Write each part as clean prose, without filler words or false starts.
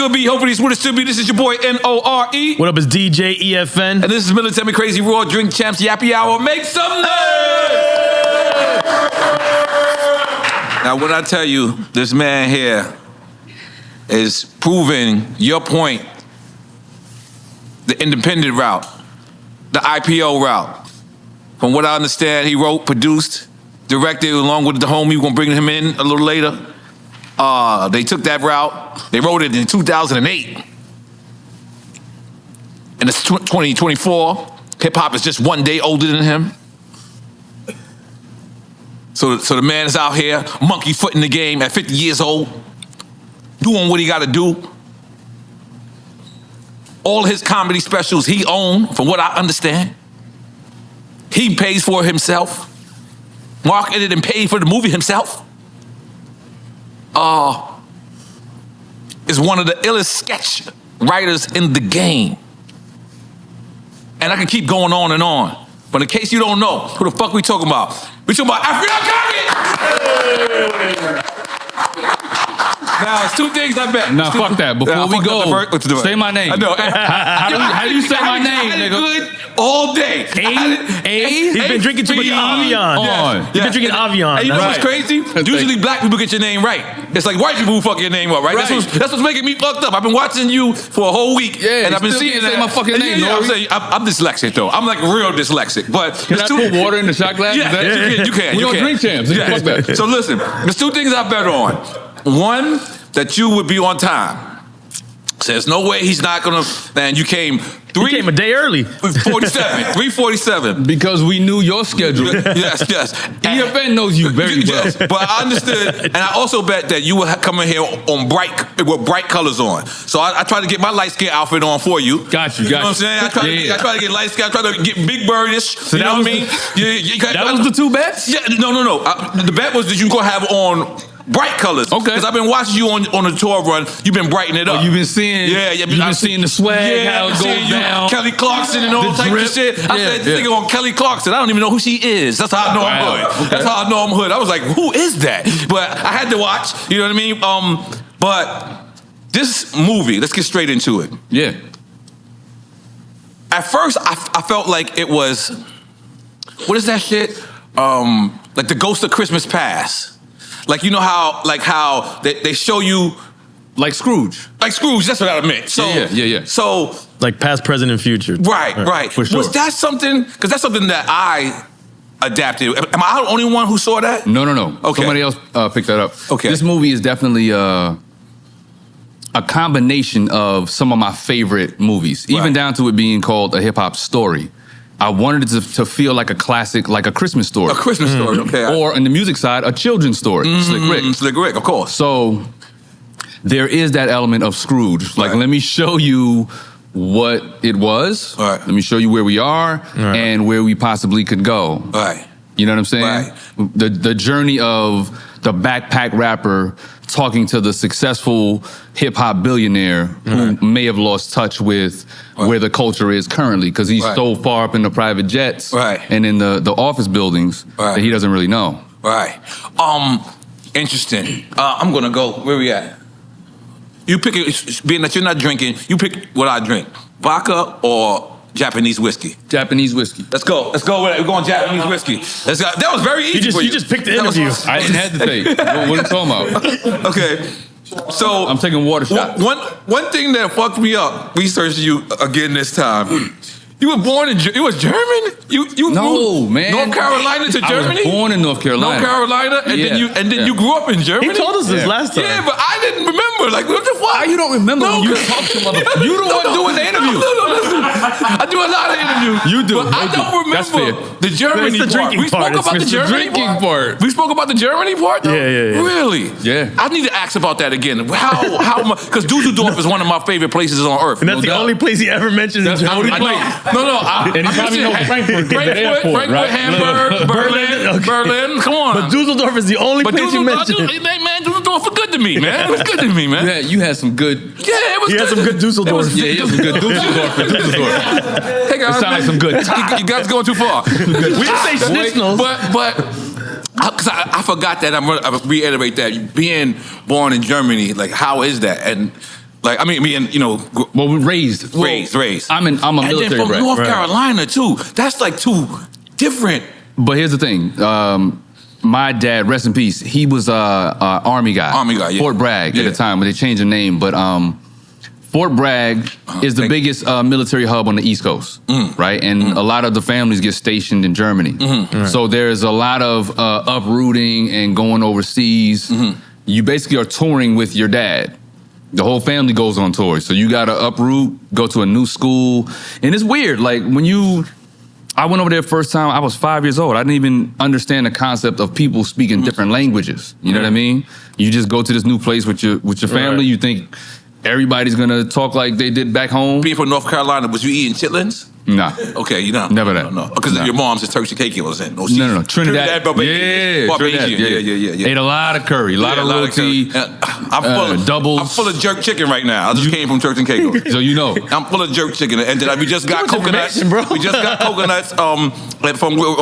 could be. Hopefully it's what it should be. This is your boy N.O.R.E. What up, it's DJ EFN. And this is Military Crazy Raw Drink Champs Yappy Hour. Make some noise! Now, when I tell you, this man here is proving your point, the independent route, the IPO route. From what I understand, he wrote, produced, directed, along with the homie. We're gonna bring him in a little later. They took that route. They wrote it in 2008. And it's 2024. Hip hop is just one day older than him. So the man is out here, monkey foot in the game at 50 years old, doing what he got to do. All his comedy specials he owned, from what I understand. He pays for it himself. Marketed and paid for the movie himself. Is one of the illest sketch writers in the game. And I can keep going on and on. But in case you don't know, who the fuck we talking about? We talking about Affion Crockett! Now, it's two things I bet. Nah, fuck that. Before we go, say my name. I know. How do you say my name, nigga? Good all day. He's been drinking too much Affion. He's been drinking Affion. And you know what's crazy? Usually black people get your name right. It's like white people who fuck your name up, right? That's what's making me fucked up. I've been watching you for a whole week, and I've been seeing that. Say my fucking name. I'm dyslexic though. I'm like real dyslexic. But can I put water in the shot glass? Yeah, you can. We don't drink champs. Yeah. So listen, there's two things I bet on. One, that you would be on time. So there's no way he's not gonna. Man, you came a day early. 3:47. Because we knew your schedule. Yes. EFN knows you very well. Yes, but I understood, and I also bet that you would come in here on with bright colors on. So I try to get my light skin outfit on for you. Got you. You know what I'm saying? I try to get light skin. I try to get big birdish. So you know what I mean? That was the two bets? Yeah. No. The bet was that you gonna have on bright colors. Okay. Because I've been watching you on the tour run. You've been brightening it up. You've been seeing. You've been seeing the swag. How it goes down. Kelly Clarkson and all types of shit. I said this nigga on Kelly Clarkson. I don't even know who she is. That's how I know I'm hood. Okay. That's how I know I'm hood. I was like, who is that? But I had to watch. You know what I mean? But this movie, let's get straight into it. Yeah. At first, I felt like it was, what is that shit? Like the Ghost of Christmas Past. Like, you know how they show you. Like Scrooge. Like Scrooge, that's what I meant. So, yeah. So. Like past, present, and future. Right. For sure. Was that something, because that's something that I adapted. Am I the only one who saw that? No. Okay. Somebody else picked that up. Okay. This movie is definitely a combination of some of my favorite movies, even down to it being called a hip hop story. I wanted it to feel like a classic, like a Christmas story. A Christmas story, okay. Or on the music side, a children's story. Slick Rick. Slick Rick, of course. So there is that element of Scrooge. Like, let me show you what it was. Right. Let me show you where we are and where we possibly could go. Right. You know what I'm saying? Right. The journey of the backpack rapper talking to the successful hip-hop billionaire who may have lost touch with where the culture is currently because he's so far up in the private jets and in the office buildings that he doesn't really know. Right. Interesting. I'm going to go, where we at? You pick it, being that you're not drinking, you pick what I drink. Vodka or Japanese whiskey? Japanese whiskey. Let's go with it. We're going Japanese whiskey. That was very easy for you. You just picked the interview. I didn't hesitate. What are you talking about? Okay. So I'm taking water shots. One thing that fucked me up, researching you again this time. You were born in you was German? You moved man. North Carolina to Germany? I was born in North Carolina. North Carolina, and then you grew up in Germany? He told us this last time. Yeah, but I didn't remember. Like, what the fuck? How you don't remember when you talk to motherfuckers? You the one doing the interview. No, listen. I do a lot of interviews. You do. But I don't remember the Germany part. We spoke about the Germany part. We spoke about the Germany part, though? Yeah. Really? Yeah. I need to ask about that again. How much? Because Dusseldorf is one of my favorite places on earth. And that's the only place he ever mentions in Germany. No. And he probably knows Frankfurt, Hamburg, Berlin. Come on. But Dusseldorf is the only place you mentioned. Man, Dusseldorf was good to me, man. It was good to me, man. Yeah, you had some good. Yeah, it was. He had some good Dusseldorf. Yeah, he had some good Dusseldorf. Hey guys, it sounds like some good. You guys going too far. We didn't say schnitznels. But because I forgot that. I'm gonna reiterate that. Being born in Germany, like, how is that? And Like, I mean, you know, well, raised. I'm a and military then from brat. North Carolina too. That's like two different. But here's the thing. My dad, rest in peace, he was a Army guy. Army guy, yeah. Fort Bragg at the time, but they changed the name. But Fort Bragg is the biggest military hub on the East Coast, right? And a lot of the families get stationed in Germany. So there's a lot of uprooting and going overseas. You basically are touring with your dad. The whole family goes on tour. So you got to uproot, go to a new school. And it's weird. Like I went over there first time, I was 5 years old. I didn't even understand the concept of people speaking different languages. You know what I mean? You just go to this new place with your family. You think everybody's going to talk like they did back home. Being from North Carolina, was you eating chitlins? Nah. Okay, you know. Never that. No. Because your mom's is Turks and Caicos. No. Trinidad. Barbadian. Yeah. Ate a lot of curry, a lot of roti. Doubles. I'm full of jerk chicken right now. I just came from Turks and Caicos. So you know. I'm full of jerk chicken. And then we just got coconuts. We just got coconuts from,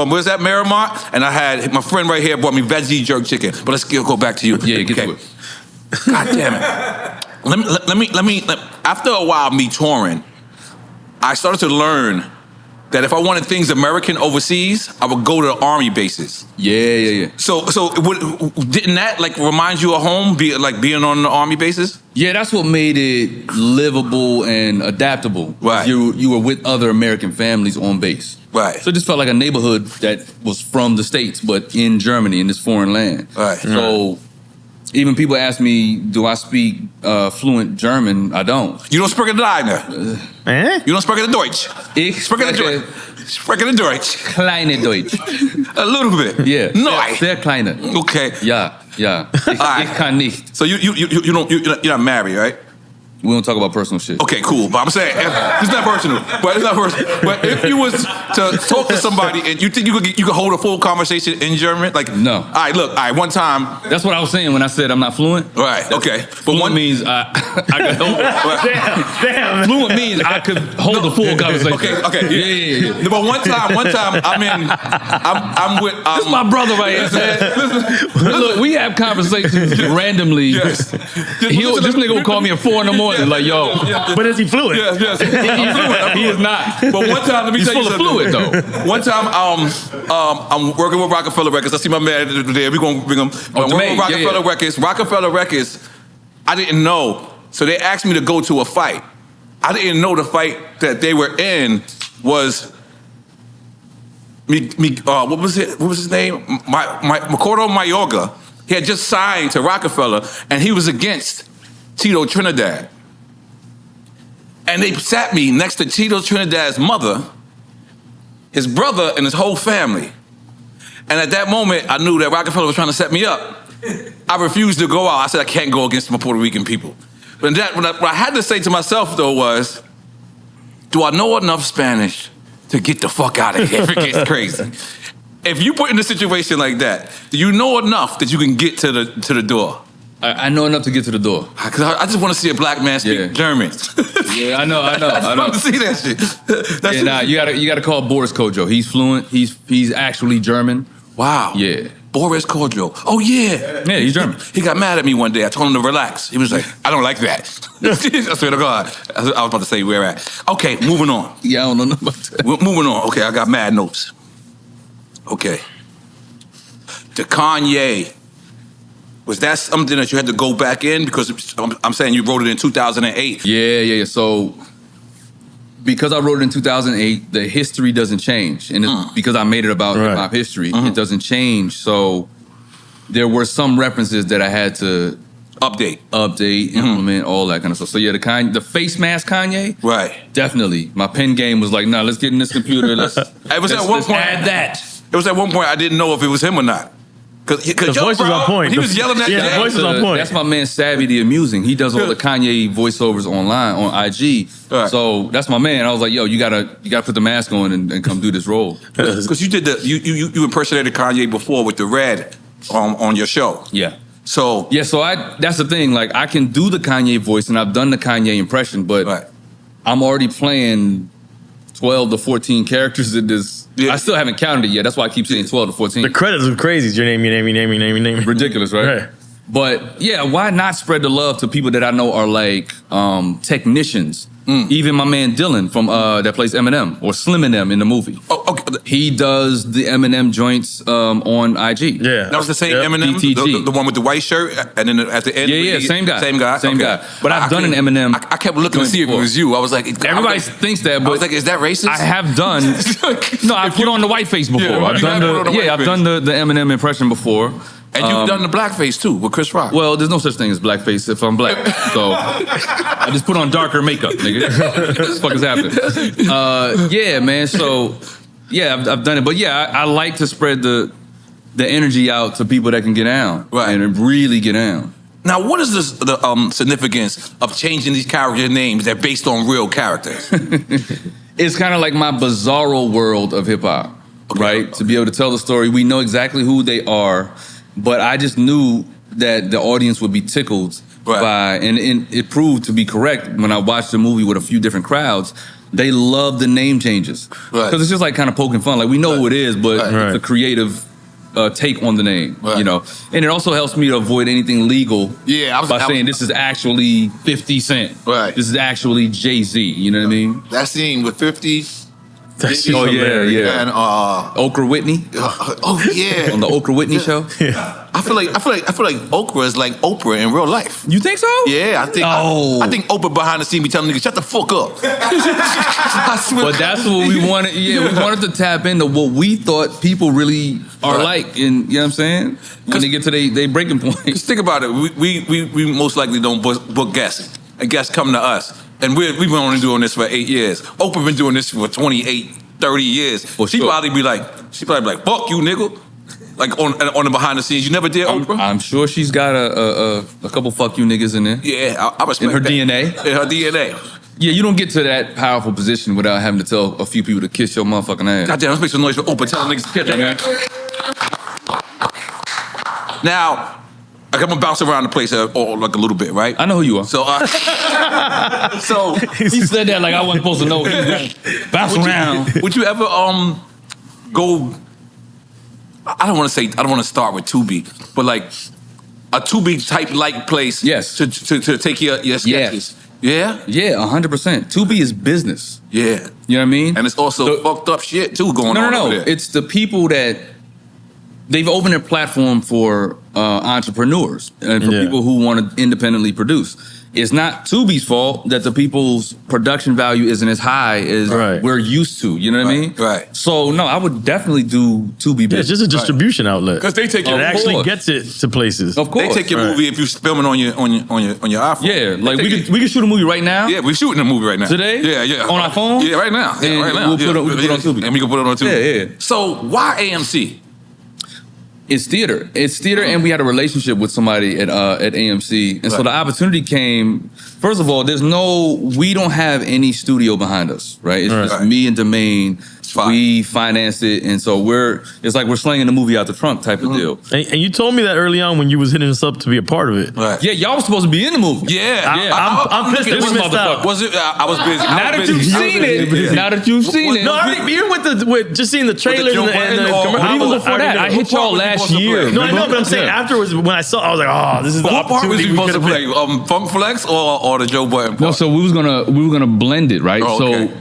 where's that, Miramar? And I had, my friend right here brought me veggie jerk chicken. But let's go back to you. Yeah, get to it. God damn it. Let me, after a while me touring, I started to learn that if I wanted things American overseas, I would go to the Army bases. Yeah. So didn't that like remind you of home, being on the Army bases? Yeah, that's what made it livable and adaptable. Right. You were with other American families on base. Right. So it just felt like a neighborhood that was from the States, but in Germany, in this foreign land. Right. So even people ask me, do I speak fluent German? I don't. You don't speak deine. You don't speak Deutsch. Ich spreche Deutsch. Kleine Deutsch. A little bit. Yeah. No. Sehr kleine. Okay. Ja. Ich kann nicht. So you're not married, right? We don't talk about personal shit. Okay, cool. But I'm saying it's not personal. But if you was to talk to somebody and you think you could hold a full conversation in German, like no. All right, one time. That's what I was saying when I said I'm not fluent. Right. Okay. But fluent means I could hold. Damn. Fluent means I could hold the full conversation. Okay. Yeah. But one time I'm with. This is my brother right here. Listen, look, we have conversations randomly. Yes. This nigga will call me at 4 in the morning. Like, yo. But is he fluent? Yes. I'm fluent. He is not. But one time, let me tell you something. He's full of fluid, though. One time, I'm working with Roc-A-Fella Records. I see my man there. We're going to bring him. I'm working with Roc-A-Fella Records. Roc-A-Fella Records, I didn't know. So they asked me to go to a fight. I didn't know the fight that they were in was what was his name? Makoto Mayorga. He had just signed to Roc-A-Fella, and he was against Tito Trinidad. And they sat me next to Tito Trinidad's mother, his brother, and his whole family. And at that moment, I knew that Roc-A-Fella was trying to set me up. I refused to go out. I said, I can't go against my Puerto Rican people. But what I had to say to myself, though, was, do I know enough Spanish to get the fuck out of here if it gets crazy? If you put in a situation like that, do you know enough that you can get to the door? I know enough to get to the door. Because I just want to see a black man speak German. Yeah, I know. I just want to see that shit. You gotta call Boris Kojo. He's fluent. He's actually German. Wow. Yeah. Boris Kojo. Oh yeah. Yeah, he's German. He got mad at me one day. I told him to relax. He was like, I don't like that. I swear to God. I was about to say where at. Okay, moving on. Yeah, I don't know about that. Moving on. Okay, I got mad notes. Okay. To Kanye. Was that something that you had to go back in? Because I'm saying you wrote it in 2008. Yeah. So because I wrote it in 2008, the history doesn't change. And it's because I made it about hip-hop history, it doesn't change. So there were some references that I had to update, implement, all that kind of stuff. So yeah, the face mask Kanye, right? Definitely. My pen game was like, nah, let's get in this computer. It was at one point. Add that. It was at one point I didn't know if it was him or not. Cause the voice was on point. He was yelling at the voice was on point. That's my man Savvy the Amusing. He does all the Kanye voiceovers online on IG. Right. So that's my man. I was like, yo, you gotta put the mask on and come do this role. Because you did you impersonated Kanye before with the red on your show. Yeah. So that's the thing. Like I can do the Kanye voice and I've done the Kanye impression, but I'm already playing 12 to 14 characters in this. I still haven't counted it yet. That's why I keep saying 12 to 14. The credits are crazy. Your name. Ridiculous, right? But yeah, why not spread the love to people that I know are like technicians? Even my man Dylan from that plays Eminem or Slim and them in the movie. Oh, okay. He does the Eminem joints on IG. Yeah. That was the same Eminem, DTG. the one with the white shirt, and then at the end, Yeah, same guy. same guy. But I've done an Eminem. I kept looking to see if it was you. I was like, Everybody thinks that, but I was like, is that racist? I have done. No, I've put on the white face before. Yeah, I've done I've done the Eminem impression before. And you've done the blackface too with Chris Rock. Well, there's no such thing as blackface if I'm black. So I just put on darker makeup, nigga. What the fuck is happening? Yeah, man. So yeah, I've done it. But yeah, I like to spread the energy out to people that can get down. Right. And really get down. Now, what is the significance of changing these character names that are based on real characters? It's kind of like my bizarro world of hip hop, right? To be able to tell the story, we know exactly who they are. But I just knew that the audience would be tickled by, and it proved to be correct when I watched the movie with a few different crowds. They love the name changes because it's just like kind of poking fun. Like we know who it is, but it's a creative take on the name, you know. And it also helps me to avoid anything legal. Yeah, by saying this is actually 50 Cent. Right. This is actually Jay-Z. You know what I mean? That scene with 50. Oh yeah. And Oprah Whitney. Oh yeah. On the Oprah Whitney show. Yeah. I feel like Oprah is like Oprah in real life. You think so? Yeah, I think. I think Oprah behind the scene be telling niggas shut the fuck up. But that's what we wanted. Yeah, we wanted to tap into what we thought people really are like, and you know what I'm saying. When they get to they breaking point. Just think about it. We most likely don't book guests, and guests come to us. And we've been only doing this for 8 years. Oprah been doing this for 28, 30 years. She'd probably be like, fuck you, nigga. Like on the behind the scenes. You never did Oprah? I'm sure she's got a couple fuck you niggas in there. Yeah, I respect in her that. DNA. In her DNA. Yeah, you don't get to that powerful position without having to tell a few people to kiss your motherfucking ass. Goddamn, let's make some noise for Oprah telling niggas to kiss her, man. Now, I'm gonna bounce around the place like a little bit, right? I know who you are. So, he said that like I wasn't supposed to know. Bounce around. Would you ever go? I don't want to start with Tubi, but like a Tubi type like place. Yes. To take your sketches. Yes. Yeah. Yeah, 100%. Tubi is business. Yeah. You know what I mean? And it's also fucked up shit too going on. No. Over there. It's the people that they've opened their platform for entrepreneurs and for people who want to independently produce. It's not Tubi's fault that the people's production value isn't as high as we're used to. You know what I mean? Right. So no, I would definitely do Tubi. Yeah, it's just a distribution outlet because they take it actually gets it to places. Of course, they take your movie if you film it on your iPhone. Yeah, like we could shoot a movie right now. Yeah, we're shooting a movie right now today. Yeah, on our phone. Yeah, right now. Yeah, right now. We'll put it on Tubi, and we can put it on Tubi. Yeah. So why AMC? It's theater. It's theater, and we had a relationship with somebody at AMC, and so the opportunity came. First of all, we don't have any studio behind us, right? It's just me and Domain. We financed it, and so it's like we're slinging the movie out the trunk type of deal. And you told me that early on when you was hitting us up to be a part of it. Right. Yeah, y'all was supposed to be in the movie. Yeah. I'm pissed that we missed out. Was it? I was busy. Now that you've seen it. Now that you've seen it. No, even with just seeing the trailers and the commercials. Even before that, I hit y'all last year. No, I know, but I'm saying afterwards when I saw, I was like, oh, this is the what part was opportunity you supposed to play? Funk Flex or the Joe Budden part? No, so we was gonna blend it, right? Oh, okay. So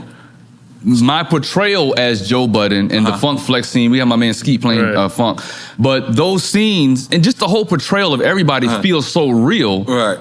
my portrayal as Joe Budden and the Funk Flex scene, we have my man Skeet playing funk, but those scenes and just the whole portrayal of everybody feels so real. Right.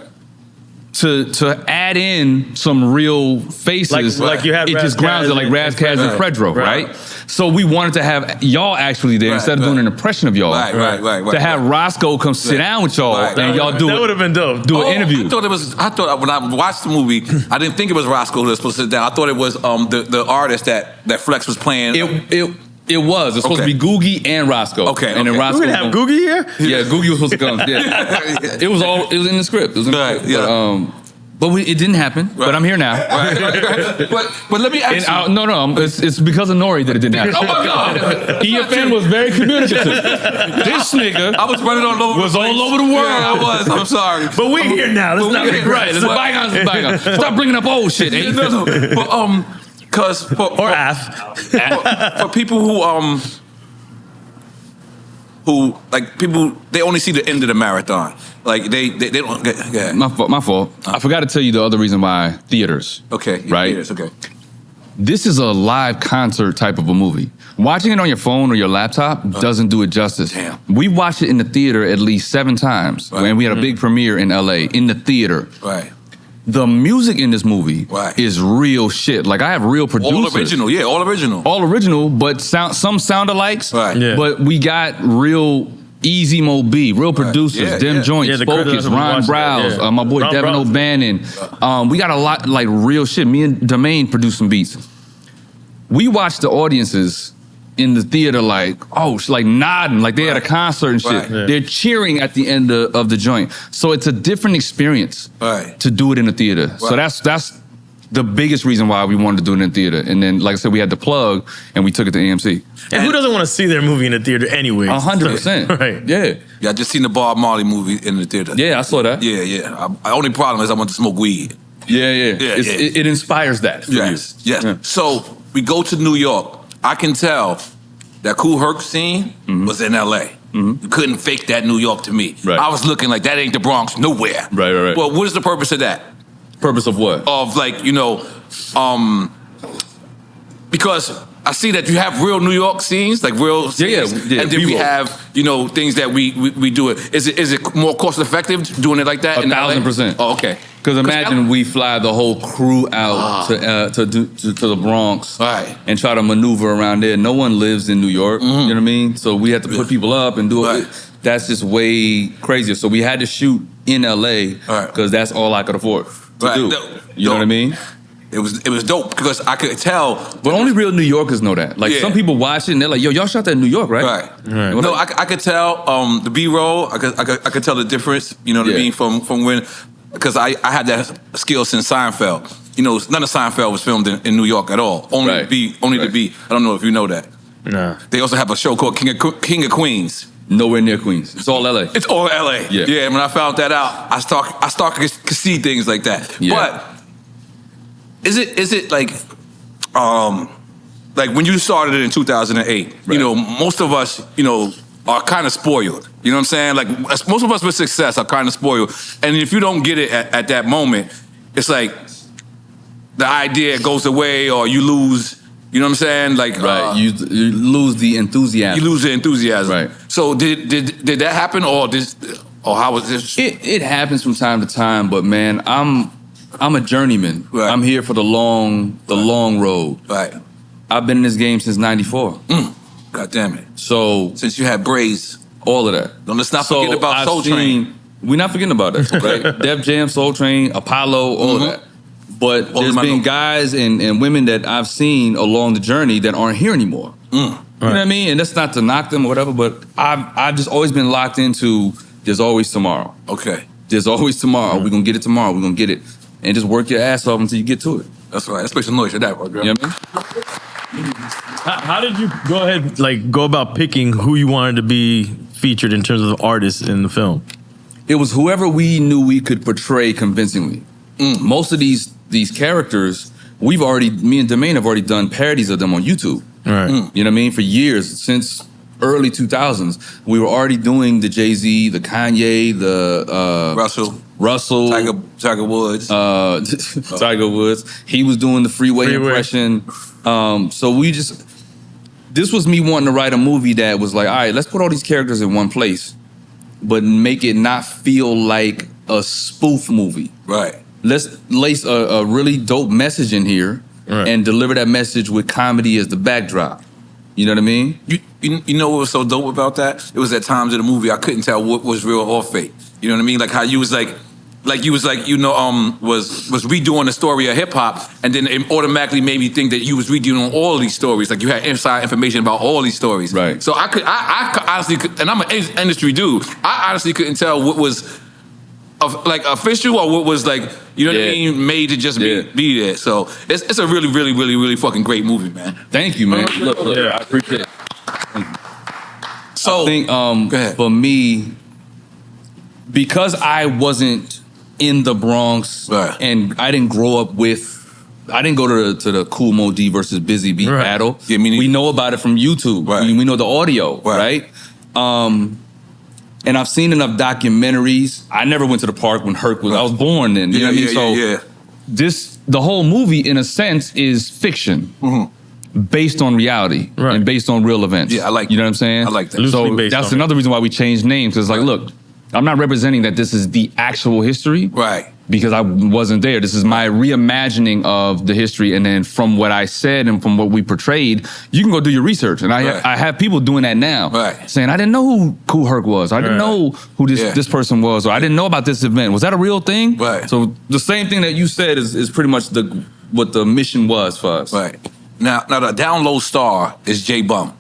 To add in some real faces, like you have it just grounds it like Razkaz and Fredro, right? So we wanted to have y'all actually there instead of doing an impression of y'all. Right. To have Roscoe come sit down with y'all and y'all do that would have been dope. Do an interview. I thought when I watched the movie, I didn't think it was Roscoe that was supposed to sit down. I thought it was the artist that Flex was playing. It was. It's supposed to be Googie and Roscoe. Okay. And then Roscoe. We didn't have Googie here? Yeah, Googie was supposed to come. Yeah. It was in the script. It was in the script. But it didn't happen. Right. But I'm here now. Right. But let me ask you. No. It's because of N.O.R.E that it didn't happen. Oh my God. EFN was very communicative. This nigga I was running all over the world. Yeah, I was. I'm sorry. But we're here now. Let's not make right. Let's bygones. Stop bringing up old shit. No. But because for people who who like people they only see the end of the marathon. Like they don't get My fault. I forgot to tell you the other reason why theaters. Okay. Right? Theaters, okay. This is a live concert type of a movie. Watching it on your phone or your laptop doesn't do it justice. Damn. We watched it in the theater at least 7 times. Right. When we had a big premiere in LA in the theater. Right. The music in this movie Right. is real shit. Like I have real producers. All original, yeah, all original. All original, but some sound alikes. Right. Yeah. But we got real Easy Mo B, real producers, Yeah, Dem yeah. Joints, Yeah, the Focus, critics Ron watched that, Browse, yeah. my boy Ron Devin Browse. O'Bannon. We got a lot like real shit. Me and Domain produced some beats. We watched the audiences in the theater like, oh, like nodding, like they had a concert and shit. Right. Yeah. They're cheering at the end of the joint. So it's a different experience Right. to do it in the theater. So Right. that's the biggest reason why we wanted to do it in the theater. And then, like I said, we had the plug and we took it to AMC. And who doesn't want to see their movie in the theater anyway? 100%. Right. Yeah. Yeah, I just seen the Bob Marley movie in the theater. Yeah, I saw that. Yeah. The only problem is I want to smoke weed. Yeah. Yeah. It inspires that. For Yes. you. Yes. Yeah. So we go to New York. I can tell that Kool Herc scene was in LA. You couldn't fake that New York to me. Right. I was looking like that ain't the Bronx nowhere. Right. Well, what is the purpose of that? Purpose of what? Of like, because I see that you have real New York scenes, like real scenes, yeah, and then we we will. have, things that we do it. Is it more cost effective doing it like that? in LA? 1,000%. Oh, okay. Because imagine we fly the whole crew out to the Bronx Right. and try to maneuver around there. No one lives in New York. You know what I mean? So we had to put people up and do it. Right. That's just way crazier. So we had to shoot in LA Right. because that's all I could afford to Right. do. No, You know what I mean? It was dope because I could tell. But only real New Yorkers know that. Like Yeah. some people watch it and they're like, "Yo, y'all shot that in New York, right?" Right. Right. No, I could tell the B-roll. I could tell the difference. You know what I Yeah. mean from when, because I had that skill since Seinfeld. None of Seinfeld was filmed in New York at all. Only Right. the B. I don't know if you know that. Nah. They also have a show called King of Queens. Nowhere near Queens. It's all LA. It's all LA. Yeah. Yeah. When I found that out, I start to see things like that. Yeah. But is it like when you started it in 2008? Right. Most of us, are kind of spoiled. You know what I'm saying? Like most of us with success are kind of spoiled, and if you don't get it at that moment, it's like the idea goes away, or you lose. You know what I'm saying? Like Right. You lose the enthusiasm. you lose the enthusiasm. Right. So did that happen, or how was this? It happens from time to time, but man, I'm a journeyman. Right. I'm here for the long road. Right. I've been in this game since '94. God damn it. So Since you had braids, all of that. let's not forget about I've Soul Train. We're not forgetting about that. Right? Def Jam, Soul Train, Apollo, all of that. But All there's of my been notes. guys and women that I've seen along the journey that aren't here anymore. You know what I mean? And that's not to knock them or whatever, but I've just always been locked into there's always tomorrow. Okay. There's always tomorrow. We're going to get it tomorrow. We're going to get it. And just work your ass off until you get to it. That's right. Let's make some noise for that, bro. You know what I mean? How did you go about picking who you wanted to be featured in terms of the artists in the film? It was whoever we knew we could portray convincingly. Most of these characters, me and Domain have already done parodies of them on YouTube. Right. You know what I mean? For years, since early 2000s, we were already doing the Jay-Z, the Kanye, the Russell, Tiger Woods. Tiger Woods. He was doing the freeway. Impression. So this was me wanting to write a movie that was like, all right, let's put all these characters in one place, but make it not feel like a spoof movie. Right. Let's lace a really dope message in here and deliver that message with comedy as the backdrop. You know what I mean? You know what was so dope about that? It was at times in the movie I couldn't tell what was real or fake. You know what I mean? Like how you was was redoing the story of hip hop, and then it automatically made me think that you was redoing all these stories. Like you had inside information about all these stories. Right. So I honestly could, and I'm an industry dude. I honestly couldn't tell what was official or what was like, you know what I mean, made to just be there. So it's a really, really, really, really fucking great movie, man. Thank you, man. Look, I appreciate it. So I think go ahead. for me, because I wasn't in the Bronx and I didn't grow up I didn't go to the Kool Mo D versus Busy Bee battle. Yeah, me neither. We know about it from YouTube. Right. We know the audio, right? And I've seen enough documentaries. I never went to the park when Herc was. I was born then. You know what I mean? So the whole movie, in a sense, is fiction based on reality and based on real events. Yeah, I like. You know what I'm saying? I like that. So that's another reason why we changed names. Because like, look, I'm not representing that this is the actual history. Right. Because I wasn't there. This is my reimagining of the history. And then from what I said and from what we portrayed, you can go do your research. And I have people doing that now. Right. Saying, I didn't know who Kool Herc was. I didn't know who this person was. Or I didn't know about this event. Was that a real thing? Right. So the same thing that you said is pretty much what the mission was for us. Right. Now the down low star is J Bum.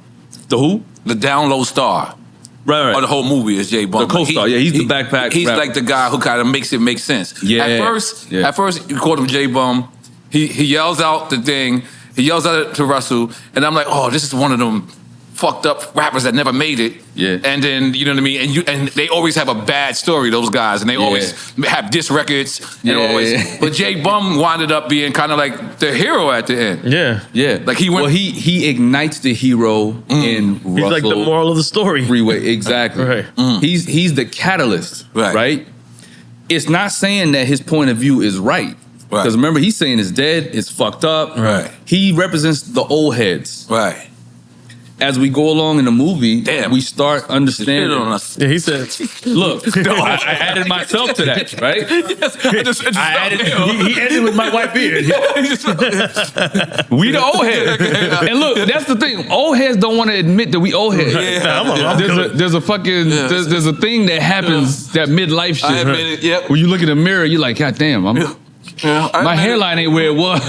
The who? The down low star. Right. Or the whole movie is J Bum. The co-star. He's the backpack. He's rapper. like the guy who kind of makes it make sense. Yeah. At first you called him J Bum. He yells out the thing. He yells out to Russell, and I'm like, oh, this is one of them fucked up rappers that never made it. Yeah. And then you know what I mean. And they always have a bad story. Those guys, and they always have diss records. And But J Bum winded up being kind of like the hero at the end. Yeah. Like he went. Well, he ignites the hero in Russell. He's like the moral of the story. Freeway, exactly. Right. He's the catalyst, right? It's not saying that his point of view is right. Because remember, he's saying it's dead, it's fucked up. Right. He represents the old heads. Right. As we go along in the movie, we start understanding. Yeah, he said, look, I added myself to that, right? He ended with my white beard. We the old heads. And look, that's the thing. Old heads don't want to admit that we old heads. There's a fucking, there's a thing that happens, that midlife shit. I admit it, When you look in the mirror, you're like, God damn, my hairline ain't where it was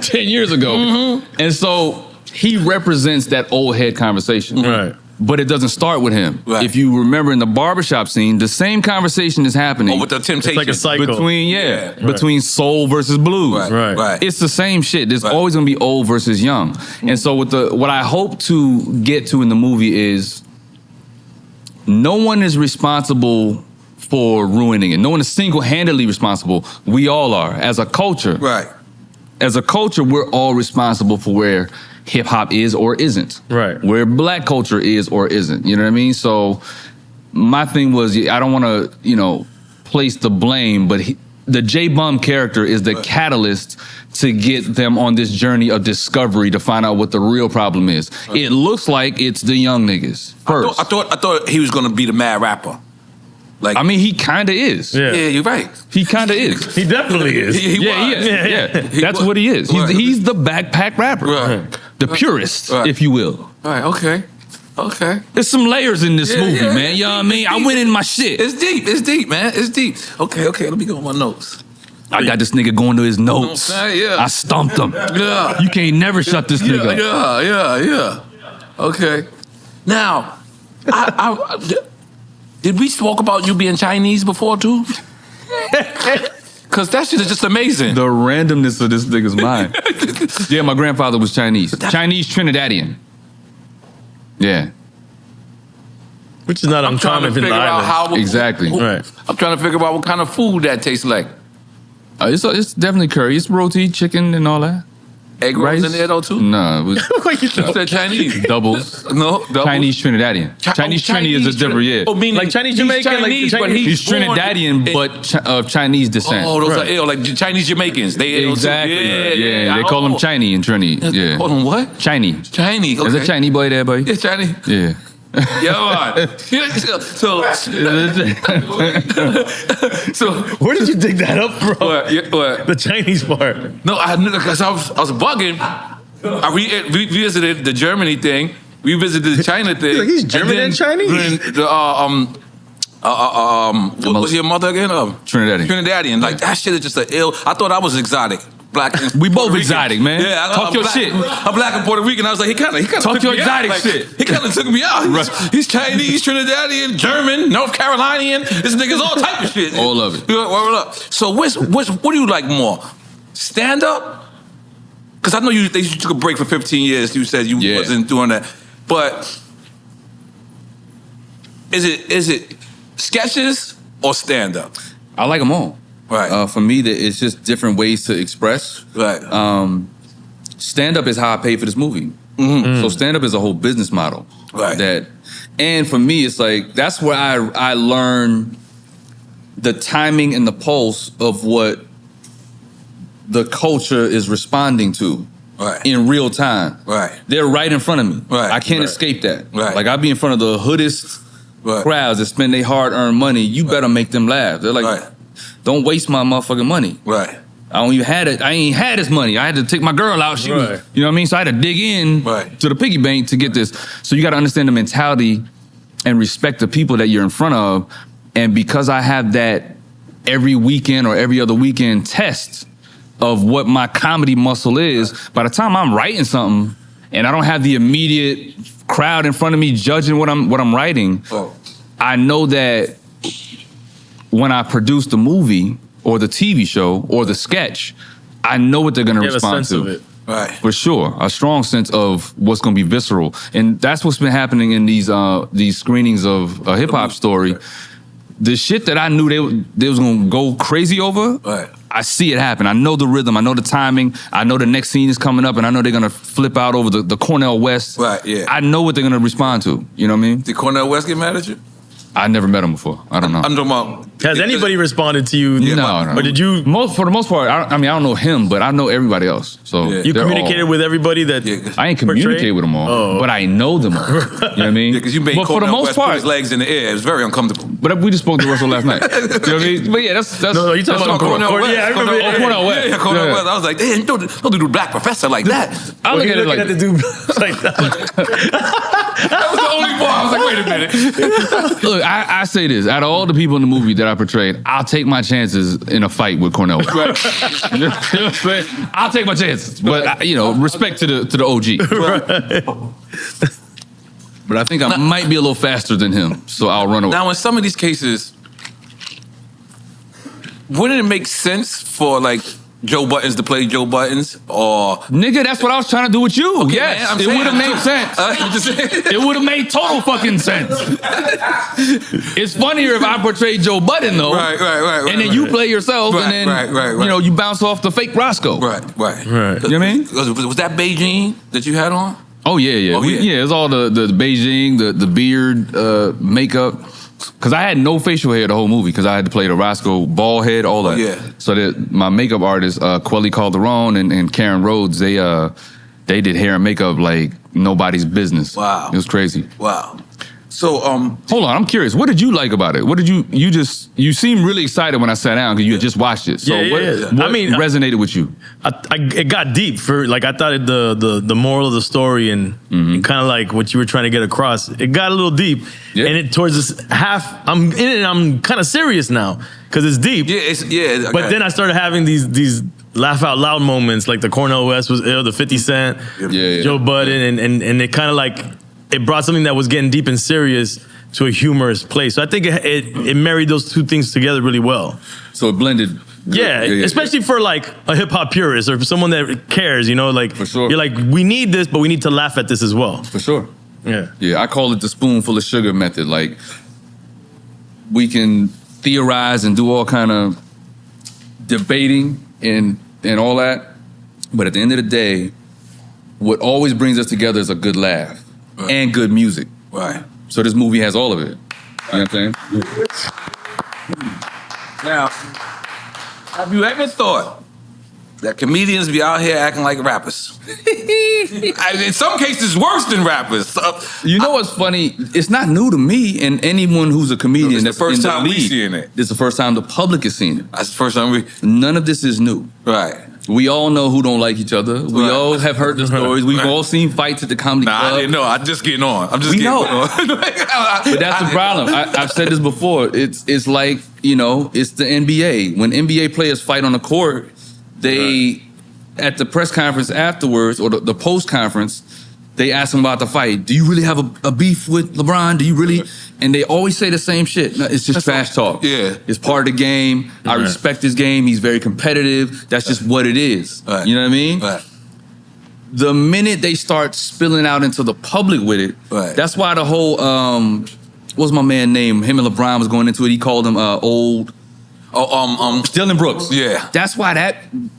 10 years ago. And so he represents that old head conversation. Right. But it doesn't start with him. Right. If you remember in the barbershop scene, the same conversation is happening. Oh, with the temptation. It's like a cycle. Between soul versus blues. Right. It's the same shit. There's always gonna be old versus young. And so what I hope to get to in the movie is no one is responsible for ruining it. No one is single-handedly responsible. We all are. As a culture. Right. As a culture, we're all responsible for where hip hop is or isn't. Right. Where black culture is or isn't. You know what I mean? So my thing was, I don't want to, place the blame, but the J Bum character is the catalyst to get them on this journey of discovery to find out what the real problem is. It looks like it's the young niggas first. I thought he was gonna be the mad rapper. Like, I mean, he kind of is. Yeah. yeah, you're right. He kind of is. He definitely is. He He is. Yeah. That's was. what he is. He's the backpack rapper. Right. The purist, if you will. Right. Okay. There's some layers in this movie, man. You know what I mean? I went in my shit. It's deep, man. It's deep. Okay. Let me go with my notes. I got this nigga going to his notes. Yeah. I stumped him. Yeah. You can't never shut this nigga up. Yeah. Okay. Now, did we talk about you being Chinese before too? Because that shit is just amazing. The randomness of this nigga's mind. Yeah, my grandfather was Chinese. Chinese Trinidadian. Yeah. Which is not I'm trying to uncommon in the figure out island. how. Exactly. Right. I'm trying to figure out what kind of food that tastes like. It's definitely curry. It's roti, chicken, and all that. Egg rolls in there though too? No, it was You said Chinese. doubles. No, doubles? Chinese Trinidadian. Chinese Trini is a different, yeah. Oh, meaning Like Chinese he's Jamaican, like Chinese, the but Chinese- He's born Trinidadian, in- but of Chinese descent. Oh, those Right. are ill, like Chinese Jamaicans. They ill too. Exactly. Yeah, they call him Chinese and Trini. Yeah. Call them what? Chinese. Chinese. Okay. Is a Chinese boy there, boy? Yeah, Chinese. Yeah. Yeah, man. So Where did you dig that up from? what? The Chinese part. No, because I was bugging. I revisited the Germany thing. We visited the China thing. Like he's German and Chinese? What was your mother again? Trinidadian. Trinidadian. Like that shit is just an ill. I thought I was exotic. Black. And We both Puerto Rican. exotic, man. Yeah, Talk I'm your black, shit. I'm black and Puerto Rican. I was like, he kind of Talk took your me exotic out. Like, shit. He kind of took me out. He's Chinese, Trinidadian, German, North Carolinian. This nigga's all type of shit. All of it. Word up. So what do you like more? Stand up? Because I know you took a break for 15 years. You said you wasn't doing that. But is it sketches or stand up? I like them all. Right. For me, it's just different ways to express. Right. Stand up is how I paid for this movie. So stand-up is a whole business model. Right. And for me, it's like, that's where I learn the timing and the pulse of what the culture is responding to in real time. Right. They're right in front of me. Right. I can't escape that. Right. Like, I be in front of the hoodest crowds that spend their hard-earned money. You better make them laugh. They're like, don't waste my motherfucking money. Right. I don't even had it. I ain't had this money. I had to take my girl out. She was, you know what I mean? So I had to dig in to the piggy bank to get this. So you got to understand the mentality and respect the people that you're in front of. And because I have that every weekend or every other weekend test of what my comedy muscle is, by the time I'm writing something and I don't have the immediate crowd in front of me judging what I'm writing, I know that when I produce the movie or the TV show or the sketch, I know what they're gonna respond to. Of it. Right. For sure. A strong sense of what's gonna be visceral. And that's what's been happening in these screenings of a hip-hop story. The shit that I knew they was gonna go crazy over, I see it happen. I know the rhythm, I know the timing, I know the next scene is coming up, and I know they're gonna flip out over the Cornel West. I know what they're gonna respond to. You know what I mean? Did Cornel West get mad at you? I never met him before. I don't know. I'm talking about. Has anybody responded to you? No. Or did you? For the most part, I mean, I don't know him, but I know everybody else. So you communicated with everybody that I ain't communicate with them all, but I know them all. You know what I mean? Yeah, because you made but for the most part, put his legs in the air. It was very uncomfortable. But we just spoke to Russell last night. You know what I mean? But yeah, that's no. You talking about Cornel West? Yeah, I remember. Cornel West. Yeah, Cornel West. I was like, damn, don't do the black professor like that. I look at it like the dude like that. That was the only part. I was like, wait a minute. Look, I say this. Out of all the people in the movie that I portrayed, I'll take my chances in a fight with Cornel. You know what I'm saying? I'll take my chances. But, you know, respect to the OG. But I think I might be a little faster than him, so I'll run away. Now, in some of these cases, wouldn't it make sense for, like, Joe Buttons to play Joe Buttons, or nigga, that's what I was trying to do with you. Okay, yes, man, it would have made sense. It would have made total fucking sense. It's funnier if I portrayed Joe Budden though, right, and then you play yourself, and then you know you bounce off the fake Roscoe. Right. You know what I mean? Was that Beijing that you had on? Oh yeah. It's all the Beijing, the beard, makeup. Because I had no facial hair the whole movie because I had to play the Roscoe bald head, all that. So that my makeup artists, Quelly Calderon and Karen Rhodes, they did hair and makeup like nobody's business. Wow. It was crazy. Wow. So hold on, I'm curious. What did you like about it? What did you seemed really excited when I sat down because you had just watched it. So what resonated with you? It got deep for like I thought the moral of the story and kind of like what you were trying to get across. It got a little deep, and it towards this half I'm in it. And I'm kind of serious now because it's deep. But then I started having these laugh out loud moments like the Cornel West was ill, the 50 Cent, Joe Budden, and it kind of like. It brought something that was getting deep and serious to a humorous place. So I think it married those two things together really well. So it blended. Yeah, especially for like a hip hop purist or for someone that cares, you know, like for sure. You're like, we need this, but we need to laugh at this as well. For sure. Yeah, I call it the spoonful of sugar method. Like we can theorize and do all kind of debating and all that, but at the end of the day, what always brings us together is a good laugh. And good music. Right. So this movie has all of it. You know what I'm saying? Now, have you ever thought that comedians be out here acting like rappers? In some cases, worse than rappers. You know what's funny? It's not new to me and anyone who's a comedian. It's the first time we seeing it. This is the first time the public is seeing it. That's the first time None of this is new. Right. We all know who don't like each other. We all have heard the stories. We've all seen fights at the comedy club. I didn't know. I'm just getting on. I'm just getting on. But that's the problem. I've said this before. It's like, you know, it's the NBA. When NBA players fight on the court, they, at the press conference afterwards, or the post conference, they ask them about the fight. Do you really have a beef with LeBron? Do you really? And they always say the same shit. No, it's just trash talk. Yeah. It's part of the game. I respect his game. He's very competitive. That's just what it is. You know what I mean? The minute they start spilling out into the public with it, that's why the whole, what's my man name? Him and LeBron was going into it. He called him old Dylan Brooks. Yeah. That's why that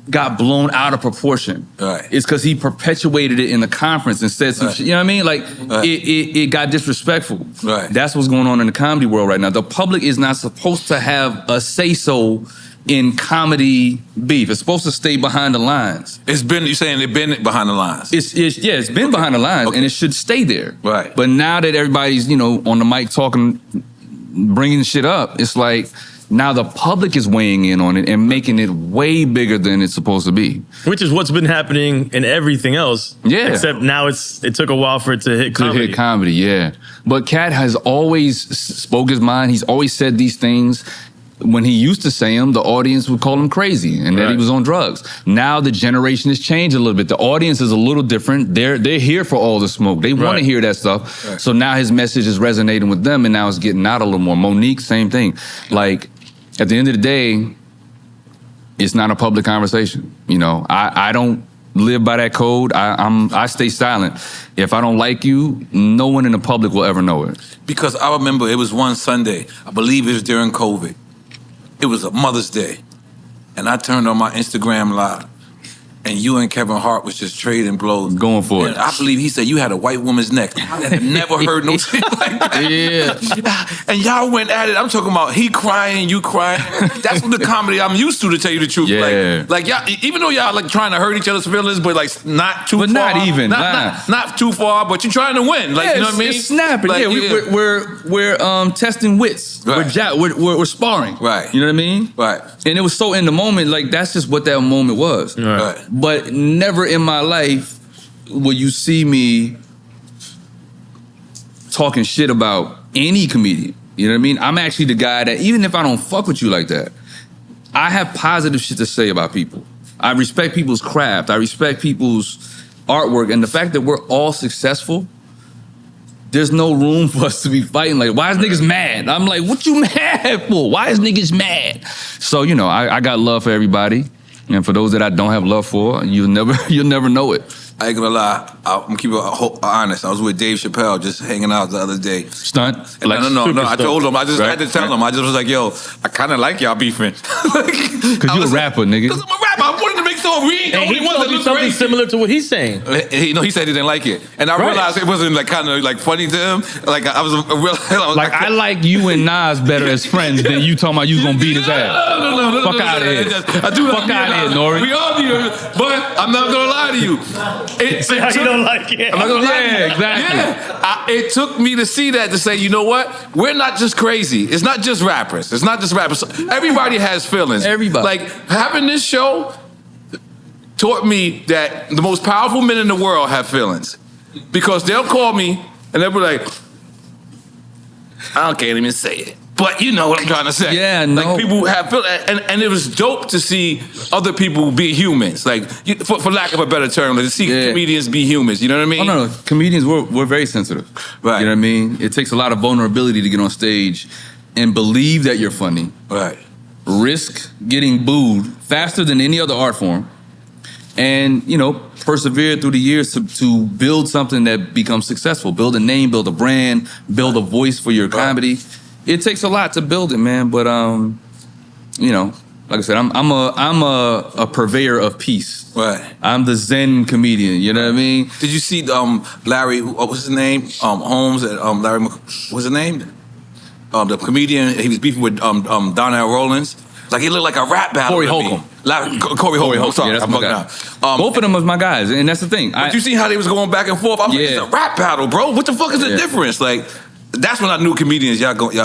got blown out of proportion. Right. It's because he perpetuated it in the conference and said some shit. You know what I mean? Like, it got disrespectful. Right. That's what's going on in the comedy world right now. The public is not supposed to have a say-so in comedy beef. It's supposed to stay behind the lines. You're saying they've been behind the lines. It's been behind the lines, and it should stay there. Right. But now that everybody's, on the mic talking, bringing shit up, it's like now the public is weighing in on it and making it way bigger than it's supposed to be. Which is what's been happening in everything else. Yeah. Except now it took a while for it to hit comedy. Yeah. But Cat has always spoke his mind. He's always said these things. When he used to say them, the audience would call him crazy and that he was on drugs. Now the generation has changed a little bit. The audience is a little different. They're here for all the smoke. They want to hear that stuff. Right. So now his message is resonating with them, and now it's getting out a little more. Monique, same thing. Like, at the end of the day, it's not a public conversation. I don't live by that code. I stay silent. If I don't like you, no one in the public will ever know it. Because I remember it was one Sunday, I believe it was during COVID. It was a Mother's Day. And I turned on my Instagram live. And you and Kevin Hart was just trading blows. Going for it. I believe he said you had a white woman's neck. I had never heard no shit like that. Yeah. And y'all went at it. I'm talking about he crying, you crying. That's what the comedy I'm used to tell you the truth. Yeah. Like y'all, even though y'all like trying to hurt each other's feelings, but like not too far. But not even. Not too far, but you're trying to win. Like, you know what I mean? It's snapping. Like, We're testing wits. Right. We're sparring. Right. You know what I mean? Right. And it was so in the moment, like that's just what that moment was. Right. But never in my life will you see me talking shit about any comedian. You know what I mean? I'm actually the guy that, even if I don't fuck with you like that, I have positive shit to say about people. I respect people's craft. I respect people's artwork. And the fact that we're all successful, there's no room for us to be fighting. Like, why is niggas mad? I'm like, what you mad for? Why is niggas mad? So, I got love for everybody. And for those that I don't have love for, you'll never know it. I ain't gonna lie, I'm keeping it honest. I was with Dave Chappelle just hanging out the other day. Stunt? No. I told him. I had to tell him. I just was like, yo, I kind of like y'all beefing. Because you a rapper, nigga. Because I'm a rapper. I wanted to make sure we ain't the only ones that look something crazy. similar to what he's saying. He said he didn't like it. And I realized it wasn't like kind of like funny to him. Like I was I like you and Nas better as friends than you talking about you gonna beat his ass. No. Fuck out of here. Fuck out of here, N.O.R.E. We all do, but I'm not gonna lie to you. Say how you don't like it. I'm not gonna lie to you. Yeah, exactly. Yeah. It took me to see that to say, you know what? We're not just crazy. It's not just rappers. Everybody has feelings. Everybody. Like having this show taught me that the most powerful men in the world have feelings, because they'll call me and they'll be like, I can't even say it. But you know what I'm trying to say. Yeah, no. Like people have feelings, and it was dope to see other people be humans. Like for lack of a better term, like to see comedians be humans. You know what I mean? Oh no, comedians we're very sensitive. Right. You know what I mean? It takes a lot of vulnerability to get on stage and believe that you're funny. Right. Risk getting booed faster than any other art form. And, persevere through the years to build something that becomes successful. Build a name, build a brand, build a voice for your comedy. It takes a lot to build it, man. But like I said, I'm a purveyor of peace. Right. I'm the Zen comedian. You know what I mean? Did you see Larry? What was his name? Holmes. Larry. What's his name? The comedian. He was beefing with Donnell Rollins. Like he looked like a rap battle. Corey Holcomb. Corey Holcomb. Sorry, yeah, that's my guy. Both of them was my guys, and that's the thing. But you see how they was going back and forth? I'm like, it's a rap battle, bro. What the fuck is the difference? Like, that's when I knew comedians. Y'all going.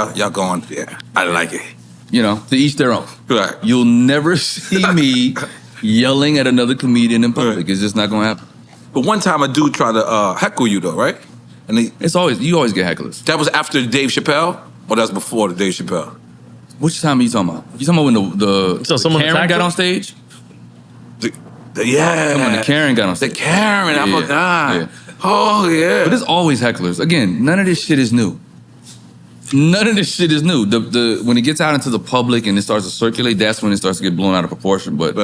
Yeah, I like it. To each their own. Right. You'll never see me yelling at another comedian in public. Right. It's just not gonna happen. But one time a dude tried to heckle you though, right? And you always get hecklers. That was after Dave Chappelle, or that was before the Dave Chappelle? Which time are you talking about? You talking about when the Karen got on stage? Yeah. When the Karen got on stage. The Karen, yeah. I forgot. Yeah. Oh, yeah. But there's always hecklers. Again, none of this shit is new. None of this shit is new. When it gets out into the public and it starts to circulate, that's when it starts to get blown out of proportion. But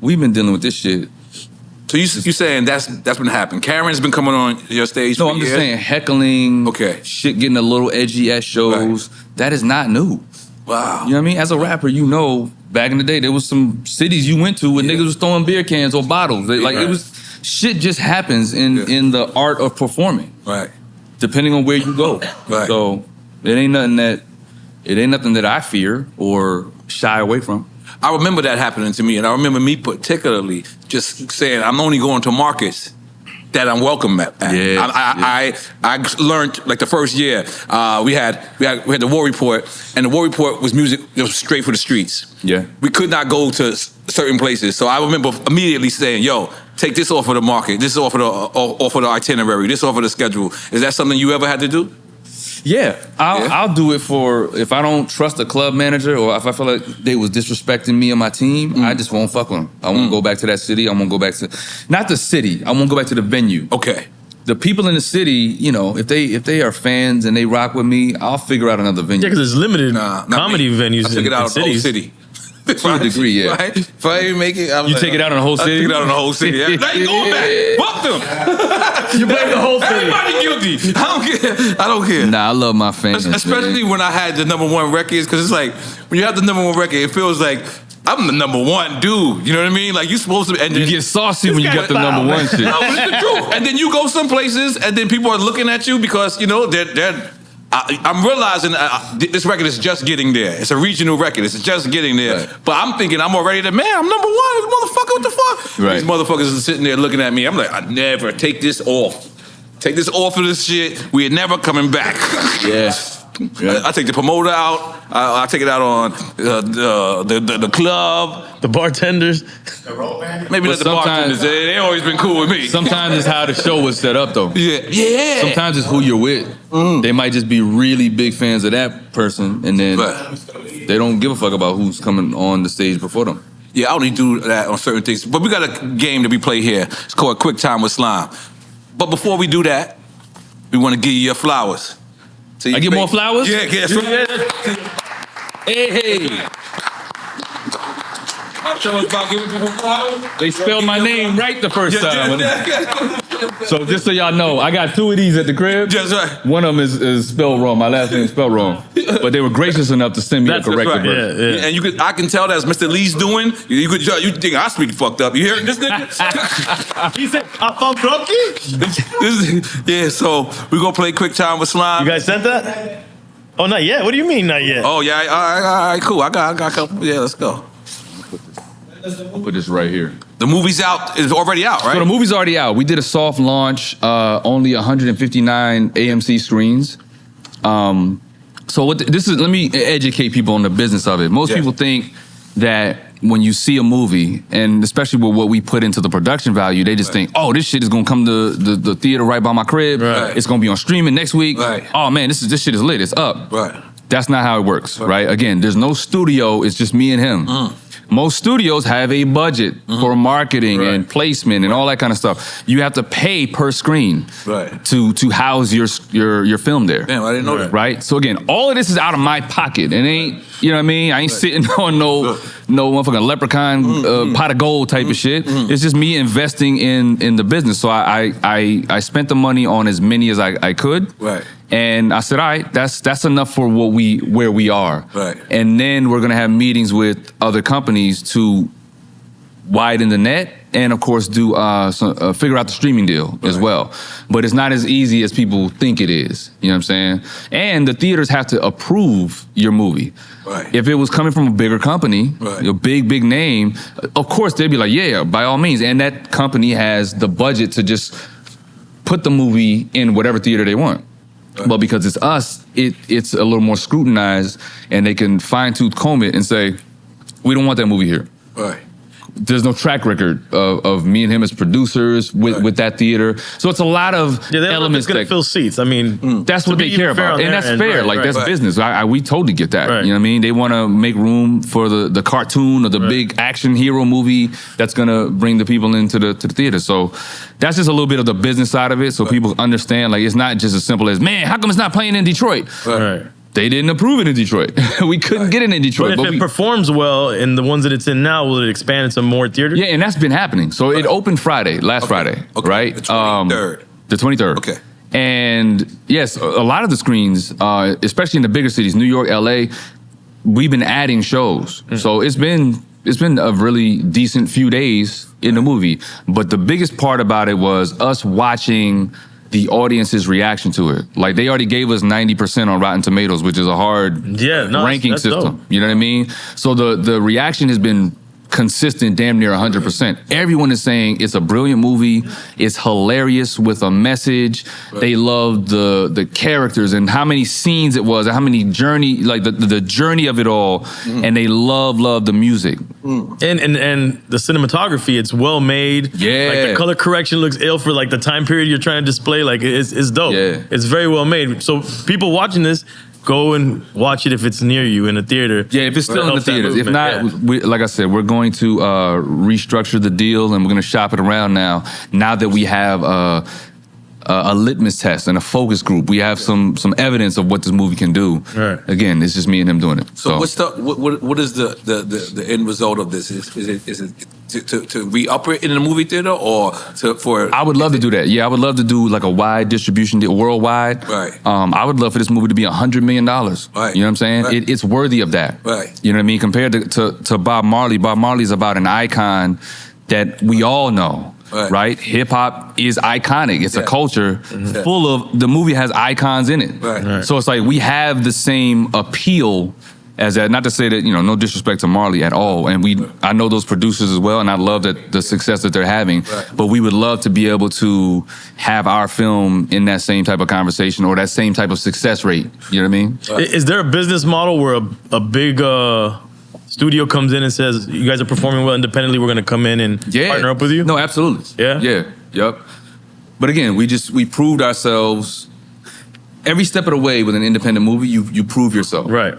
we've been dealing with this shit. So you saying that's been happening? Karen's been coming on your stage for years? No, I'm just saying heckling, shit getting a little edgy at shows. Right. That is not new. Wow. You know what I mean? As a rapper, you know, back in the day, there was some cities you went to where niggas was throwing beer cans or bottles. Like it was, shit just happens in the art of performing. Right. Depending on where you go. Right. So it ain't nothing that I fear or shy away from. I remember that happening to me, and I remember me particularly just saying, I'm only going to markets that I'm welcome at. Yeah, I learned like the first year we had the War Report, and the War Report was music. It was straight for the streets. Yeah, we could not go to certain places, so I remember immediately saying, "Yo, take this off of the market. This is off of the itinerary. This off of the schedule." Is that something you ever had to do? Yeah, I'll do it for if I don't trust a club manager or if I feel like they was disrespecting me and my team, I just won't fuck with them. I won't go back to that city. I won't go back to, not the city. I won't go back to the venue. Okay. The people in the city, you know, if they are fans and they rock with me, I'll figure out another venue. Yeah, because there's limited comedy venues in cities. City. To a degree, yeah. Right? If I ain't make it, you take it out on the whole city? I take it out on the whole city. Yeah. Now you going back. Fuck them. You blame the whole city. Everybody guilty. I don't care. Nah, I love my fans. Especially when I had the #1 records, because it's like, when you have the #1 record, it feels like, I'm the #1 dude. You know what I mean? Like, you supposed to. And you get saucy when you get the #1 shit. No, but it's the truth. And then you go some places, and then people are looking at you because, you know, I'm realizing this record is just getting there. It's a regional record. It's just getting there. Right. But I'm thinking I'm already there. Man, I'm #1. Motherfucker, what the fuck? Right. These motherfuckers are sitting there looking at me. I'm like, I never take this off. Take this off of this shit. We are never coming back. Yeah. I take the promoter out. I take it out on the club. The bartenders. Maybe not the bartenders. They always been cool with me. Sometimes it's how the show was set up, though. Yeah. Sometimes it's who you're with. They might just be really big fans of that person, and then they don't give a fuck about who's coming on the stage before them. Yeah, I only do that on certain things. But we got a game that we play here. It's called Quick Time with Slime. But before we do that, we want to give you your flowers. So I get more flowers? Yeah, yes. Hey. They spelled my name right the first time. So just so y'all know, I got 2 of these at the crib. That's right. One of them is spelled wrong. My last name is spelled wrong. But they were gracious enough to send me a corrected version. Yeah. And I can tell that's Mr. Lee's doing. You think I speak fucked up. You hear this nigga? He said, Affion Crockett? Yeah, so we're going to play Quick Time with Slime. You guys sent that? Oh, not yet? What do you mean, not yet? Oh, yeah, all right, cool. I got a couple. Yeah, let's go. I'll put this right here. The movie's out. It's already out, right? So the movie's already out. We did a soft launch, only 159 AMC screens. So let me educate people on the business of it. Most people think that when you see a movie, and especially with what we put into the production value, they just think, oh, this shit is gonna come to the theater right by my crib. Right. It's gonna be on streaming next week. Right. Oh man, this shit is lit. It's up. Right. That's not how it works, right? Again, there's no studio. It's just me and him. Most studios have a budget for marketing and placement and all that kind of stuff. You have to pay per screen to house your film there. Damn, I didn't know that. Right? So again, all of this is out of my pocket. It ain't, you know what I mean? I ain't sitting on no motherfucking leprechaun pot of gold type of shit. It's just me investing in the business. So I spent the money on as many as I could. Right. And I said, all right, that's enough for where we are. Right. And then we're gonna have meetings with other companies to widen the net and of course do figure out the streaming deal as well. But it's not as easy as people think it is. You know what I'm saying? And the theaters have to approve your movie. Right. If it was coming from a bigger company, a big name, of course they'd be like, yeah, by all means. And that company has the budget to just put the movie in whatever theater they want. Right. But because it's us, it's a little more scrutinized, and they can fine-tooth comb it and say, we don't want that movie here. Right. There's no track record of me and him as producers with that theater. So it's a lot of elements that fill seats. I mean, that's what they care about, and that's fair. That's business. We totally get that. You know what I mean? They want to make room for the cartoon or the big action hero movie that's gonna bring the people into the theater. So that's just a little bit of the business side of it, so people understand. Like, it's not just as simple as, man, how come it's not playing in Detroit? Right. They didn't approve it in Detroit. We couldn't get it in Detroit. But if it performs well in the ones that it's in now, will it expand into more theaters? Yeah, and that's been happening. So it opened last Friday, right? The 23rd. The 23rd. Okay. And yes, a lot of the screens, especially in the bigger cities, New York, LA, we've been adding shows. So it's been a really decent few days in the movie. But the biggest part about it was us watching the audience's reaction to it. Like, they already gave us 90% on Rotten Tomatoes, which is a hard ranking that's system. dope. You know what I mean? So the reaction has been consistent, damn near 100%. Everyone is saying it's a brilliant movie. It's hilarious with a message. They love the characters and how many scenes it was, and how many journey, like the journey of it all. And they love the music. And the cinematography, it's well made. Yeah. Like, the color correction looks ill for like the time period you're trying to display. Like, it's dope. Yeah. It's very well made. So people watching this, go and watch it if it's near you in the theater. Yeah, if it's still in the theaters. If not, yeah. like I said, we're going to restructure the deal, and we're going to shop it around now. Now that we have a litmus test and a focus group, we have some evidence of what this movie can do. Right. Again, it's just me and him doing it. So what's what is the end result of this? Is it to re-up it in the movie theater, or for? I would love to do that. Yeah, I would love to do like a wide distribution deal, worldwide. Right. I would love for this movie to be $100 million. Right. You know what I'm saying? Right. It's worthy of that. Right. You know what I mean? Compared to Bob Marley. Bob Marley's about an icon that we all know. Right? Hip hop is iconic. It's a culture full of, the movie has icons in it. Right. So it's like we have the same appeal as that. Not to say that, no disrespect to Marley at all. And I know those producers as well, and I love the success that they're having. Right. But we would love to be able to have our film in that same type of conversation, or that same type of success rate. You know what I mean? Right. Is there a business model where a big studio comes in and says, you guys are performing well independently, we're going to come in and partner up with you? No, absolutely. Yeah? Yeah. Yep. But again, we proved ourselves every step of the way with an independent movie. You prove yourself. Right.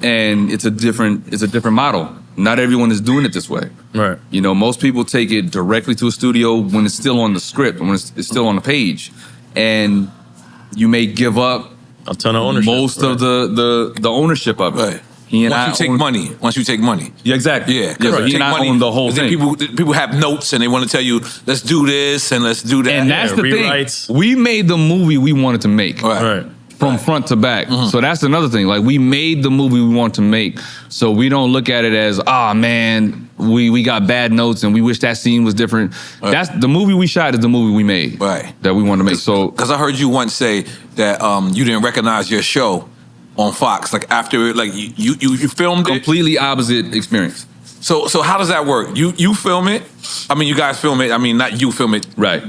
And it's a different model. Not everyone is doing it this way. Right. Most people take it directly to a studio when it's still on the script, when it's still on the page. And you may give up a ton of ownership. Most of the ownership of it. Right. Once you take money. Yeah, exactly. Yeah. So he and I own the whole thing. People have notes and they want to tell you, let's do this and let's do that. And that's the rewrites. thing. We made the movie we wanted to make. Right. From front to back. So that's another thing. Like, we made the movie we want to make. So we don't look at it as, man, we got bad notes and we wish that scene was different. Right. That's the movie we shot is the movie we made. Right. That we want to make. So because I heard you once say that you didn't recognize your show on Fox. Like, after you filmed it. Completely opposite experience. So how does that work? You film it. I mean, you guys film it. I mean, not you film it. Right.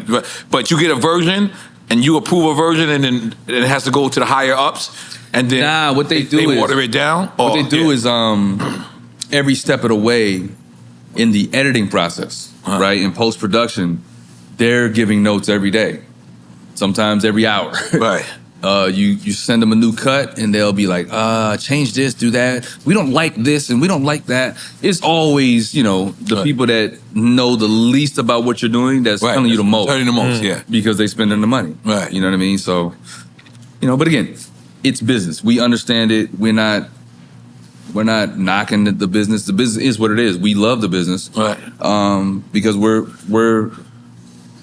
But you get a version. And you approve a version, and then it has to go to the higher ups, and then what they do is water it down. What they do is every step of the way in the editing process, right, in post production, they're giving notes every day, sometimes every hour. Right. You send them a new cut, and they'll be like, change this, do that. We don't like this, and we don't like that. It's always, the people that know the least about what you're doing that's telling you the most. Telling you the most, yeah. Because they spending the money. Right. You know what I mean? So, but again, it's business. We understand it. We're not knocking the business. The business is what it is. We love the business. Right. Because we're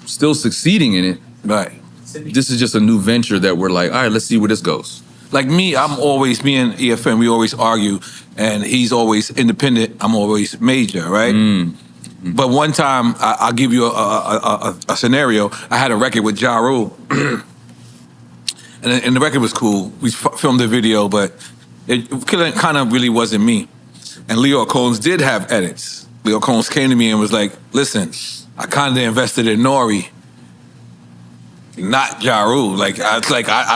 still succeeding in it. Right. This is just a new venture that we're like, all right, let's see where this goes. Like me and EFN, we always argue, and he's always independent, I'm always major, right? But one time, I'll give you a scenario. I had a record with Ja Rule, and the record was cool. We filmed the video, but it kind of really wasn't me. And Leo Combs did have edits. Leo Combs came to me and was like, listen, I kind of invested in N.O.R.E, not Ja Rule. I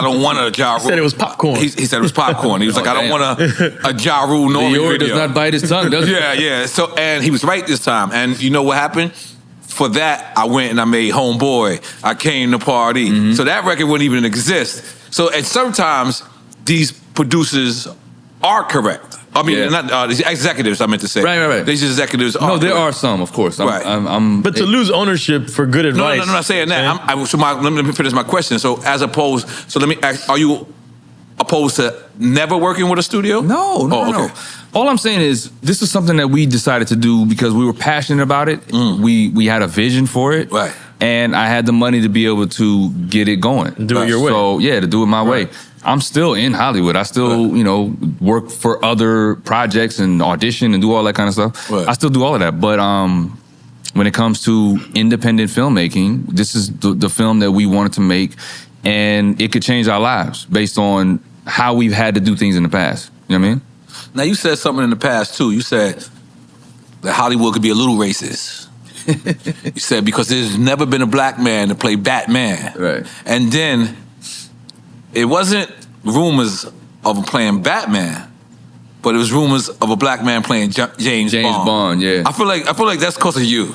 don't want a Ja Rule. He said it was popcorn. He said it was popcorn. He was like, I don't want a Ja Rule N.O.R.E. N.O.R.E. video. does not bite his tongue, does he? Yeah. So, and he was right this time. And you know what happened? For that, I went and I made Homeboy. I Came to Party. So that record wouldn't even exist. So, and sometimes these producers are correct. I mean, not these executives, I meant to say. Right. These executives are. No, there correct. are some, of course. But to lose ownership for good advice. No, I'm not saying that. Let me finish my question. So, as opposed, let me ask: are you opposed opposed to never working with a studio? No. Okay. All I'm saying is this is something that we decided to do because we were passionate about it. We had a vision for it. Right. And I had the money to be able to get it going. Do it your way. So, yeah, to do it my way. I'm still in Hollywood. I still, work for other projects and audition and do all that kind of stuff. Right. I still do all of that. But when it comes to independent filmmaking, this is the film that we wanted to make. And it could change our lives based on how we've had to do things in the past. You know what I mean? Now, you said something in the past, too. You said that Hollywood could be a little racist. You said because there's never been a black man to play Batman. Right. And then it wasn't rumors of him playing Batman, but it was rumors of a black man playing James Bond. Yeah. I feel like that's because of you.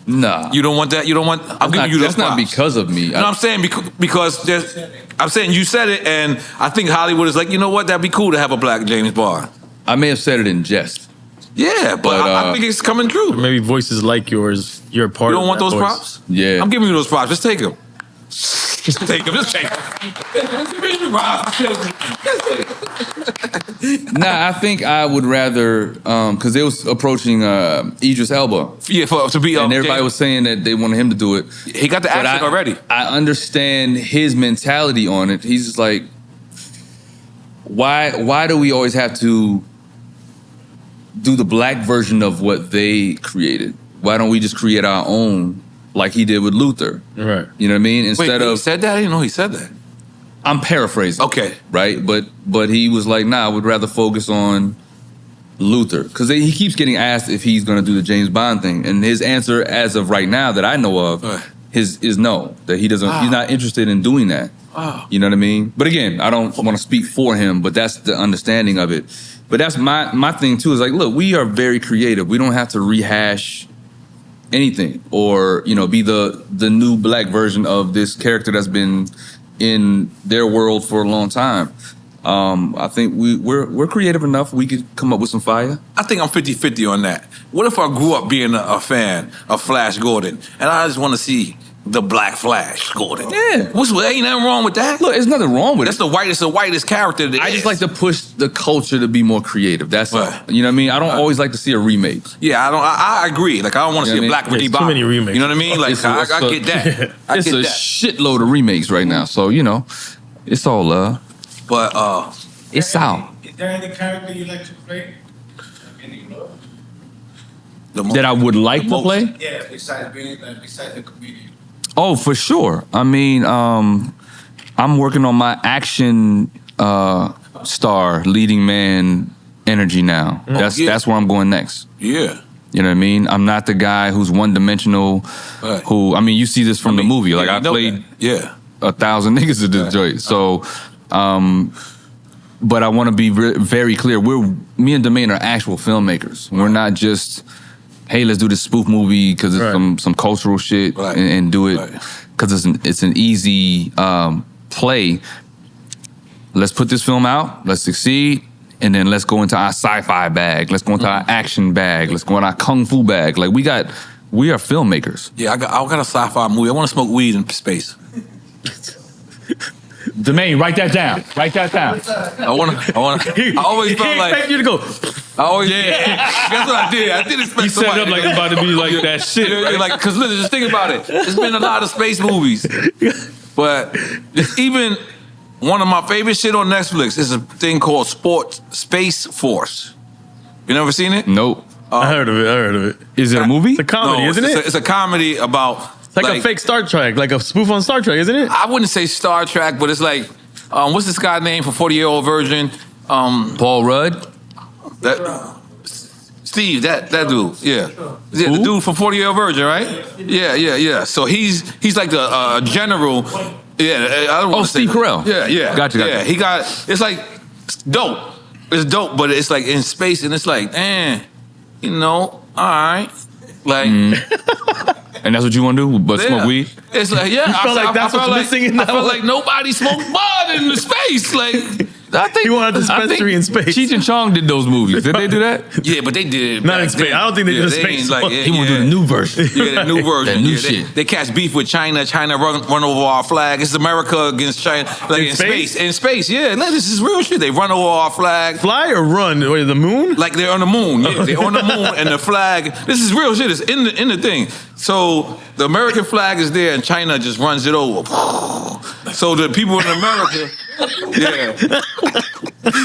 Nah. You don't want that? You don't want... I'm giving you those That's not props. because of me. No, I'm saying because there's... I'm saying you said it, and I think Hollywood is like, you know what? That'd be cool to have a black James Bond. I may have said it in jest. Yeah, but I think it's coming true. Maybe voices like yours, you're a part You of don't want that those voice. props? Yeah. I'm giving you those props. Just take them. Just take them. Just take them. Nah, I think I would rather, because they was approaching Idris Elba. Yeah, to be... And everybody was saying that they wanted him to do it. He got the But accent already. I understand his mentality on it. He's just like, why do we always have to do the black version of what they created? Why don't we just create our own, like he did with Luther? Right. You know what I mean? Wait, he said that? I didn't know he said that. I'm paraphrasing. Okay. Right? But he was like, nah, I would rather focus on Luther. Because he keeps getting asked if he's going to do the James Bond thing. And his answer as of right now that I know of is no. That he doesn't, he's not interested in doing that. You know what I mean? But again, I don't want to speak for him, but that's the understanding of it. But that's my thing too, is like, look, we are very creative. We don't have to rehash anything or, be the new black version of this character that's been in their world for a long time. I think we're creative enough. We could come up with some fire. I think I'm 50-50 on that. What if I grew up being a fan of Flash Gordon and I just want to see the black Flash Gordon? Yeah. Ain't nothing wrong with that. Look, there's nothing wrong with That's it. the whitest character. I just like to push the culture to be more creative. That's all. Right. You know what I mean? I don't always like to see a remake. Yeah, I agree. Like, I don't want to You know see a what I black mean? Ricky There's too many remakes. You know what I mean? Like, I get that. I It's get a that. shitload of remakes right now. So, it's all love. But It's out. Is there any character you like to play? That I would like to play? Yeah, besides the comedian. Oh, for sure. I mean, I'm working on my action star, leading man energy now. That's where I'm going next. Yeah. You know what I mean? I'm not the guy who's one-dimensional, Right. you see this from the movie. Like, I played 1,000 niggas at this joint. So, but I want to be very clear. Me and Domain are actual filmmakers. We're not just, hey, let's do this spoof movie because it's some cultural shit and do it because it's an easy play. Let's put this film out. Let's succeed. And then let's go into our sci-fi bag. Let's go into our action bag. Let's go into our kung fu bag. Like, we are filmmakers. Yeah, I got a sci-fi movie. I want to smoke weed in space. Domain, write that down. Write that down. I always felt like... expect you to go. Guess what I did? I did expect He set it up like it's about to be like that shit. Yeah, like, because listen, just think about it. There's been a lot of space movies. But even one of my favorite shit on Netflix is a thing called Space Force. You never seen it? Nope. I heard of it. Is it a movie? It's a comedy, isn't it? It's a comedy about... It's like a fake Star Trek, like a spoof on Star Trek, isn't it? I wouldn't say Star Trek, but it's like, what's this guy's name for 40-Year-Old Virgin? Paul Rudd? Steve, that dude, yeah, the dude from 40-Year-Old Virgin, right? Yeah. So he's like the general. Yeah, I don't want to say Steve Carell. Yeah. Gotcha. Yeah, it's like it's dope. It's dope, but it's like in space, and it's like, all right, like. And that's what you want to do, but smoke weed? It's like, I felt like that's what's missing in that I felt one. like nobody smoked bud in the space. Like, I think He wanted a dispensary in space. Cheech and Chong did those movies. Did they do that? Yeah, but they did it Not back in space. then. I don't think they did a they space ain't like, one. yeah, He want to do the new version. Yeah, the new version. That new Yeah, shit. They catch beef with China. China run over our flag. It's America against China. Like in space? In space, yeah. Like, this is real shit. They run over our flag. Fly or run? Wait, the moon? Like they're on the moon. Yeah, they're on the moon and the flag. This is real shit. It's in the thing. So the American flag is there and China just runs it over. So the people in America, yeah.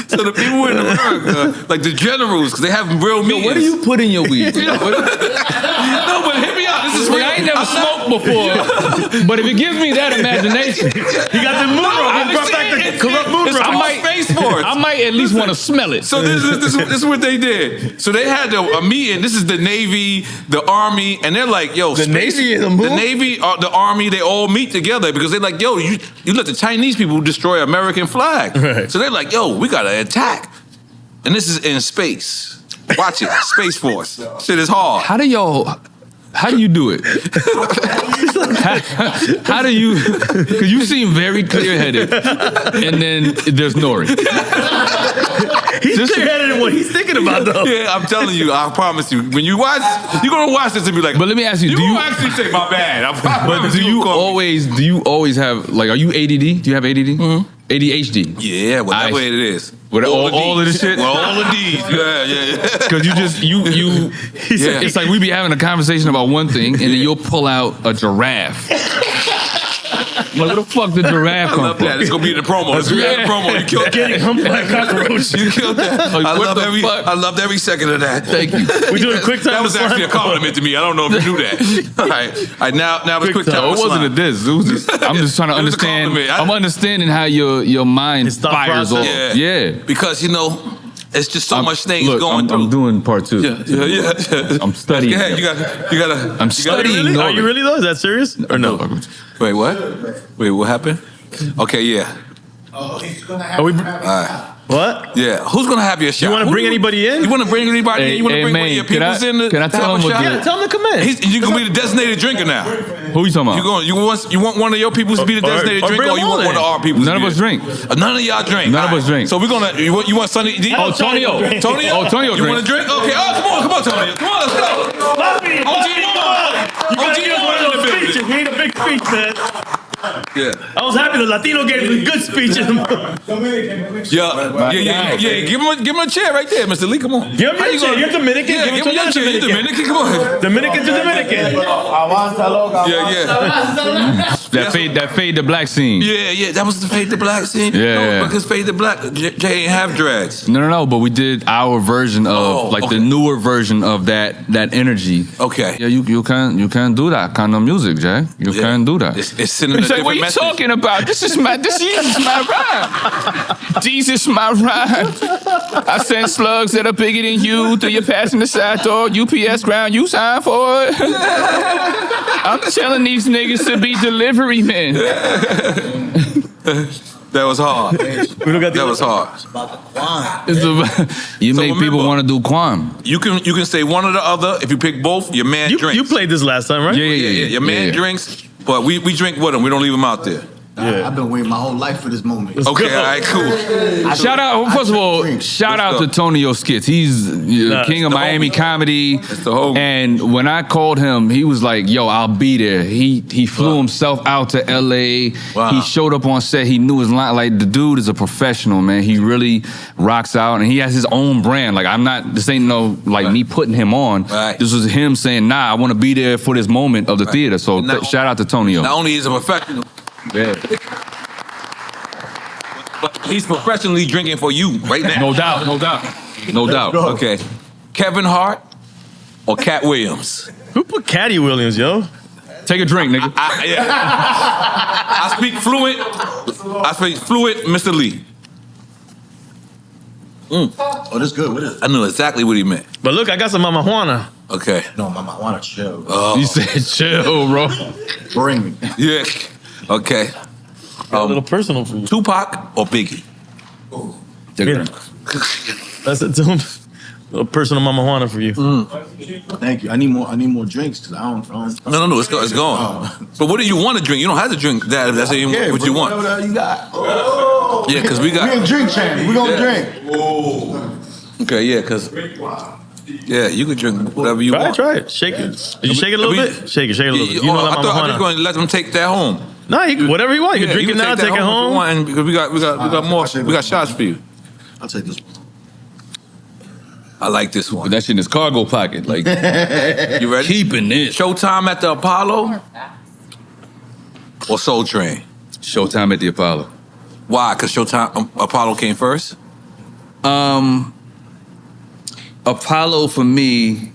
So the people in America, like the generals, because they have real meetings. What do you put in your weed? No, but hit me out. This is real. I ain't never smoked before, but if it gives me that imagination, He got the moon rock. He brought back the corrupt moon It's rock. called Space Force. I might at least want to smell it. So this is what they did. So they had a meeting. This is the Navy, the Army, and they're like, yo, The Navy and the moon? The Navy, the Army, they all meet together because they're like, yo, you let the Chinese people destroy American flag. Right. So they're like, yo, we gotta attack. And this is in space. Watch it, Space Force. Shit is hard. How do you do it? how do you? Because you seem very clear-headed, and then there's N.O.R.E. He's clear-headed in what he's thinking about, though. Yeah, I'm telling you, I promise you. When you watch, you're gonna watch this and be like, But let me ask you: you do you? gonna actually say my bad? But do you always have like? Are you ADD? Do you have ADD? Mm-hmm. ADHD? Yeah, whatever it is. With all of this shit? With all of these. Yeah. Because it's like we be having a conversation about one thing, and then you'll pull out a giraffe. Like, where the fuck did giraffe come I love from? that. It's gonna be in the promo. It's gonna be in the promo. You killed Getting that. humped by a cockroach. You killed that. Like, what the fuck? I loved every second of that. Thank you. We doing a quick time That was to actually a slime? compliment to me. I don't know if you knew that. All right. Now it's quick time. No, it to wasn't slime. a diss. It was just, I'm just trying to It was a understand. compliment. I'm understanding how your mind His thought fires off. process. Yeah. Because it's just so much things Look, going through. I'm doing part two. Yeah. I'm studying. Go ahead. You gotta. I'm studying. Really? Are you really, though? Is that serious? Or no? Wait, what? Wait, what happened? Okay, yeah. Oh, he's gonna have Are we- to have What? Yeah. Who's gonna have your shot? You want to bring anybody in? You want to bring anybody in? You want to Hey, bring one man, of your can peoples I- in? can I to tell have him a what shot? Yeah, tell him to come in. You gonna be the designated drinker now. Who you talking about? You want one of your peoples to be the designated or drinker, bring or you them want on one of then. our peoples? None to of be us drink. None of y'all drink. None of All us drink. So we're gonna. You want Sonny? Oh, Tonio. Tonio. Oh, Tonio You want to drink. drink? Okay. Oh, come on, Tonio. Come on, let's go. Bobby, OG you OG gotta give us one of in the those building. speeches. We need a big speech, man. Yeah. I was happy the Latino gave a good speech. Give him Yeah. Give him a chair right there, Mr. Lee. Come on. a chair. You're Dominican. Yeah, give him your chair. You're Dominican. Come on. Dominican to Dominican. Yeah. That fade the black scene. Yeah. That was the Fade the Black scene. Yeah. No, because Fade the Black, Jay ain't have dreads. No, but we did our version of the newer version of that energy. Okay. Yeah, you can't do that kind of music, Jay. You can't do that. It's sending a He's like, different what are you message. talking about? This is my rhyme. Jesus, my rhyme. I send slugs that are bigger than you through your passenger side door. UPS ground, you sign for it. I'm telling these niggas to be delivery men. That was hard. That was hard. You So make people remember- want to do Quan. You can say one or the other. If you pick both, your man drinks. You played this last time, right? Yeah. Your man drinks, but we drink with him. We don't leave him out there. I've been waiting my whole life for this moment. Okay, all right, cool. Shout out, first of all, shout out to Tonio Skits. He's king of the Miami homie. comedy. That's the homie. And when I called him, he was like, yo, I'll be there. He flew himself out to LA. Wow. He showed up on set. He knew his line. Like, the dude is a professional, man. He really rocks out, and he has his own brand. Like, this ain't no, like, me putting him on. Right. This was him saying, nah, I want to be there for this moment of the theater. So Now- shout out to Tonio. Not only is he a professional, Yeah. but he's professionally drinking for you right now. No doubt. No doubt. Okay. Kevin Hart or Cat Williams? Who put Caddy Williams, yo? Take a drink, nigga. I speak fluent, Mr. Lee. Oh, this good. What is it? I knew exactly what he meant. But look, I got some Mama Juana. Okay. No, mama, I want to chill. You said chill, bro. Bring me. Yeah. Okay. A little personal for you. Tupac or Biggie? Take a drink. That's it to him. A personal Mama Juana for you. Thank you. I need more drinks because I don't. No, it's gone. But what do you want to drink? You don't have to drink that if that's what you want. Whatever you got. Yeah, because we got. We in drink channel. We gonna drink. Okay, yeah, because. Yeah, you can drink whatever you want. Try it. Shake it. Did you shake it a little bit? Shake it a little bit. You know I that thought I was Mama going to let them take that home. No, whatever you want. You can drink it now, take it home. And because we got more. We got shots for you. I'll take this one. I like this one. Put that shit in his cargo pocket. Like, you ready? Keeping it. Showtime at the Apollo or Soul Train? Showtime at the Apollo. Why? Because Apollo came first? Apollo for me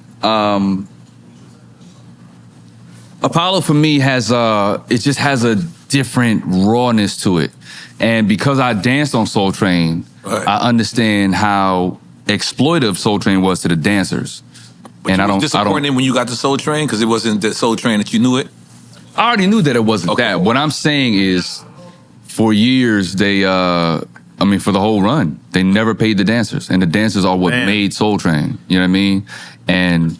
has it just has a different rawness to it. And because I danced on Soul Train, right. I understand how exploitive Soul Train was to the dancers. But and you was disappointed when you got to Soul Train because it wasn't the Soul Train that you knew it? I already knew that it wasn't that. What I'm saying is, for years, they, for the whole run, they never paid the dancers. And the dancers are what made Soul Train. You know what I mean? And,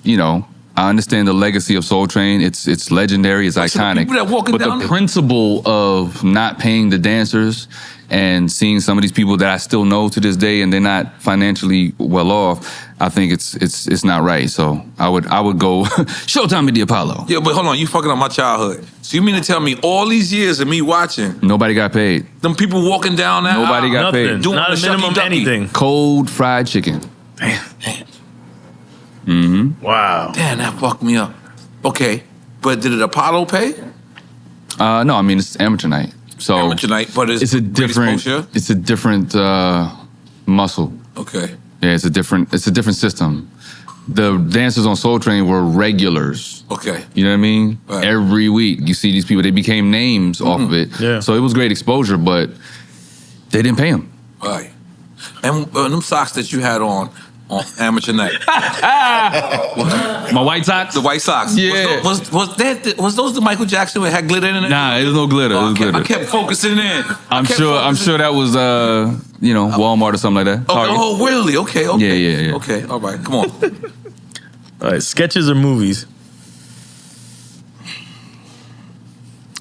I understand the legacy of Soul Train. It's legendary. It's iconic. But the principle of not paying the dancers and seeing some of these people that I still know to this day and they're not financially well off, I think it's not right. So I would go Showtime at the Apollo. Yeah, but hold on, you fucking up my childhood. So you mean to tell me all these years of me watching, nobody got paid? Them people walking down that nobody got Nothing. paid. Doing Not a minimum anything. Cold fried chicken. Damn. Mm-hmm. Wow. Damn, that fucked me up. Okay, but did it Apollo pay? No, I mean it's amateur night. So amateur night, but it's a different muscle. Okay. Yeah, it's a different system. The dancers on Soul Train were regulars. Okay. You know what I mean? Right. Every week you see these people, they became names off of it. Yeah. So it was great exposure, but they didn't pay them. Right. And them socks that you had on amateur night. My white socks? The white socks. Yeah. Was those the Michael Jackson that had glitter in it? Nah, it was no glitter. Oh, it was glitter. I kept focusing in. I'm sure that was Walmart or something like that. Okay. Oh, really? Okay. Yeah. Okay, all right, come on. All right, sketches or movies?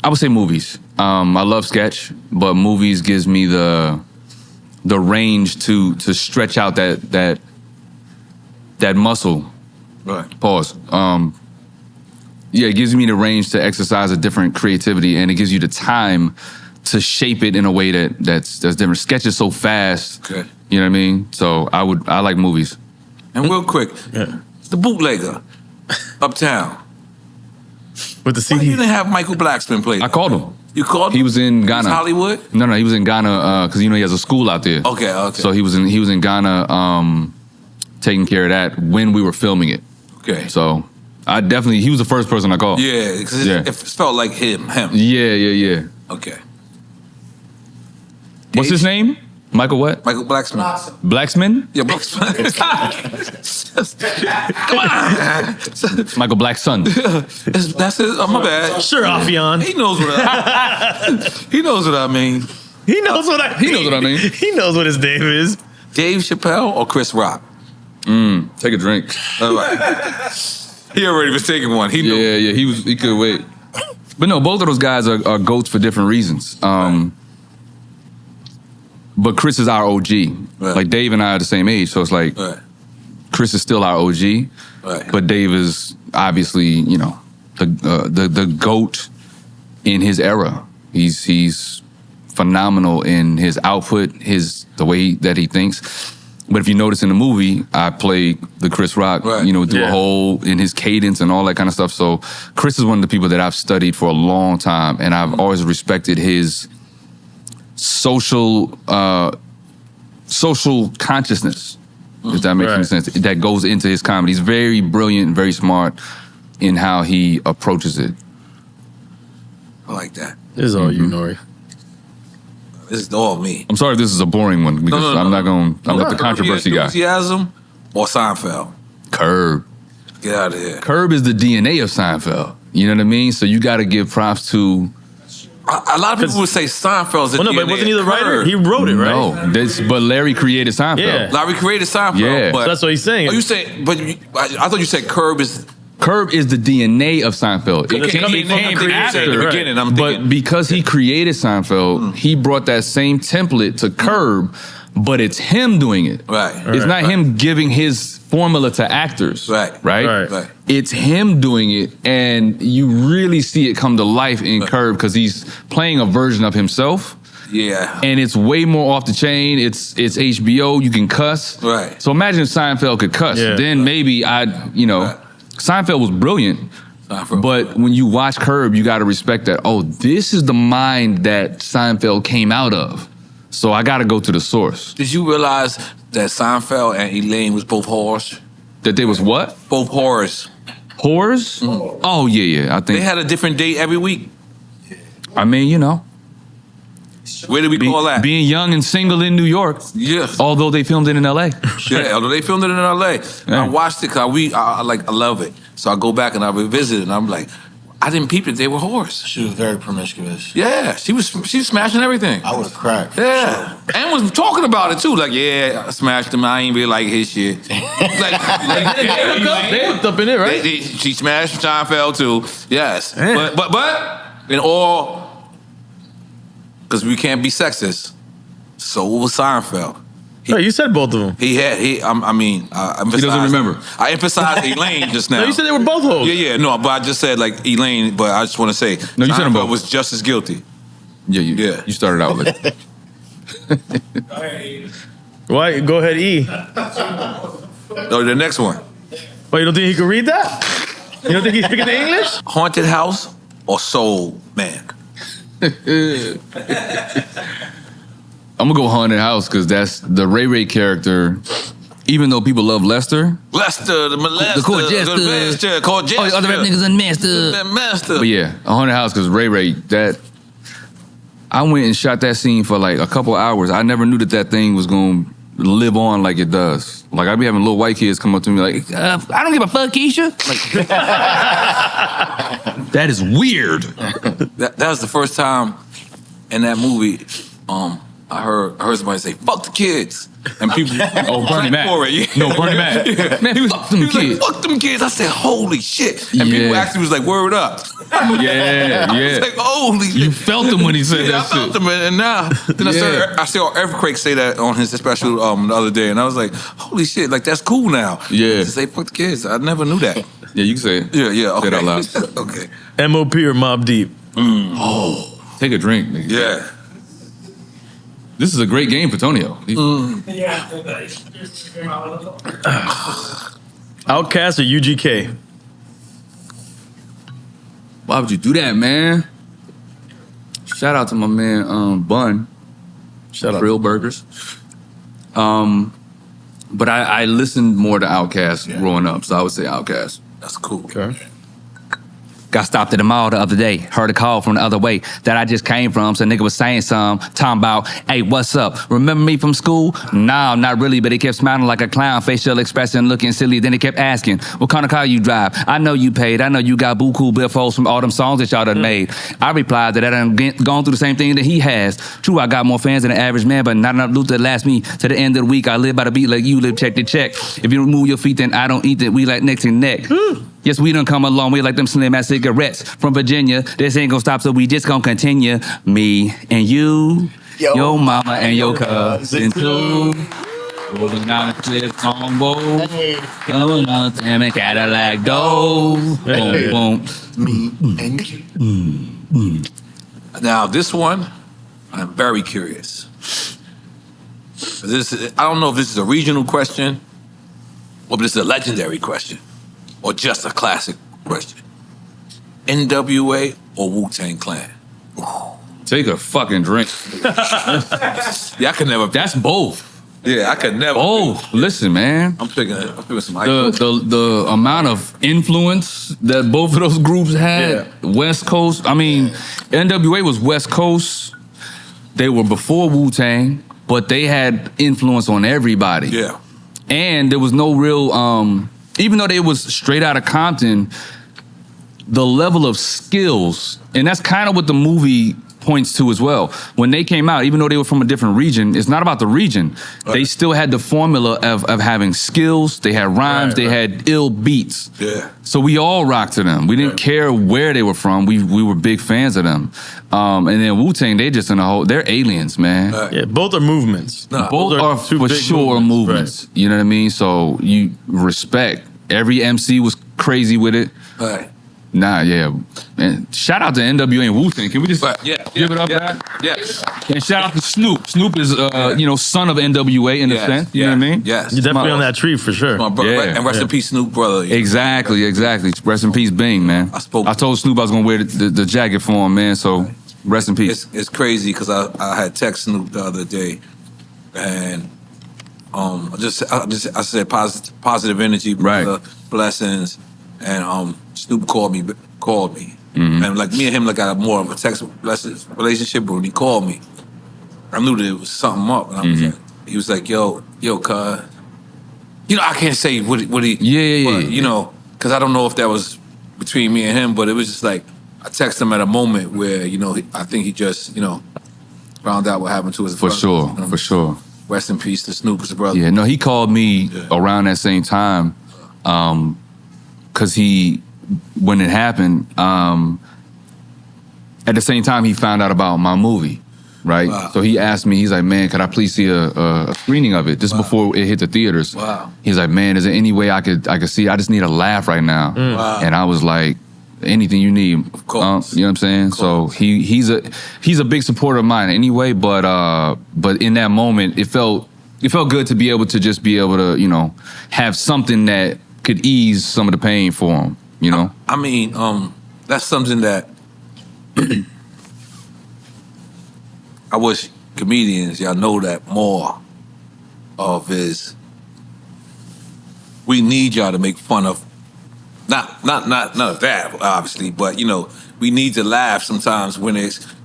I would say movies. I love sketch, but movies gives me the range to stretch out that muscle. Right. Pause. It gives me the range to exercise a different creativity, and it gives you the time to shape it in a way that's different. Sketch is so fast. Okay. You know what I mean? So I like movies. And real quick, the bootlegger, Uptown. With the Why CD? you didn't have Michael Blacksman play? I called him. You called him? He was in Ghana. Hollywood? No, he was in Ghana because he has a school out there. Okay. So he was in Ghana taking care of that when we were filming it. Okay. So he was the first person I called. Yeah, because it felt like him. Yeah. Okay. What's his name? Michael what? Michael Blacksman. Blacksman? Yeah, Blacksman. Come on. Michael Blackson. That's it. Oh, my bad. Sure, Affion. He knows what he knows what I mean. He knows what I mean. He knows what his name is. Dave Chappelle or Chris Rock? Take a drink. All right. He already was taking one. He knew. Yeah. He could wait. But no, both of those guys are goats for different reasons. But Chris is our OG. Right. Like Dave and I are the same age, so it's like Chris is still our OG. Right. But Dave is obviously, the GOAT in his era. He's phenomenal in his output, the way that he thinks. But if you notice in the movie, I play the Chris Rock, do a whole in his cadence and all that kind of stuff. So Chris is one of the people that I've studied for a long time, and I've always respected his social consciousness, if that makes any sense, that goes into his comedy. He's very brilliant, very smart in how he approaches it. I like that. This is all you, N.O.R.E. This is all me. I'm sorry if this is a boring one because I'm not going to, I'm not the controversy guy. Enthusiasm or Seinfeld? Curb. Get out of here. Curb is the DNA of Seinfeld. You know what I mean? So you got to give props to A lot of people would say Seinfeld's the Well, no, but wasn't he the writer? He wrote it, right? No, but Larry created Seinfeld. Yeah. Larry created Seinfeld. Yeah. But So that's what he's saying. Oh, you say, but I thought you said Curb is. Curb is the DNA of Seinfeld. It Okay, came after, in the beginning. I'm but thinking, because he created Seinfeld, he brought that same template to Curb, but it's him doing it. Right. It's not him giving his formula to actors. Right. Right. It's him doing it, and you really see it come to life in Curb because he's playing a version of himself. Yeah. And it's way more off the chain. It's HBO. You can cuss. Right. So imagine if Seinfeld could cuss. Yeah. Then maybe Seinfeld was brilliant. But when you watch Curb, you got to respect that. Oh, this is the mind that Seinfeld came out of. So I got to go to the source. Did you realize that Seinfeld and Elaine was both whores? That they was what? Both whores. Whores? Oh, yeah. I think They had a different date every week. I mean, Where did we call that? being young and single in New York. Yes. Although they filmed it in LA. Yeah, although they filmed it in LA. Yeah. I watched it because I love it. So I go back and I revisit it and I'm like, I didn't peep it. They were whores. She was very promiscuous. Yeah, she was smashing everything. I would have cracked. Yeah, and was talking about it too. Like, yeah, I smashed him. I ain't really like his shit. They hooked up in it, right? She smashed Seinfeld too. Yes, Yeah. but in all, because we can't be sexist. So was Seinfeld. Right, you said both of them. I emphasized, He doesn't remember. I emphasized Elaine just now. No, you said they were both hoes. Yeah, no, but I just said like Elaine. But I just want to say, No, you said them Seinfeld both. was just as guilty. Yeah, you started out with Why? Go ahead, E. No, the next one, But you don't think he could read that? You don't think he's speaking the English? Haunted House or Soul Man. I'm gonna go Haunted House because that's the Ray character. Even though people love Lester, Lester, the molester, The court jester. court jester. other rap niggas unmastered. The master. But yeah, a Haunted House because Ray that. I went and shot that scene for like a couple hours. I never knew that thing was gonna live on like it does. Like I be having little white kids come up to me like, I don't give a fuck, Keisha. Like, that is weird. That was the first time in that movie. I heard somebody say, "Fuck the kids," and people. Bernie Mac. For it, yeah. No, Bernie Mac. Man, fuck them He was kids. like, "Fuck them kids." I said, "Holy shit!" And Yeah. people actually was like, "Word up." Yeah. It's like, "Holy!" You felt him when he said Yeah, I that felt shit. them, and now then I saw Earthquake say that on his special the other day, and I was like, "Holy shit!" Like that's cool now. Yeah. To say "fuck the kids," I never knew that. Yeah, you can say it. Yeah. Okay. Say it out loud. Okay. MOP or Mobb Deep? Take a drink, nigga. Yeah. This is a great game for Tonio. Outkast or UGK? Why would you do that, man? Shout out to my man Bun. Shut up. Real Burgers. But I listened more to Outkast growing up, so I would say Outkast. That's cool. Okay. Got stopped at the mall the other day. Heard a call from the other way that I just came from. So nigga was saying something, talking about, hey, what's up? Remember me from school? Nah, not really, but he kept smiling like a clown, facial expression looking silly. Then he kept asking, what kind of car you drive? I know you paid. I know you got buku billfolds from all them songs that y'all done made. I replied that I done gone through the same thing that he has. True, I got more fans than the average man, but not enough loot to last me to the end of the week. I live by the beat like you live check to check. If you don't move your feet, then I don't eat it. We like neck to neck. Yes, we done come a long way like them slim ass cigarettes from Virginia. This ain't gonna stop, so we just gonna continue. Me and you, your mama and your cousin too. Rolling down the cliff combo. Coming on the damn Cadillac door. Boom, boom. Me and you. Now this one, I'm very curious. I don't know if this is a regional question, or if this is a legendary question, or just a classic question. NWA or Wu-Tang Clan? Take a fucking drink. Yeah, I could never. That's both. Yeah, I could never. Both. Listen, man. I'm picking some. The amount of influence that both of those groups had, West Coast. I mean, NWA was West Coast. They were before Wu-Tang, but they had influence on everybody. Yeah. And there was no real, even though they was straight out of Compton, the level of skills, and that's kind of what the movie points to as well. When they came out, even though they were from a different region, it's not about the region. Right. They still had the formula of having skills. They had rhymes. They had ill beats. Yeah. So we all rocked to them. We didn't care where they were from. We were big fans of them. And then Wu-Tang, they just in a whole, they're aliens, man. Yeah, both are movements. Both are for sure movements. Right. You know what I mean? So you respect. Every MC was crazy with it. Right. Nah, yeah. And shout out to NWA and Wu-Tang. Can we just give it up? Yeah. And shout out to Snoop. Snoop is, son of NWA in a sense. You know what I mean? Yes. You're definitely on that tree for sure. My brother, and rest in peace, Snoop, brother. Exactly. Rest in peace, Bing, man. I told Snoop I was going to wear the jacket for him, man. So rest in peace. It's crazy because I had text Snoop the other day, and I said positive energy, brother, blessings, and Snoop called me, and like me and him got more of a text relationship. But when he called me, I knew that it was something up, and I was like, he was like, yo, cuz, I can't say what he, but, because I don't know if that was between me and him, but it was just like I texted him at a moment where I think he just found out what happened to his brother. For sure. Rest in peace to Snoop's brother. Yeah, no, he called me around that same time, because when it happened, at the same time he found out about my movie, right? Wow. So he asked me, he's like, man, could I please see a screening of it just before it hit the theaters? Wow. He's like, man, is there any way I could see it? I just need a laugh right now. Wow. And I was like, anything you need. Of course. You know what I'm saying? So he's a big supporter of mine anyway, but in that moment it felt good to be able to have something that could ease some of the pain for him, I mean, that's something that I wish comedians, y'all know that more of is we need y'all to make fun of not that, obviously, but we need to laugh sometimes when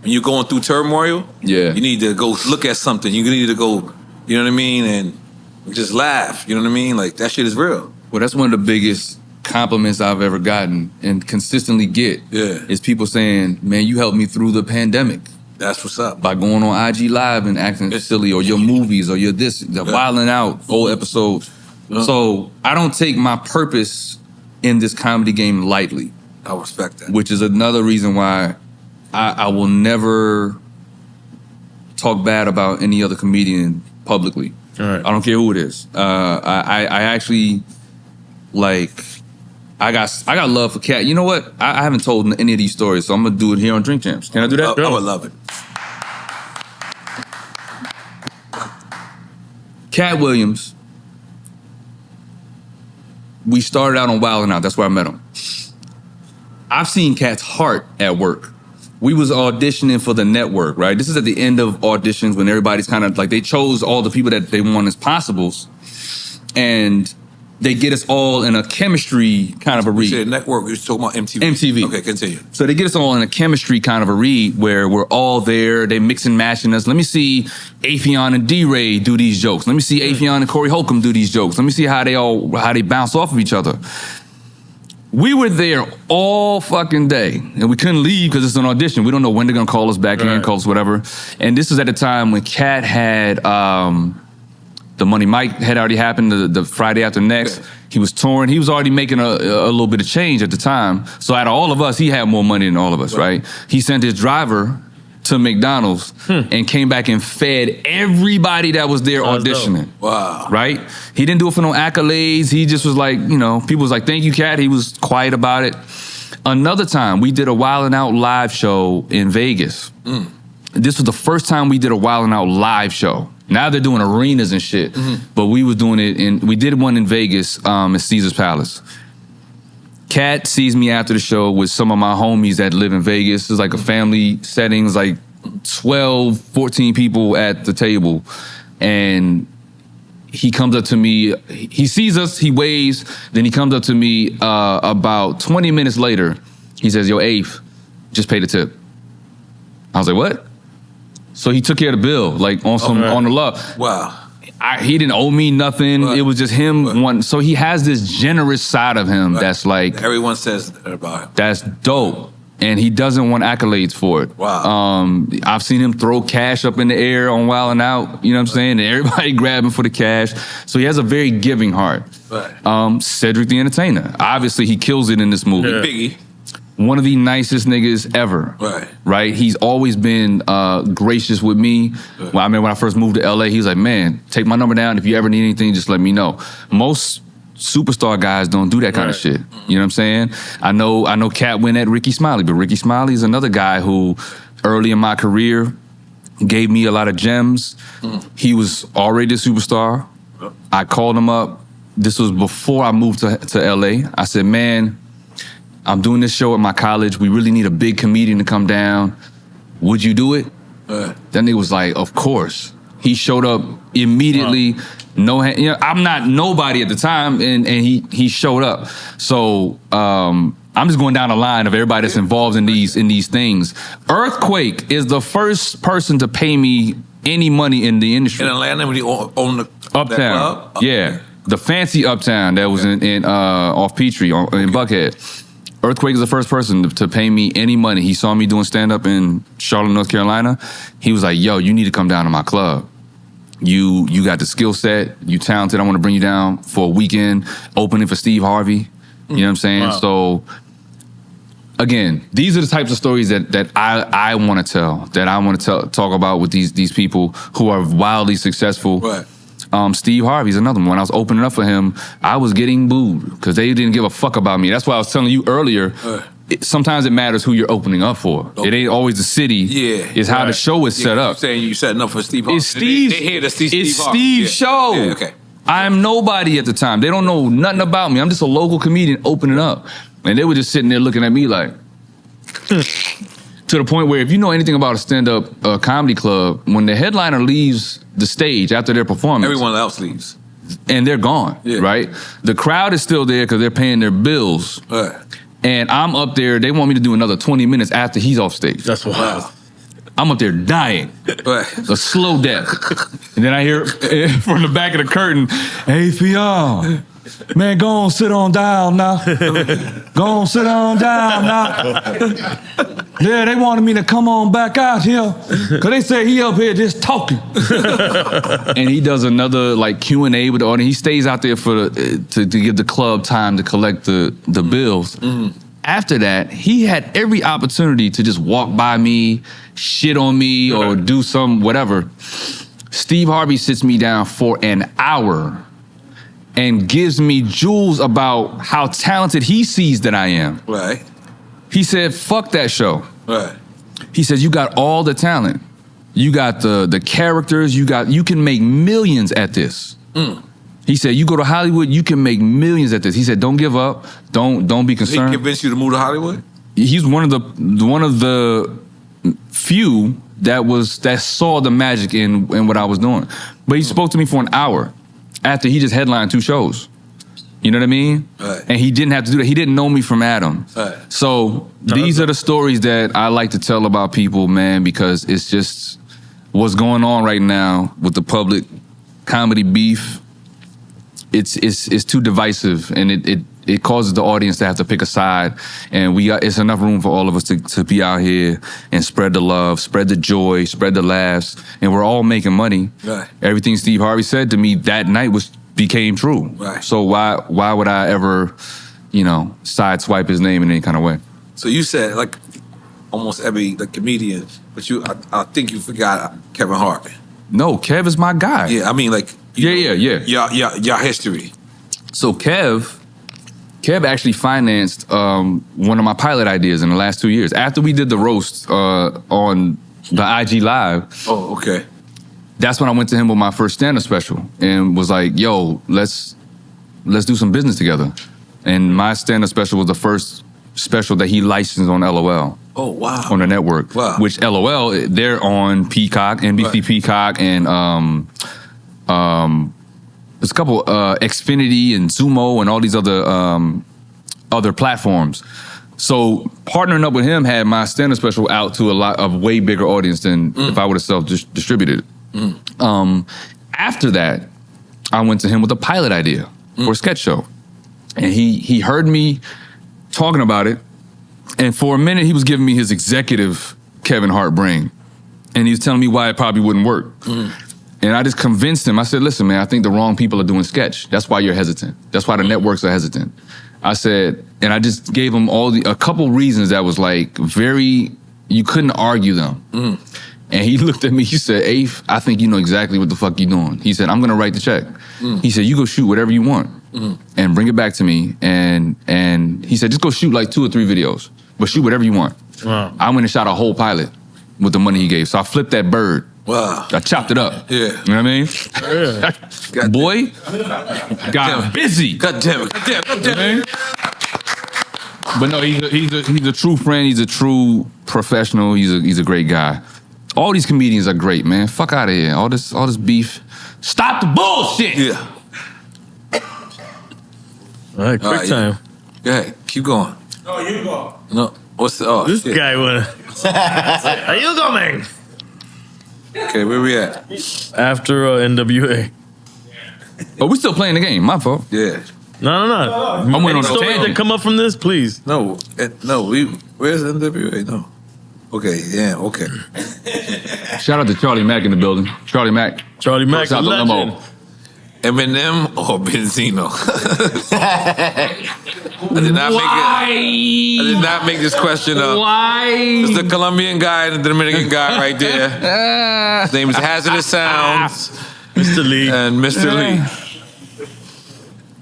you're going through turmoil. Yeah. You need to go look at something. You need to go, you know what I mean, and just laugh. You know what I mean? Like that shit is real. Well, that's one of the biggest compliments I've ever gotten and consistently get. Yeah. Is people saying, man, you helped me through the pandemic. That's what's up. By going on IG Live and acting silly, or your movies, or your wilding out old episodes. Yeah. So I don't take my purpose in this comedy game lightly. I respect that. Which is another reason why I will never talk bad about any other comedian publicly. All right. I don't care who it is. I actually I got love for Cat. You know what? I haven't told any of these stories, so I'm gonna do it here on Drink Champs. Can I do that? I would love it. Cat Williams. We started out on Wild 'N Out. That's where I met him. I've seen Cat's heart at work. We was auditioning for the network, right? This is at the end of auditions when everybody's kind of like, they chose all the people that they want as possibles. And they get us all in a chemistry kind of a read. You said network, you're talking about MTV. MTV. Okay, continue. So they get us all in a chemistry kind of a read where we're all there. They mix and matching us. Let me see Affion and D-Ray do these jokes. Let me see Affion and Corey Holcomb do these jokes. Let me see how they bounce off of each other. We were there all fucking day, and we couldn't leave because it's an audition. We don't know when they're gonna call us back in, call us whatever. And this is at a time when Cat had the Money Mike had already happened the Friday after next. Yeah. He was touring. He was already making a little bit of change at the time. So out of all of us, he had more money than all of us, right? He sent his driver to McDonald's and came back and fed everybody that was there auditioning. Wow. Right? He didn't do it for no accolades. He just was like, people was like, thank you, Cat. He was quiet about it. Another time, we did a Wild 'N Out live show in Vegas. This was the first time we did a Wild 'N Out live show. Now they're doing arenas and shit. But we was doing it we did one in Vegas at Caesar's Palace. Cat sees me after the show with some of my homies that live in Vegas. It's like a family setting. It's like 12, 14 people at the table. And he comes up to me. He sees us. He waves. Then he comes up to me about 20 minutes later. He says, yo, Afe, just pay the tip. I was like, what? So he took care of the bill, like on the love. Wow. He didn't owe me nothing. It was just him wanting. So he has this generous side of him that's like. Everyone says that about him. That's dope. and he doesn't want accolades for it. Wow. I've seen him throw cash up in the air on Wild 'N Out, you know what I'm saying? And everybody grabbing for the cash. So he has a very giving heart. Right. Cedric the Entertainer. Obviously, he kills it in this movie. Yeah. Biggie. One of the nicest niggas ever. Right. Right? He's always been gracious with me. Right. Well, I remember when I first moved to LA, he was like, man, take my number down. If you ever need anything, just let me know. Most superstar guys don't do that kind of shit. You know what I'm saying? I know Cat went at Ricky Smiley, but Ricky Smiley is another guy who early in my career gave me a lot of gems. He was already a superstar. I called him up. This was before I moved to LA. I said, man, I'm doing this show at my college. We really need a big comedian to come down. Would you do it? That nigga was like, of course. He showed up immediately. I'm not nobody at the time, and he showed up. So I'm just going down the line of everybody that's involved in these things. Earthquake is the first person to pay me any money in the industry. In Atlanta, when he owned the Uptown. that club? Yeah. The fancy Uptown that was in off Peachtree in Buckhead. Earthquake is the first person to pay me any money. He saw me doing stand-up in Charlotte, North Carolina. He was like, yo, you need to come down to my club. You got the skill set. You talented. I want to bring you down for a weekend, opening for Steve Harvey. You know what I'm saying? Wow. So, again, these are the types of stories that I want to tell, that I want to talk about with these people who are wildly successful. Right. Steve Harvey's another one. When I was opening up for him, I was getting booed because they didn't give a fuck about me. That's why I was telling you earlier, sometimes it matters who you're opening up for. Okay. It ain't always the city. Yeah. It's how the show is set up. You're saying you setting up for Steve Harvey. It's Steve's, They here to see Steve it's Harvey. Steve's show. Yeah, okay. I'm nobody at the time. They don't know nothing about me. I'm just a local comedian opening up. And they were just sitting there looking at me like... to the point where if you know anything about a stand-up comedy club, when the headliner leaves the stage after their performance... Everyone else leaves. And they're gone, right? The crowd is still there because they're paying their bills. Right. And I'm up there, they want me to do another 20 minutes after he's off stage. That's wild. I'm up there dying. Right. A slow death. And then I hear from the back of the curtain, hey, Affion, man, go on, sit on down now. Go on, sit on down now. Yeah, they wanted me to come on back out here because they say he up here just talking. And he does another like Q&A with the audience. He stays out there for to give the club time to collect the bills. After that, he had every opportunity to just walk by me, shit on me, or do some whatever. Steve Harvey sits me down for an hour and gives me jewels about how talented he sees that I am. Right. He said, fuck that show. Right. He says, you got all the talent. You got the characters, you can make millions at this. He said, you go to Hollywood, you can make millions at this. He said, don't give up, don't be He concerned. convinced you to move to Hollywood? He's one of the few that saw the magic in what I was doing. But he spoke to me for an hour after he just headlined 2 shows. You know what I mean? Right. And he didn't have to do that. He didn't know me from Adam. Right. So these are the stories that I like to tell about people, man, because it's just what's going on right now with the public comedy beef. It's too divisive, and it causes the audience to have to pick a side. And it's enough room for all of us to be out here and spread the love, spread the joy, spread the laughs, and we're all making money. Right. Everything Steve Harvey said to me that night became true. Right. So why would I ever, sideswipe his name in any kind of way? So you said like almost every comedian, but I think you forgot Kevin Hart. No, Kev is my guy. Yeah, I mean like Yeah. Your history. So Kev actually financed one of my pilot ideas in the last 2 years. After we did the roast on the IG Live. Oh, okay. That's when I went to him with my first stand-up special and was like, yo, let's do some business together. And my stand-up special was the first special that he licensed on LOL. Oh, wow. On the network. Wow. Which LOL, they're on Peacock, NBC Right. Peacock, and there's a couple, Xfinity and Zumo and all these other platforms. So partnering up with him had my stand-up special out to a way bigger audience than if I would have self-distributed it. After that, I went to him with a pilot idea for a sketch show. And he heard me talking about it, And for a minute, he was giving me his executive Kevin Hart brain. And he was telling me why it probably wouldn't work. And I just convinced him. I said, listen, man, I think the wrong people are doing sketch. That's why you're hesitant. That's why the networks are hesitant. I said, and I just gave him a couple reasons that was like you couldn't argue them. And he looked at me, he said, Afe, I think you know exactly what the fuck you're doing. He said, I'm gonna write the check. He said, you go shoot whatever you want and bring it back to me. And he said, just go shoot like 2 or 3 videos, but shoot whatever you want. Wow. I went and shot a whole pilot with the money he gave. So I flipped that bird. Wow. I chopped it up. Yeah. You know what I mean? Yeah. Boy, got busy. God damn it. God damn it. But no, he's a true friend. He's a true professional. He's a great guy. All these comedians are great, man. Fuck out of here. All this beef. Stop the bullshit. Yeah. All right, quick time. Go ahead. Keep going. No, you go. No. What's the... Oh, This shit. guy went. How you going? Okay, where we at? After NWA. Oh, we still playing the game. My fault. Yeah. No. I went on Any a stories tangent. that come up from this, please. No, where's NWA? No. Okay, yeah, okay. Shout out to Charlie Mack in the building. Charlie Mack. Charlie Mack, Shout out to legend. Limo. Eminem or Benzino? I did not make this question up. Why? It's the Colombian guy and the Dominican guy right there. His name is Hazardous Sounds Mr. Lee. and Mr. Lee.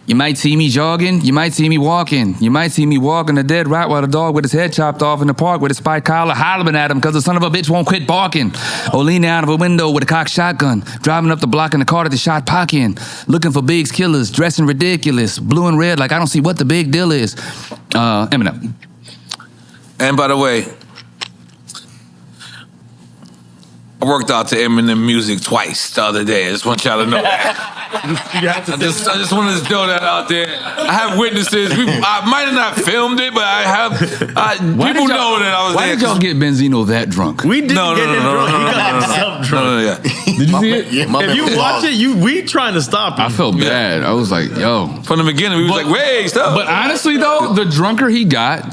You might see me jogging, you might see me walking. You might see me walking a dead rat while the dog with his head chopped off in the park with a spiked collar hollering at him because the son of a bitch won't quit barking. Or leaning out of a window with a cocked shotgun, driving up the block in the car that the shot pock in, looking for Big's killers, dressing ridiculous, blue and red like I don't see what the big deal is. Eminem. And by the way, I worked out to Eminem music twice the other day. I just want y'all to know that. I just wanted to throw that out there. I have witnesses. I might have not filmed it, but I have. People know that I was Why there. did y'all get Benzino that drunk? We didn't No, get him drunk. He got himself drunk. No, Did you see it? If you watch it, we trying to stop you. I felt bad. I was like, yo. From the beginning, we was like, wait, stop. But honestly, though, the drunker he got,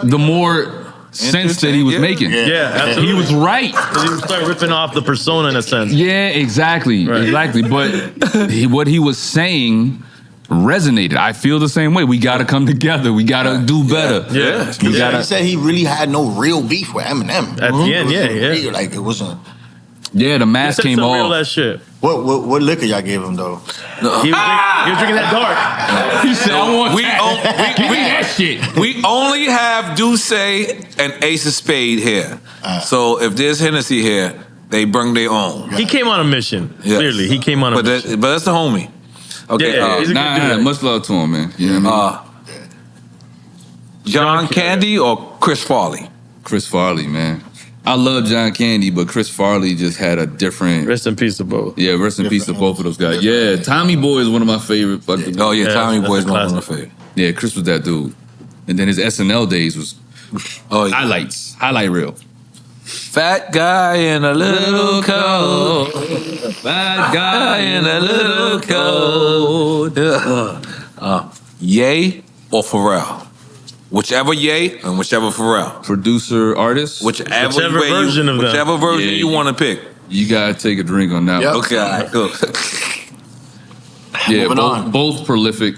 the more sense that he was making. Yeah, absolutely. He was right. He would start ripping off the persona in a sense. Yeah, exactly. Right. Exactly. But what he was saying resonated. I feel the same way. We got to come together. We got to do better. Yeah. We He gotta, said he really had no real beef with Eminem. At the end, yeah. Like it wasn't. yeah, the He mask said came some real off. ass shit. What liquor y'all gave him though? He was drinking that dark. He said, I want we that shit. We only have Duce and Ace of Spade here. So if there's Hennessy here, they bring their own. He came on a mission. Yes. Clearly, he came on a But mission. that's the homie. Okay. Yeah, he's a good dude. Much love to him, man. You know what I mean? John Candy or Chris Farley? Chris Farley, man. I love John Candy, but Chris Farley just had a different. Rest in peace to both. Yeah, rest in peace to both of those guys. Yeah, Tommy Boy is one of my favorite. Fucking, Oh yeah, Yeah, Tommy that's Boy's a one of my classic. favorite. yeah, Chris was that dude. And then his SNL days was Oh yeah. highlight reel. Fat guy in a little coat. Fat guy in a little coat. Ye or Pharrell? Whichever Ye and whichever Pharrell. Producer, artist. Whichever way version of them. Whichever version Yeah, you want to pick. You gotta take a drink on that Yep. one. Okay, all right, cool. Yeah, Moving on. both prolific.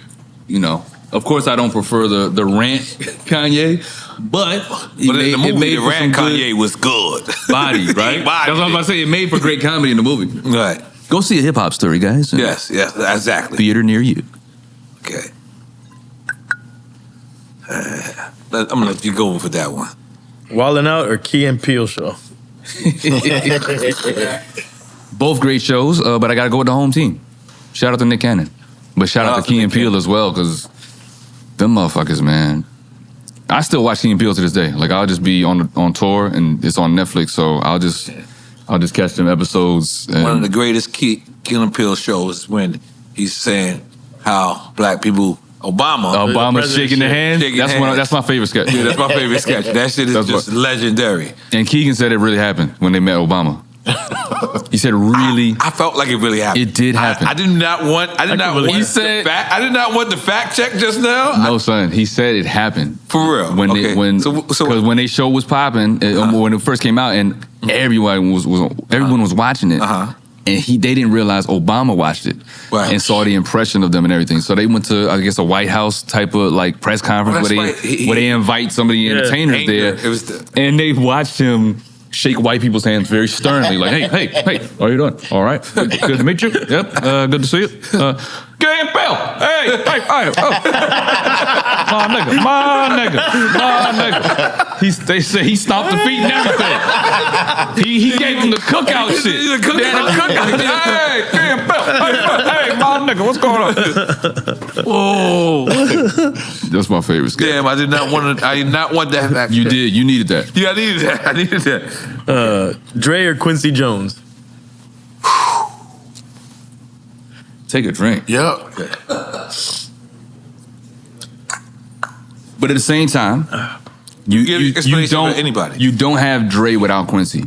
You know, of course, I don't prefer the rant Kanye, but But in the movie, the for Rand some good Kanye was good. body, right? Body. That's what I was about to say. It made for great comedy in the movie. Right. Go see a hip hop story, guys. Yes, exactly. Theater near you. Okay. I'm gonna let you go for that one. Wildin' Out or Key and Peele show? Both great shows, but I gotta go with the home team. Shout out to Nick Cannon, but shout out to Key and Peele as well, because them motherfuckers, man. I still watch Key and Peele to this day. Like I'll just be on tour and it's on Netflix, so I'll just catch them episodes. And One of the greatest Key and Peele shows is when he's saying how black people, Obama Obama shaking the hand. Shaking hands. That's my favorite sketch. Yeah, that's my favorite sketch. That shit is That's just legendary. And Keegan said it really happened when they met Obama. He said, really? I felt like it really happened. It did happen. I did not want. I did not want. He said- I did not want the fact check just now. No, son. He said it happened. For real? When Okay. because when they show was popping, when it first came out, and everyone was watching it, and they didn't realize Obama watched it and saw the impression of them and everything. So they went to, I guess, a White House type of like press conference where they invite some of the entertainers there, and they watched him shake white people's hands very sternly, like, hey, how you doing? All right, good to meet you. Yep, good to see you. Campbell, hey, oh. my nigga. They say he stopped the feet and everything. He gave him the cookout shit. The cookout. Hey, Campbell, hey, my nigga, what's going on? Oh, that's my favorite sketch. Damn, I did not want that fact. You did. You needed that. Yeah, I needed that. Dre or Quincy Jones? Take a drink. Yep. But at the same time, you don't anybody. You don't have Dre without Quincy.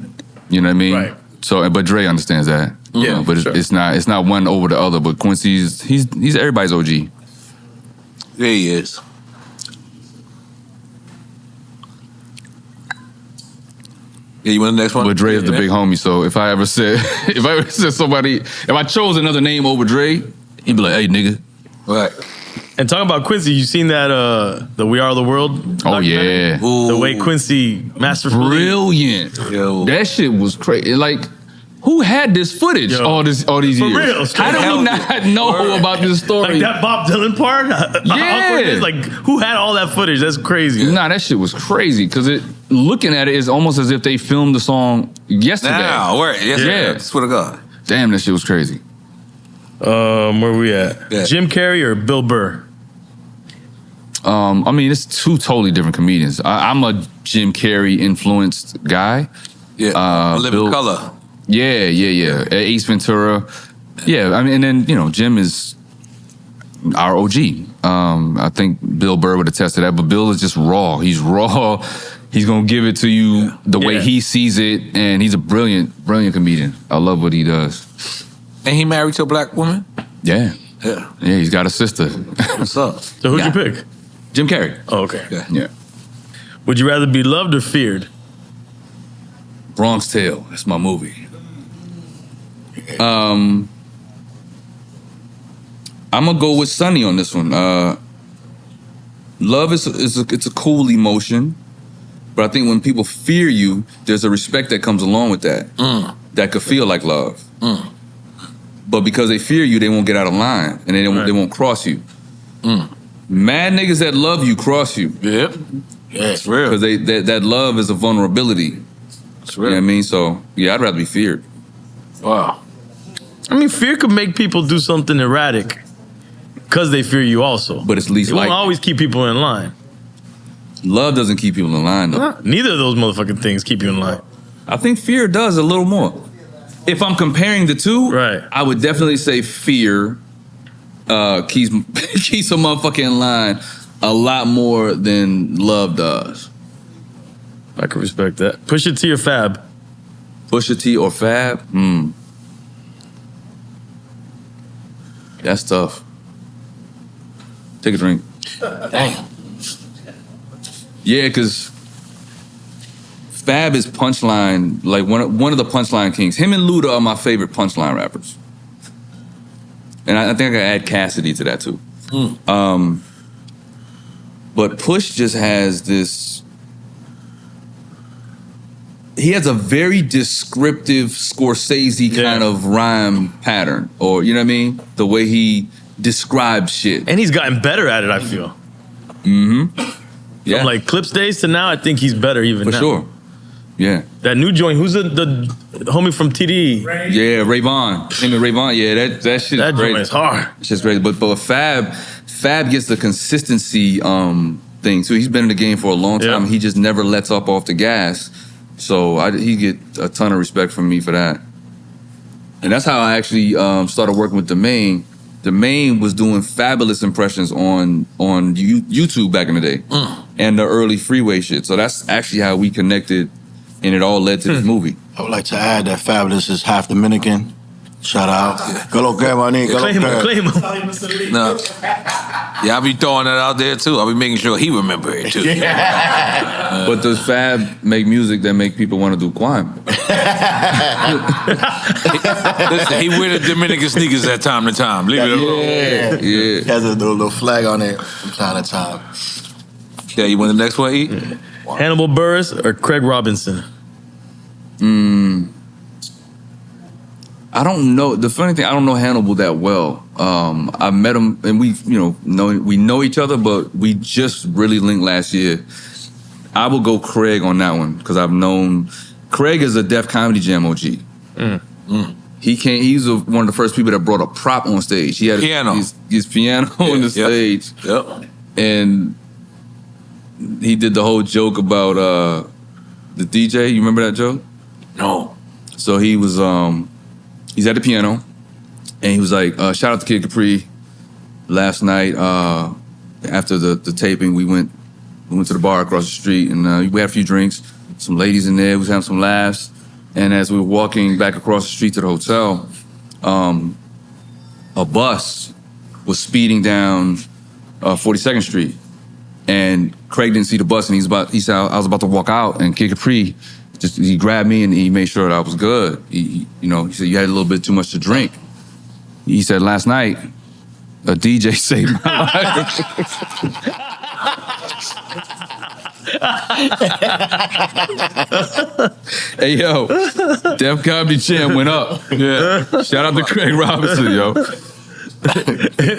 You know what I mean? Right. So, but Dre understands that. Yeah, but sure. it's not one over the other. But Quincy's he's everybody's OG. There he is. Yeah, you want the next one? But Dre is the big homie. So if I ever said somebody, if I chose another name over Dre, he'd be like, "Hey, nigga." Right. And talking about Quincy, you seen that the We Are the World? Oh yeah. The way Quincy masterfully. Brilliant. Yo. That shit was crazy. Like, who had this footage all these For years? real, How do we not know about this story? Like that Bob Dylan part? Yeah. Like, who had all that footage? That's crazy. Nah, that shit was crazy because looking at it is almost as if they filmed the song yesterday. Now, where? Yes, Yeah. I swear to God. Damn, that shit was crazy. Where we at? Yeah. Jim Carrey or Bill Burr? I mean, it's two totally different comedians. I'm a Jim Carrey influenced guy. Yeah. Living Color. Yeah. Ace Ventura. Yeah, I mean, and then, Jim is our OG. I think Bill Burr would attest to that, but Bill is just raw. He's raw. He's going to give it to you the way he sees it, and he's a brilliant comedian. I love what he does. And he married to a black woman? Yeah. Yeah. Yeah, he's got a sister. What's up? So who'd you pick? Jim Carrey. Oh, okay. Yeah. Would you rather be loved or feared? Bronx Tale. That's my movie. I'm gonna go with Sonny on this one. Love it's a cool emotion, but I think when people fear you, there's a respect that comes along with that. That could feel like love. But because they fear you, they won't get out of line and they won't cross you. Mad niggas that love you cross you. Yep. Yeah, it's real. Because that love is a vulnerability. It's You know real. what I mean? So yeah, I'd rather be feared. Wow. I mean, fear could make people do something erratic because they fear you also. But it's least it won't likely. always keep people in line. Love doesn't keep people in line though. Neither of those motherfucking things keep you in line. I think fear does a little more. If I'm comparing the two, Right. I would definitely say fear keeps a motherfucker in line a lot more than love does. I can respect that. Push it to your Fab. Pusha T or Fab? That's tough. Take a drink. Damn. Yeah, because Fab is punchline, like one of the punchline kings. Him and Luda are my favorite punchline rappers. And I think I could add Cassidy to that too. But Push just has this, he has a very descriptive Scorsese kind of rhyme pattern, or you know what I mean? The way he describes shit. And he's gotten better at it, I feel. Yeah, From like Clips days to now, I think he's better even for now. sure. Yeah. That new joint, who's the homie from TDE? Yeah, Ray Vaughn. Him and Ray Vaughn, yeah, that shit That is great. joint is hard. It's just great. But Fab gets the consistency thing. So he's been in the game for a long time. Yeah. He just never lets up off the gas. So he get a ton of respect from me for that. And that's how I actually started working with Domain. Domain was doing fabulous impressions on YouTube back in the day. And the early Freeway shit. So that's actually how we connected, and it all led to this movie. I would like to add that Fabulous is half Dominican. Shout out. Good old grandma, Claim him. No. Yeah, I be throwing that out there too. I be making sure he remember it too. But does Fab make music that make people want to do crime? Listen, he wear the Dominican sneakers at time to time. Leave it alone. Yeah. He has a little flag on it from time to time. Yeah, you want the next one, E? Hannibal Buress or Craig Robinson? I don't know. The funny thing, I don't know Hannibal that well. I met him, and we know each other, but we just really linked last year. I will go Craig on that one because I've known Craig is a Def Comedy Jam OG. He's one of the first people that brought a prop on stage. He had his piano on the stage. Yep. And he did the whole joke about the DJ. You remember that joke? No. So he was he's at the piano, and he was like, shout out to Kid Capri. Last night, after the taping, we went to the bar across the street, and we had a few drinks, some ladies in there, we was having some laughs. And as we were walking back across the street to the hotel, a bus was speeding down 42nd Street. And Craig didn't see the bus, and he said, I was about to walk out, and Kid Capri, he grabbed me and he made sure that I was good. He said, you had a little bit too much to drink. He said, last night, a DJ saved my life. Hey, yo, Def Comedy Jam went up. Yeah. Shout out to Craig Robinson, yo.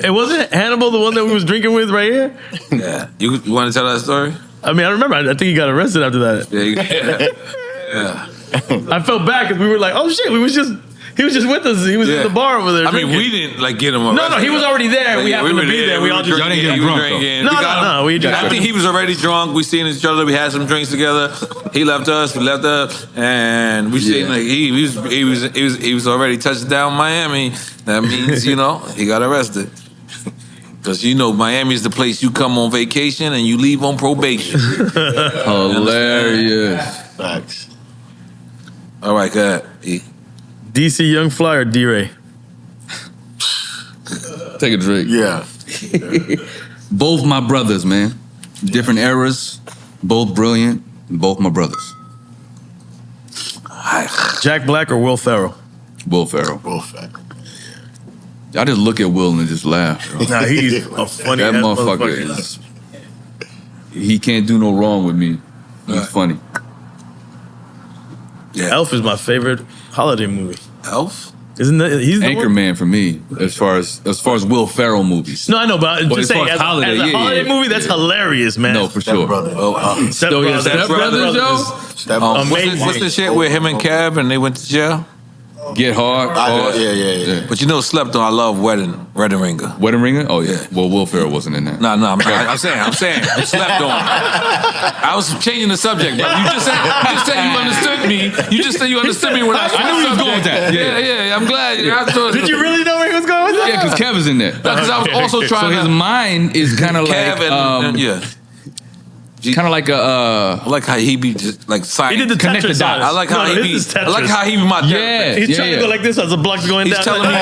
And wasn't Hannibal the one that we was drinking with right here? Yeah. You want to tell that story? I mean, I remember. I think he got arrested after that. Yeah. I felt bad because we were like, oh shit, he was just with us. He was in the bar over there. I mean, we didn't get him arrested. No, he was already there. We happened to be there. We all just drinking. No. I think he was already drunk. We seen each other. We had some drinks together. He left us. We left us, and we seen like he was already touched down Miami. That means he got arrested. Because Miami is the place you come on vacation and you leave on probation. Hilarious. Facts. All right, go ahead. E. DC Young Fly or D-Ray? Take a drink. Yeah. Both my brothers, man. Different eras, both brilliant, both my brothers. Jack Black or Will Ferrell? Will Ferrell. Both facts. I just look at Will and just laugh. Nah, he's a funny that motherfucker is. He can't do no wrong with me. He's funny. Yeah. Elf is my favorite holiday movie. Elf? Isn't that he's the Anchorman for me? As far as Will Ferrell movies. No, I know, but just as saying, far as as holiday, a holiday movie, that's hilarious, man. No, for sure. Step Brothers, What's the shit with him and Kev and they went to jail? Get Hard. Yeah. But slept on. I love Wedding Ringer. Wedding Ringer? Oh yeah. Well, Will Ferrell wasn't in that. No, I'm saying slept on. I was changing the subject, but you just said you understood me. You just said you understood me when I knew he was going with that. Yeah. I'm glad. Did you really know where he was going with that? Yeah, because Kev is in there. Because I was also trying so his mind is kind of like Kev kind of like a. I like how he be just like He did the connect the Tetris. dots. I like how he be. I like how he be my therapist. He's trying to go like this as the block's going He's down. telling me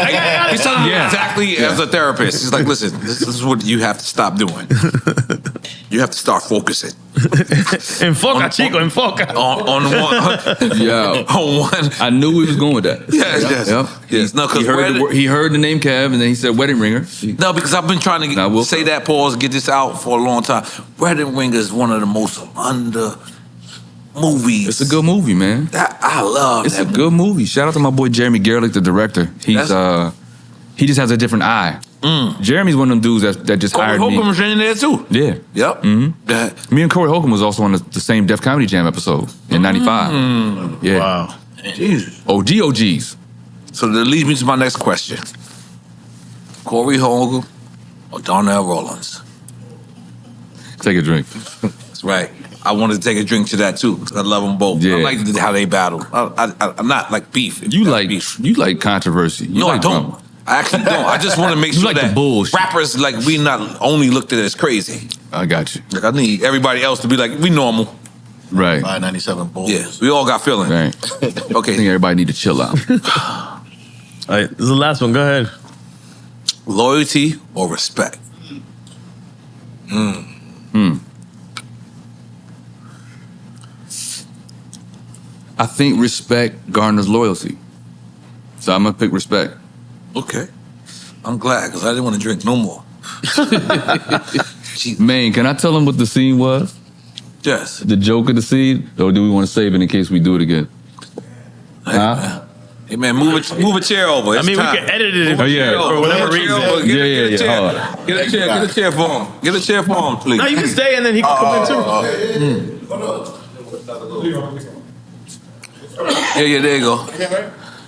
exactly as a therapist. He's like, listen, this is what you have to stop doing. You have to start focusing. Enfoca, chico, enfoca. On one. Yeah. On one. I knew he was going with that. Yes. No, because he heard the name Kev, and then he said Wedding Ringer. No, because I've been trying to say that, pause, get this out for a long time. Wedding Ringer is one of the most under movies. It's a good movie, man. I love It's a good movie. Shout out to my boy Jeremy Gerlich, the director. He just has a different eye. Jeremy's one of them dudes that just Corey hired me. Holcomb was in there too. Yeah. Yep. Me and Corey Holcomb was also on the same Def Comedy Jam episode in '95. Yeah. Wow. Jesus. OGs. So that leads me to my next question. Corey Holcomb or Darnell Rollins? Take a drink. That's right. I wanted to take a drink to that too because I love them both. Yeah. I like how they battle. I'm not like beef. You like controversy. No, I don't. I actually don't. I just want to make sure like that the bullshit. rappers we not only looked at it as crazy. I got you. Like I need everybody else to be like we normal. Right. 597 Bulls. Yeah, we all got feelings. Right. I Okay, think everybody need to chill out. All right, this is the last one. Go ahead. loyalty or respect? I think respect garners loyalty. So I'm gonna pick respect. Okay, I'm glad because I didn't want to drink no more. Man, can I tell them what the scene was? Yes. The joke of the scene? Or do we want to save it in case we do it again? Huh? Hey man, move a chair over. It's I mean, time. we can edit it if, Oh, yeah. for whatever Move a chair reason. over. Get a chair. Hold on. Get a chair for him. Get a chair for him, please. No, you can stay and then he can come in too. Yeah, there you go.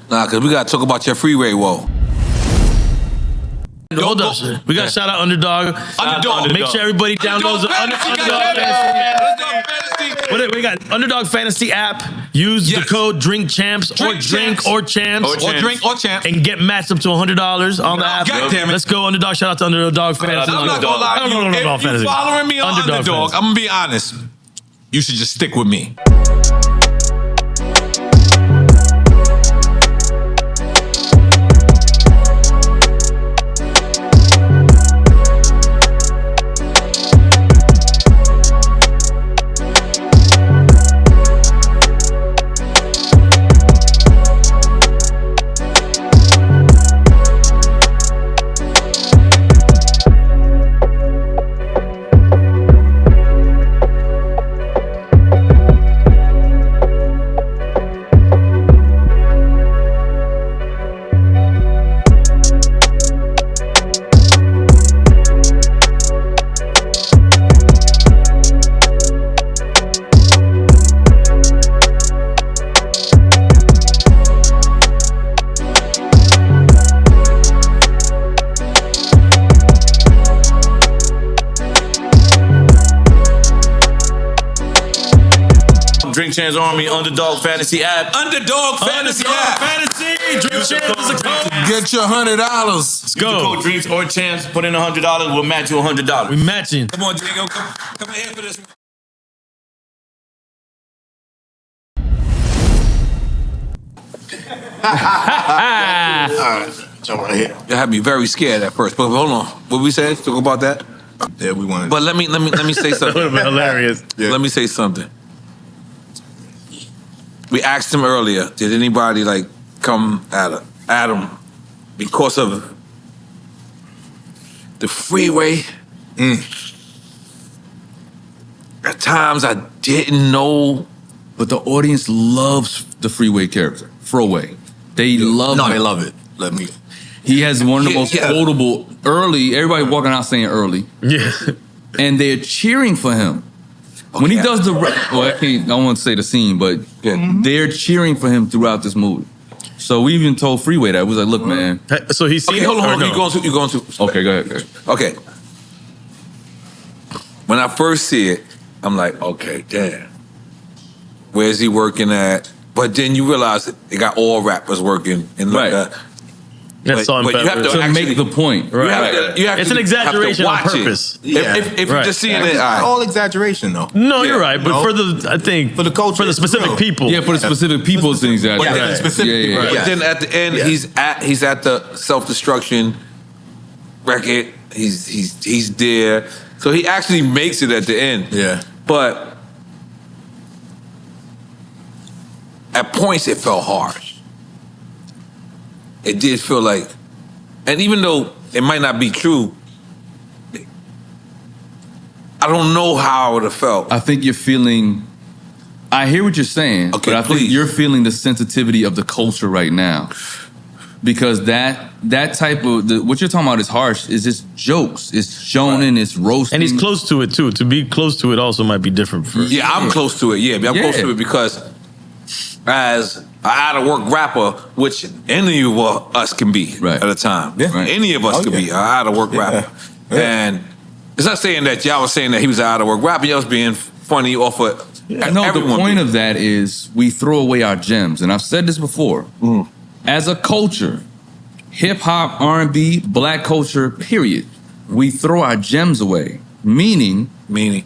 Nah, because we got to talk about your freeway wall. Hold up, we got to shout out Underdog. Make sure everybody downloads the Underdog Fantasy. We got Underdog Fantasy app. Use the code DRINKCHAMPS or Drink or Champs. Or drink or champ. And get matched up to $100 on the app. God damn it. Let's go, Underdog. Shout out to Underdog Fantasy. I'm not gonna lie to you. If you following me on Underdog, Fantasy. I'm gonna be honest. You should just stick with me. Drink Champs Army, Underdog Fantasy app. Underdog Fantasy app. Fantasy. Drink Champs is a code. Get your $100. Let's go. Drinks or Champs, put in $100, we'll match you $100. We matching. Come on, Diego. Come in here for this. Alright, so right here. You had me very scared at first, but hold on. What we said? Talk about that. Yeah, we wanted. But let me say That would something. have been hilarious. Yeah. Let me say something. We asked him earlier, did anybody like come at him because of the freeway? At times I didn't know. But the audience loves the freeway character. Throwaway. They love No, him. they love it. Let me. He has one of the Yeah, most yeah. quotable early. Everybody walking out saying early. Yeah. And they're cheering for him. When he does the well, I don't want to say the scene, but they're cheering for him throughout this movie. So we even told Freeway that. We was like, look, man. So he's seen Okay, hold it, or on. no? You going to? Okay, go ahead. Okay. When I first see it, I'm like, okay, damn. Where's he working at? But then you realize that they got all rappers working in like Right. That's Salt and but you have Pepper. to To actually- make the point. Right. You have It's to an exaggeration on have to watch purpose. It. Yeah. If Right. you're just seeing it, all right. All exaggeration, though. No, you're Yeah. right. But No. for the, I think, For the culture, for the it's specific real. people. Yeah, for the specific people, it's an exaggeration. Yeah, specific Yeah, people. But then at the end, Yeah. he's at the self-destruction record. He's there, so he actually makes it at the end. Yeah. But at points, it felt harsh. It did feel like, and even though it might not be true, I don't know how I would have felt. I think you're feeling. I hear what you're saying, Okay, but I think please. you're feeling the sensitivity of the culture right now, because that type of what you're talking about is harsh. Is just jokes. It's shonen. It's roasting. And he's close to it too. To be close to it also might be different for. Yeah, I'm close to it. Yeah, I'm close Yeah. to it because as an out-of-work rapper, which any of us can be Right. at a time. Yeah. Right. Any of us Oh, can be yeah. an out-of-work rapper. Yeah. And it's not saying that y'all was saying that he was an out-of-work rapper. Y'all was being funny off of No, the point of that is we throw away our gems, and I've said this before. As a culture, hip hop, R&B, black culture, period, we throw our gems away. Meaning, Meaning.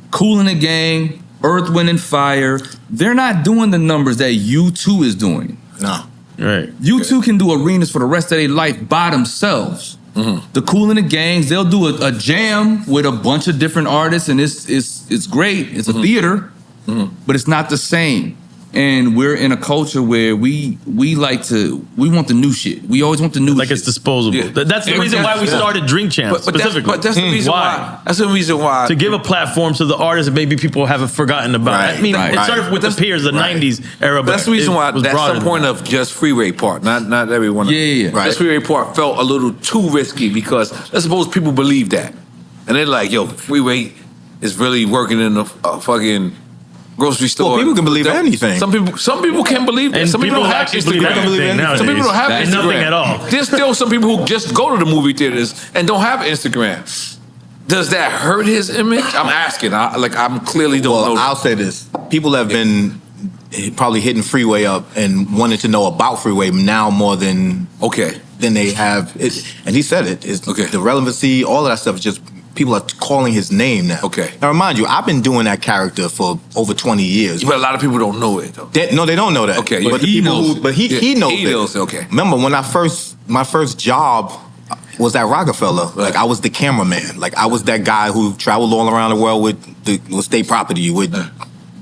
Kool and the Gang, Earth, Wind, and Fire, they're not doing the numbers that U2 is doing. No. Right. U2 can do arenas for the rest of their life by themselves. The Kool and the Gangs, they'll do a jam with a bunch of different artists, and it's great. It's a theater, but it's not the same. And we're in a culture where we want the new shit. We always want the new shit. Like it's disposable. Yeah. That's the reason why we started Drink Champs specifically. But that's the reason why. That's the reason why. To give a platform to the artists that maybe people haven't forgotten about. Right, I mean, right, it started with the peers, the 90s era. But that's the reason why. was That's broader the than point that. of just Freeway Park. Not everyone. Yeah. Right. Just Freeway Park felt a little too risky because let's suppose people believe that, and they're like, "Yo, Freeway is really working in a fucking grocery store." Well, people can believe anything. Some people can believe that. And some people don't have actually believe Instagram. everything nowadays. Some people don't have And Instagram. nothing at all. There's still some people who just go to the movie theaters and don't have Instagram. Does that hurt his image? I'm asking. I'm clearly don't Well, know. I'll say this: people have been probably hitting Freeway up and wanted to know about Freeway now more than they have. And he said it. It's the relevancy, all of that stuff is just. People are calling his name now. Okay. Now, remind you, I've been doing that character for over 20 years. But a lot of people don't know it, though. They don't know that. Okay. But he knows. He knows. He knows. Okay. Remember when my first job was at Roc-A-Fella. Like I was the cameraman. Like I was that guy who traveled all around the world with State Property, with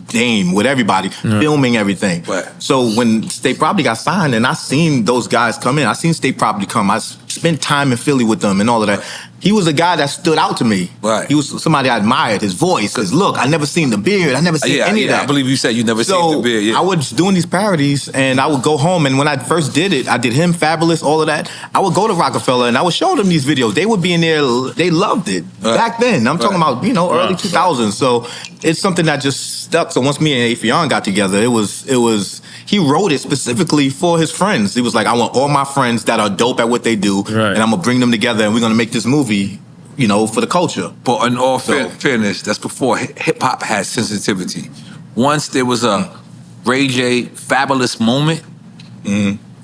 Dame, with everybody, filming everything. Right. So when State Property got signed and I seen those guys come in, I seen State Property come. I spent time in Philly with them and all of that. He was a guy that stood out to me. Right. He was somebody I admired, his voice, his look. I never seen the beard. I never seen any of that. I believe you said you never seen the beard. Yeah. I was doing these parodies and I would go home, and when I first did it, I did him, Fabulous, all of that. I would go to Roc-A-Fella and I would show them these videos. They would be in there, they loved it. Back then. I'm talking about, early 2000s. So it's something that just stuck. So once me and Affion got together, it was he wrote it specifically for his friends. He was like, I want all my friends that are dope at what they do, and I'm gonna bring them together and we're gonna make this movie, for the culture. But in all fairness, that's before hip hop had sensitivity. Once there was a Ray J Fabulous moment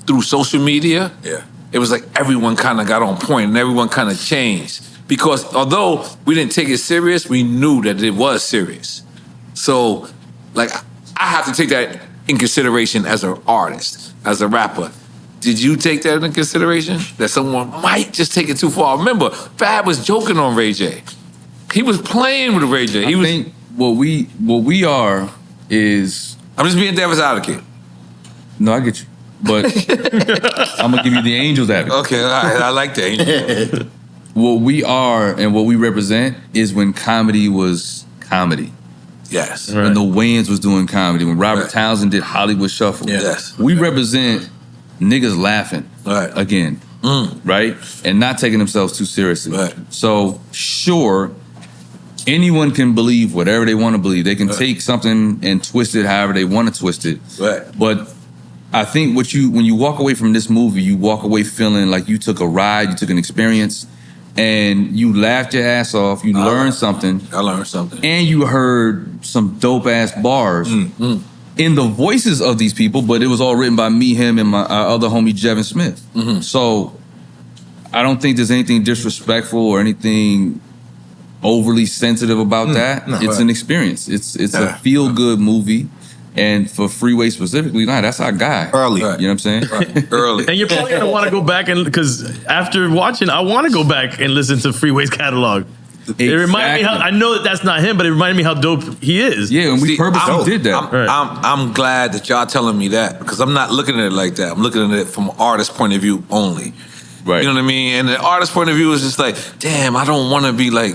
through social media, it was like everyone kind of got on point and everyone kind of changed. Because although we didn't take it serious, we knew that it was serious. So, I have to take that in consideration as an artist, as a rapper. Did you take that into consideration? That someone might just take it too far? Remember, Fab was joking on Ray J. He was playing with Ray J. I think what we are is... I'm just being devil's advocate. No, I get you. But I'm going to give you the angel's advocate. Okay, all right, I like the angel. What we are and what we represent is when comedy was comedy. Yes. When the Wayans was doing comedy, when Robert Townsend did Hollywood Shuffle. Yes. We represent niggas laughing again, right? And not taking themselves too seriously. Right. So, sure, anyone can believe whatever they want to believe. They can take something and twist it however they want to twist it. Right. But I think when you walk away from this movie, you walk away feeling like you took a ride, you took an experience, and you laughed your ass off, you learned something. I learned something. And you heard some dope-ass bars in the voices of these people, but it was all written by me, him, and my other homie, Jevin Smith. So I don't think there's anything disrespectful or anything overly sensitive about that. It's an experience. It's a feel-good movie. And for Freeway specifically, that's our guy. Early. You know what I'm saying? Early. And you're probably gonna want to go back because after watching, I want to go back and listen to Freeway's catalog. It reminded me how I know that's not him, but it reminded me how dope he is. Yeah, and we purposely did that. I'm glad that y'all telling me that because I'm not looking at it like that. I'm looking at it from an artist point of view only. Right. You know what I mean? And the artist point of view is just like, damn, I don't want to be like,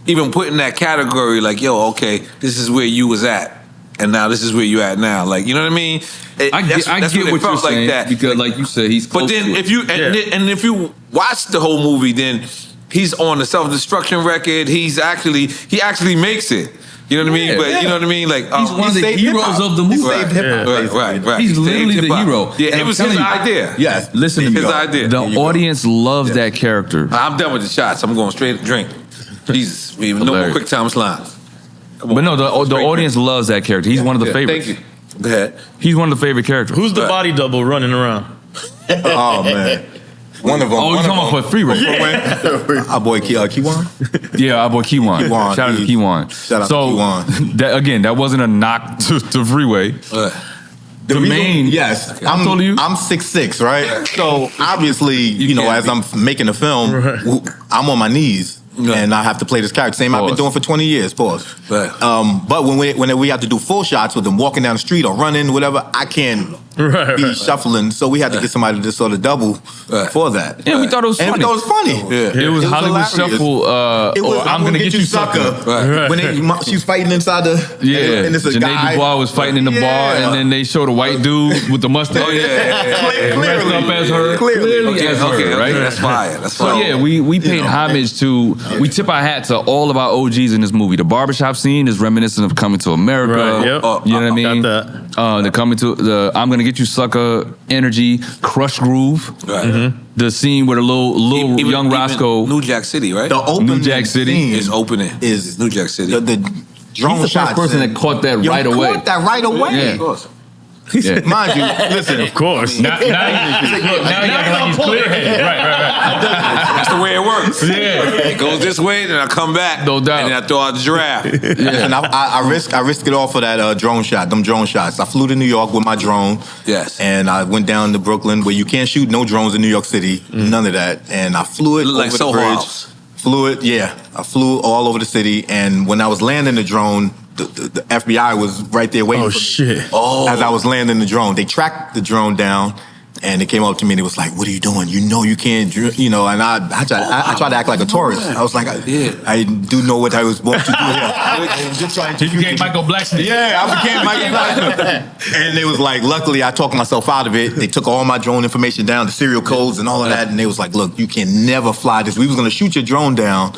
even put in that category like, yo, okay, this is where you was at. And now this is where you at now. Like, you know what I mean? I get what you're saying. Like that. Because like you said, he's close. But then to if you if you watch the whole movie, then he's on the self-destruction record. He actually makes it. You know what I mean? But you know what I mean? Like he's one of the heroes of the movie. Right. He's literally the hero. Yeah, it was his idea. Yes. Listen to me. His idea. The audience loves that character. I'm done with the shots. I'm going straight to drink. Jesus, we even no more quick time slides. But no, the audience loves that character. He's one of the favorites. Thank you. Go ahead. He's one of the favorite characters. Who's the body double running around? Oh man. One of them. Oh, you talking about for Freeway? Our boy Kiwan. Yeah, our boy Kiwan. Kiwan, Shout out to Kiwan. Shout out to Kiwan. That wasn't a knock to Freeway. The main, yes, I'm 6'6", right? So obviously, you know, as I'm making the film, I'm on my knees. And I have to play this character. Same I've been doing for 20 years, pause. Right. But when we have to do full shots with them walking down the street or running, whatever, I can't be shuffling. So we had to get somebody to just sort of double for that. Yeah, we thought it was funny. And we thought it was funny. Yeah. It was Hollywood hilarious. Shuffle. It was I'm gonna get you sucker. Right. When she's fighting inside the and it's a Janae guy. Dubois was fighting in the bar, and then they showed a white dude with the mustache. Oh, yeah. Clearly. Dressed up as her. Clearly as her, right? That's fire. That's So fire. yeah, we paid homage to. We tip our hat to all of our OGs in this movie. The barbershop scene is reminiscent of Coming to America. Right, yep. You know what I mean? Got The Coming to the I'm Gonna Get You Sucker energy, Crush Groove. Right. The scene where the little young Roscoe. New Jack City, right? The opening New Jack City scene is opening. Is New Jack City. The drone He's the shots. first person that caught that right away. Caught that right away. Yeah. Of course. Yeah. Mind you, listen. Of course. Now you acting like he's clear-headed. Right. That's the way it works. Yeah. It goes this way, then I come back, No doubt. and then I throw out the giraffe. And I risked it all for that drone shot, them drone shots. I flew to New York with my drone. Yes. And I went down to Brooklyn where you can't shoot no drones in New York City, none of that. And I flew it Look like over Soho the bridge. House. Flew it, yeah. I flew all over the city. And when I was landing the drone, the FBI was right there waiting for me. Shit. As I was landing the drone. They tracked the drone down. And they came up to me and it was like, "What are you doing? You know you can't, you know." And I tried to act like a tourist. I was like, I do know what I was supposed to do here. Just trying to. You became Michael Blacksmith. Yeah, I became Michael Blacksmith. And it was like, luckily, I talked myself out of it. They took all my drone information down, the serial codes and all of that. And they was like, "Look, you can never fly this. We was gonna shoot your drone down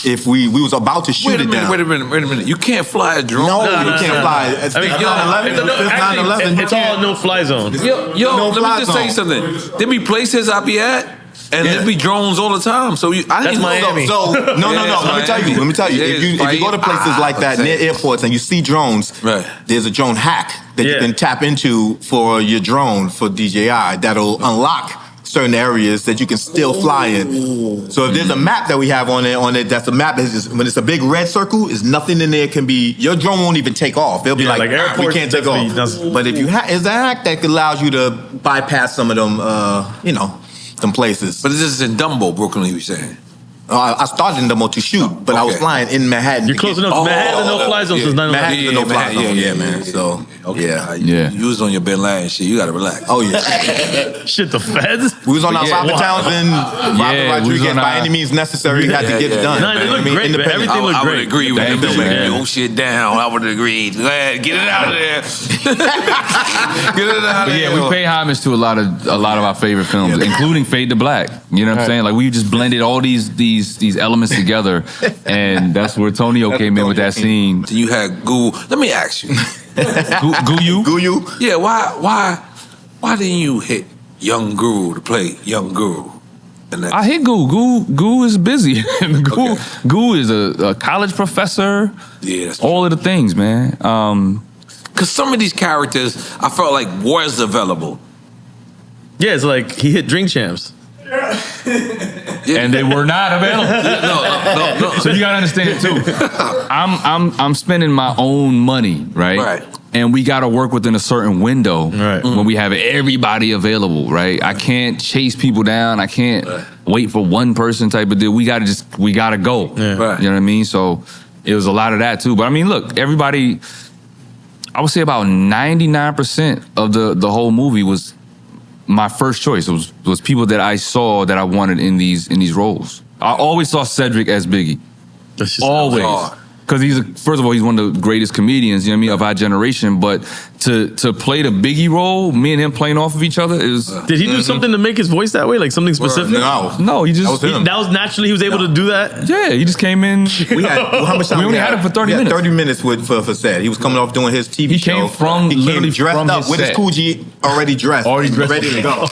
if we was about to shoot it down." Wait a minute. You can't fly a drone. No, you can't fly. It's I mean, 9/11. it's all no-fly zone. Yo, No let me fly just tell you zone. something. There be places I be at, and there be drones all the time. So I didn't know. Miami. So no. Let me tell you. Yeah, If you go to places like that near airports and you see drones, Right. there's a drone hack that you can tap into for your drone for DJI that'll unlock certain areas that you can still fly in. So if there's a map that we have on it, that's a map. When it's a big red circle, is nothing in there can be. Your drone won't even take off. They'll be Yeah, like, like we airports, can't take that's- off. But if you it's a hack that allows you to bypass some of them, them places. But this is in Dumbo, Brooklyn. You were saying? I started in Dumbo to shoot, but I was Okay. flying in Manhattan. You're close enough. Manhattan, no-fly zone since 9/11. Manhattan's a no-fly zone, yeah, man. So, yeah. You was on your Bin Laden shit. You gotta relax. Oh, yeah. Shit, the feds? We was on our Yeah. Robert Townsend, Robert we was Rodriguez, on by our- any means necessary, had to get it done. No, they look great, man. Independent. Everything looked I would great. agree with Thank that. you, man. Your shit down. I would agree. Go ahead, get it out of there. Get it out But of yeah, there. we pay homage to a lot of our favorite films, including Fade to Black. You know what I'm saying? Like we just blended all these elements together, and that's where Tonio came in with that scene. You had Goo. Let me ask you. Guyu? Yeah, why didn't you hit Young Guru to play Young Guru? I hit Goo. Goo is busy. Goo is a college professor. Yeah, that's all of the things, man. Because some of these characters, I felt like was available. Yeah, it's like he hit Drink Champs. And they were not available. No. So you gotta understand it too. I'm spending my own money, right? Right. And we gotta work within a certain window when we have everybody available, right? I can't chase people down. I can't wait for one person type of deal. We gotta go. Yeah. Right. You know what I mean? So it was a lot of that too. But I mean, look, everybody, I would say about 99% of the whole movie was my first choice. It was people that I saw that I wanted in these roles. I always saw Cedric as Biggie. That's just Always. hard. Because first of all, he's one of the greatest comedians, you know what I mean, of our generation. But to play the Biggie role, me and him playing off of each other is. Did he do something to make his voice that way? Like something specific? No, he just. That was him. That was naturally, he was able to do that? Yeah, he just came in. We had how much time We only had him for 30 we had minutes. 30 minutes for set. He was coming off doing his TV He show. came from literally dressed from up his with his set. Coogee already dressed, ready to go.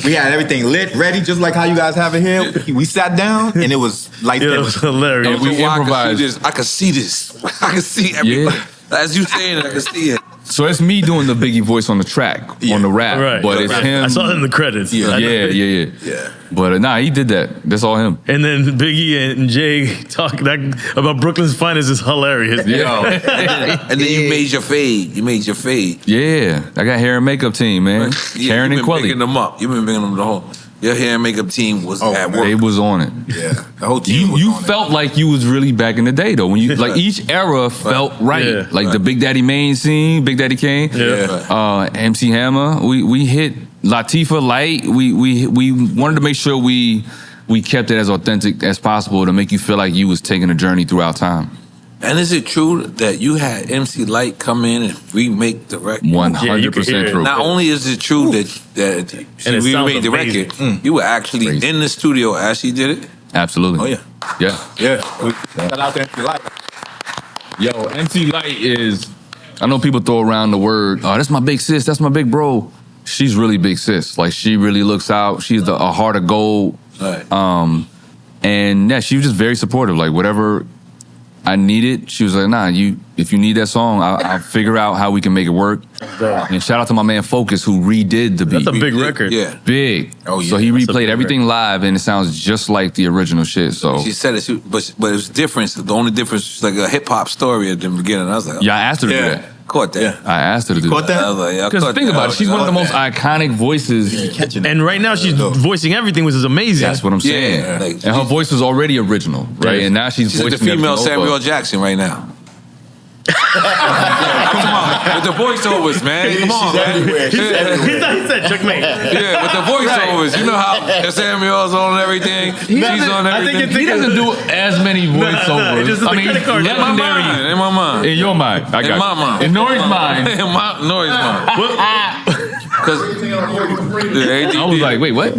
We had everything lit, ready, just like how you guys have it here. We sat down and it was like Yeah, it was hilarious. we improvised. I could see this. I could see everything. Yeah. As you saying it, I could see it. So it's me doing the Biggie voice on the track, on the rap, Right. but it's him. I saw it in the credits. Yeah. But nah, he did that. That's all him. And then Biggie and Jay talk about Brooklyn's Finest is hilarious. Yeah. And then you made your fade. Yeah, I got hair and makeup team, man. Karen and You've been Quelly. picking them up. You've been bringing them the whole. Your hair and makeup team was at work. They was on it. Yeah, the whole team was You on felt like you was really back in the day though. When you like each era felt right. Yeah. Like the Big Daddy Main scene, Big Daddy Kane, MC Hammer. We hit Latifah Light. We wanted to make sure we kept it as authentic as possible to make you feel like you was taking a journey throughout time. And is it true that you had MC Light come in and remake the record? 100% true. Not only is it true that she And it sounds remade the amazing. record, you were actually Crazy. in the studio as she did it? Absolutely. Oh yeah, Yeah. yeah. Shout out to MC Light. Yo, MC Light is, I know people throw around the word, oh, that's my big sis, that's my big bro. She's really big sis. Like, she really looks out. She's a heart of gold. Right. And yeah, she was just very supportive. Like, whatever I needed, she was like, nah, if you need that song, I'll figure out how we can make it work. And shout out to my man Focus, who redid the beat. That's a big record. Yeah. Big. Oh, yeah. So he That's a replayed big everything live, and it sounds just like the original shit. So She said it, but it was different. The only difference was like a hip hop story at the beginning. I was like, yeah, I asked her to do that. caught that. Yeah. I asked her to do Caught that? I was like, yeah, I Because caught think that. about it, she's one of the most that. iconic voices. Catching it. And right now she's voicing everything, which is amazing. That's what I'm saying. Yeah, like, and her voice was already original, right? Yeah. And now she's She's like the voicing female everything Samuel over. Jackson right now. Come on, with the voiceovers, man. Come on, man. He said checkmate. Yeah, with the voiceovers. You know how Samuel's on everything. She's on everything. He doesn't do as many voiceovers. it's just I the mean, credit card. in my mind. In my mind. In your mind. I got In my mind. In N.O.R.E.'s mind. In my N.O.R.E.'s mind. Because I was like, wait, what?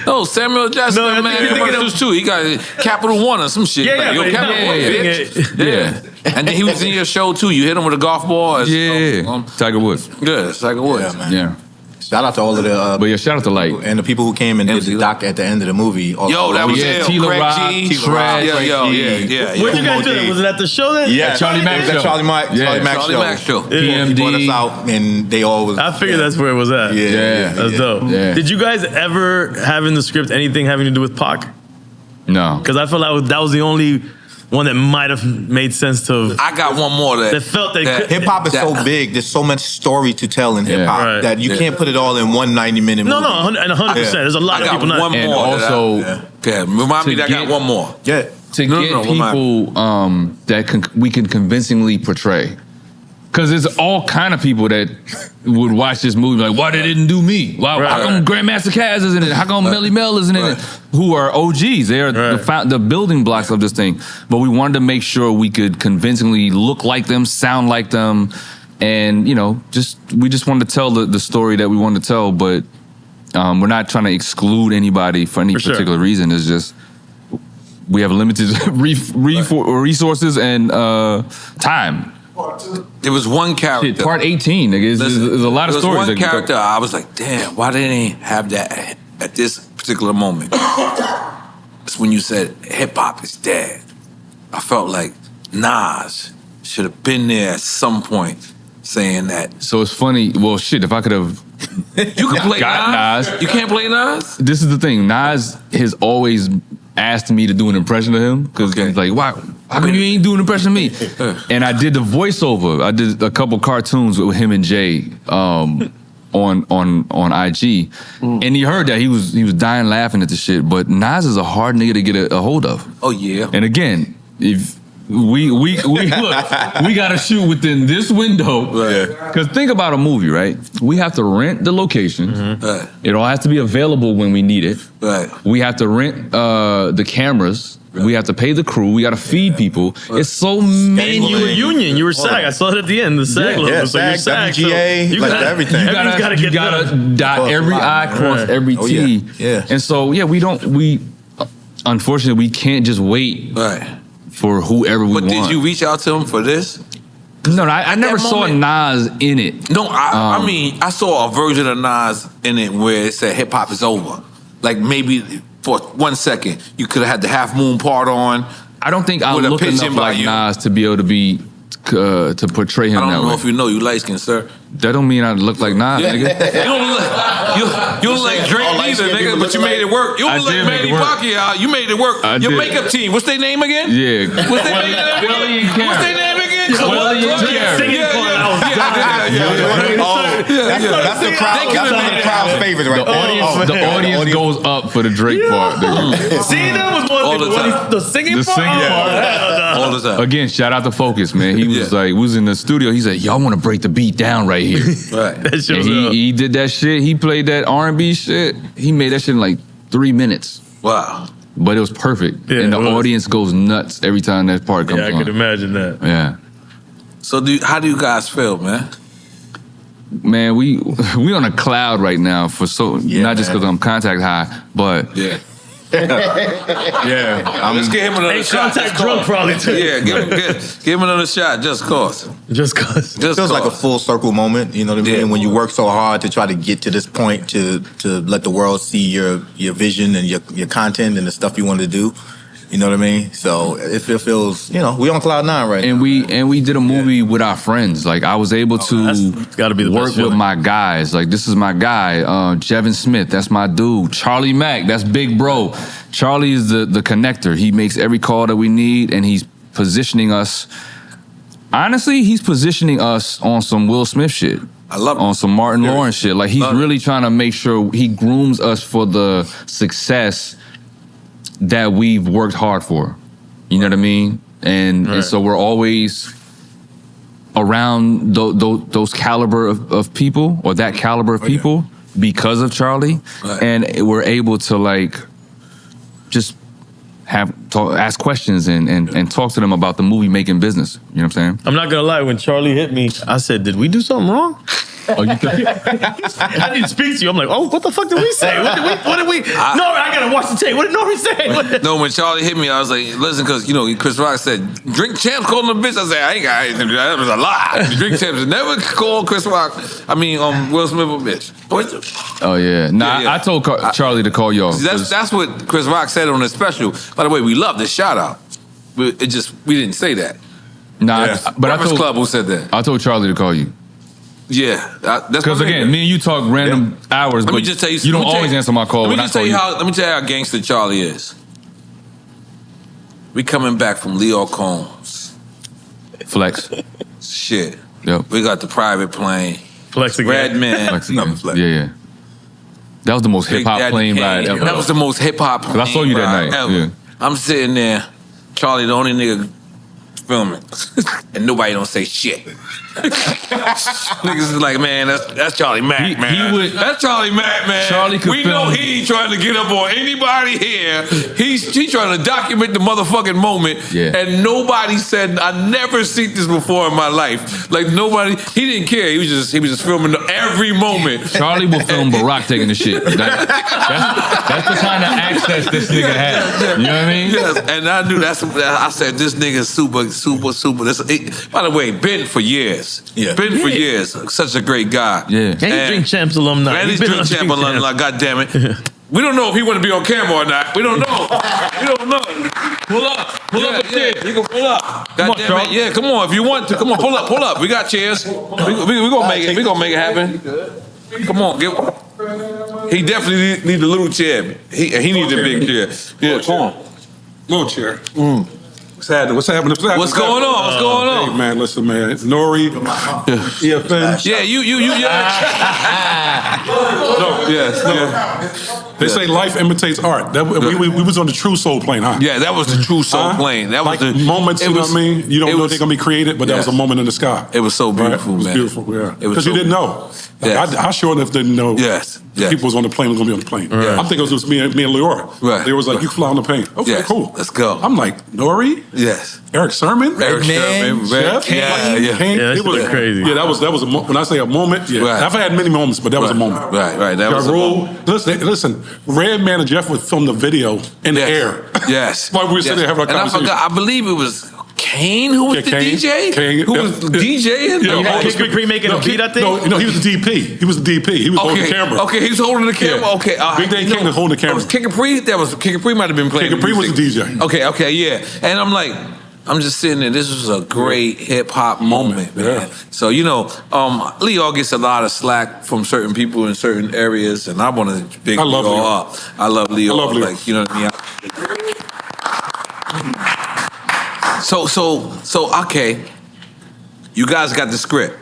no, Samuel Jackson, No, I man, think you're thinking commercials too. He got Capital One or some shit. Yeah, like, yeah, yo, but Capital he's One, not bitch. Yeah. And then he was in your show too. You hit him with a golf ball. Or Yeah. Tiger Woods. Yeah, it's like a Woods. Yeah, man. Yeah. Shout out to all of the But yeah, shout out to Light. and the people who came and did the doc at the end of the movie. All Yo, that was Yeah, ill. Tila Craig Rock, G. Tila Rock, Yeah, Craig yo, G. yeah. Where'd you guys do Moji. that? Was it at the show then? Yeah, Charlie Mack it was at show. Charlie Mack. Yeah. Charlie Mack Charlie show. Mack show. He brought us out, and they all was. I figured that's where it was at. Yeah. That's dope. Yeah. Did you guys ever have in the script anything having to do with Pac? No. Because I felt like that was the only one that might have made sense to. I got one more that That felt they could- Hip hop is so big. There's so much story to tell in hip hop Right. that you can't put it all in one 90-minute movie. No, 100%. There's a lot I of got people not. one And more. also, Remind me that I got get- one more. Yeah. to No, get no, remind people that we can convincingly portray. Because there's all kind of people that would watch this movie like, why they didn't do me? Why, Right. how come Grandmaster Caz isn't in it? How come Melly Mel isn't in it? Who are OGs. They are the building blocks of this thing. But we wanted to make sure we could convincingly look like them, sound like them, and, you know, we just wanted to tell the story that we wanted to tell, but we're not trying to exclude anybody for any particular reason. It's just we have limited resources and time. There was one character. Shit, part 18, nigga. There's a lot of there was stories. one that can go- character I was like, damn, why didn't they have that at this particular moment? It's when you said hip hop is dead. I felt like Nas should have been there at some point saying that. So it's funny. Well, shit, if I could have You can play got Nas. You can't play Nas? This is the thing. Nas has always asked me to do an impression of him because he's like, "Why? How come you ain't doing an impression of me?" And I did the voiceover. I did a couple cartoons with him and Jay on IG, and he heard that he was dying laughing at the shit. But Nas is a hard nigga to get a hold of. Oh yeah. And again, if we look, we gotta shoot within this window. Because think about a movie, right? We have to rent the location. Right. It all has to be available when we need it. Right. We have to rent the cameras. We have to pay the crew. We got to feed people. It's so many. You were union. You were SAG. I saw it at the end. The SAG logo. Yeah, so you're SAG, SAG. WGA, so you like gotta, everything. Everything's You gotta dot every I, cross every Oh, T. yeah. And so we unfortunately we can't just wait Right. for whoever we But want. did you reach out to him for this? No, I never that saw moment- Nas in it. No, I mean, I saw a version of Nas in it where it said hip hop is over. Like maybe for 1 second, you could have had the Half Moon part on. I don't think I With a look pitch enough in by like you. Nas to be able to be to portray him I that don't know way. if you know you light skinned, sir. That don't mean I look like Nas, nigga. You don't look like Drake neither, nigga, but you made it work. You I don't look did like make Manny it work. Pacquiao. You made it work. I Your did. makeup team, what's their name again? Yeah. What's their name again? Willie and Karen. What's their name again? Willie and Karen. That's the crowd's favorite right there. The audience goes up for the Drake part. nigga. See, that was All one the thing. time. The singing The part. singing part. All the time. Again, shout out to Focus, man. He was like, we was in the studio. He's like, y'all want to break the beat down right here. Right. That shit And was he did that shit. He played that R&B shit. He made that shit in like 3 minutes. Wow. But it was perfect. Yeah, and the it was. audience goes nuts every time that part comes Yeah, I on. could imagine that. Yeah. So how do you guys feel, man? Man, we on a cloud right now for not just because I'm contact high, but Yeah. yeah. Let's get him another Hey, shot. contact just drunk cause. probably too. Yeah, give him another shot, just cause. Just cause. Just Feels like a cause. full circle moment, you know what I mean? Yeah. When you work so hard to try to get to this point to let the world see your vision and your content and the stuff you want to do. You know what I mean? So it feels, we on cloud 9 right And now. we did a movie with our friends. Like I was able to That's gotta be the work best with feeling. my guys. Like this is my guy, Jevin Smith. That's my dude. Charlie Mack. That's big bro. Charlie is the connector. He makes every call that we need, and he's positioning us. Honestly, he's positioning us on some Will Smith shit. I love it. On some Martin Lawrence shit. Like he's Love it. really trying to make sure he grooms us for the success that we've worked hard for. You know what I mean? And so we're always around those caliber of people, or that caliber of people, because of Charlie. Right. And we're able to like just ask questions and talk to them about the movie making business. You know what I'm saying? I'm not gonna lie, when Charlie hit me, I said, did we do something wrong? Oh, you think? I didn't speak to you. I'm like, what the fuck did we say? What did we? No, I gotta watch the tape. What did N.O.R.E. say? No, when Charlie hit me, I was like, listen, because, Chris Rock said, Drink Champs called him a bitch. I said, I ain't got anything to do. That was a lie. Drink Champs never called Chris Rock, Will Smith a bitch. Oh, yeah. Nah, Yeah. I told Charlie to call y'all. That's what Chris Rock said on his special. By the way, we love this shout out. But we didn't say that. Nah, Yeah. but I Breakfast told, Club who said that. I told Charlie to call you. Yeah. That's Because my again, nigga. me and you talk random hours, Let but me just tell you. you don't let me tell always you- answer my call Let when me I just call tell you. you how. Let me tell you how gangster Charlie is. We coming back from Leo Combs. Flex. Shit. Yep. We got the private plane. Flex again. Redman. Flex Another again. flex. Yeah. That was the most Big hip hop Daddy plane Kane. ride ever. That was the most hip hop plane I saw you that ride night, ever. yeah. I'm sitting there, Charlie, the only nigga filming, and nobody don't say shit. Niggas is like, man, that's Charlie Mack, man. That's Charlie Mack, man. Charlie could we know film. he ain't trying to get up on anybody here. He's trying to document the motherfucking moment. Yeah. And nobody said, I never seen this before in my life. Like nobody, he didn't care. He was just filming every moment. Charlie will film Barack taking the shit. That's the kind of access this nigga has. You know what I mean? Yes, and I knew I said this nigga's super. By the way, been for years. Yeah. Been for years. Such a great guy. Yeah. And he's Drink Champs alumni. And he's been Drink on Champ alumni. Like, God damn it. We don't know if he want to be on camera or not. We don't know. We don't know. Pull up a chair. You can pull up. God damn it. Yeah, come on. If you want to, come on. Pull up. We got chairs. We gonna make it. We gonna make it happen. Come on. He definitely need a little chair. He needs a big chair. Yeah, come on. Little chair. What's happening? What's going on? Hey, man, listen, man. N.O.R.E, EFN. Yeah, you. No, Yes. They say life imitates art. We was on the True Soul plane, huh? Yeah, that was the True Soul plane. That was like the moments. You know what I mean? You don't know they're gonna be created, but that was a moment in the sky. It was so beautiful, It was man. beautiful, yeah. It was Because you so didn't know. Yes. I sure enough didn't know. Yes. People was on the plane was gonna be on the plane. Right. I'm thinking it was me and Lil. Right. They was like, you fly on the plane. Okay, Yes. cool. Let's go. I'm like, N.O.R.E, Yes. Eric Sermon, Eric Sherman, Jeff, yeah. Kane. Yeah, It was that's crazy. Yeah, that was when I say a moment. Yeah, Right. I've had many moments, but that was a moment. Right. That was a moment. Listen. Redman and Jeff would film the video in the air. Yes. While we were sitting there having a And I conversation. forgot. I believe it was Kane who was Yeah, the Kane. DJ. Kane, Who yeah. was DJing? Yeah, had all the Kid Capri making a beat, I think? No, he was the DP. He was the DP. He was holding the camera. Okay, he was holding the camera. Yeah. Okay, Big Day King was holding the camera. That was Kid Capri. That was Kid Capri might have been playing. Kid Capri was music. the DJ. Okay, yeah. And I'm like, I'm just sitting there. This was a great hip hop moment, man. Yeah. So Leo gets a lot of slack from certain people in certain areas, and I want to big I love Leo Leo. up. I love Leo. I love Leo. Like, you know what I mean? So okay. You guys got the script.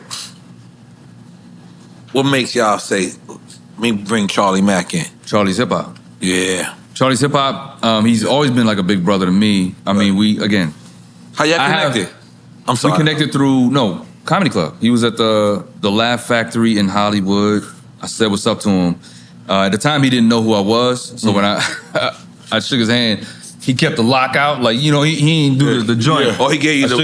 What makes y'all say, let me bring Charlie Mack in? Charlie's hip hop. Yeah. Charlie's hip hop. He's always been like a big brother to me. I mean, How y'all connected? I'm sorry. We connected through Comedy Club. He was at the Laugh Factory in Hollywood. I said what's up to him. At the time, he didn't know who I was. So when I shook his hand, he kept the lockout. Like, he didn't do the joint. Yeah. Oh, he gave you the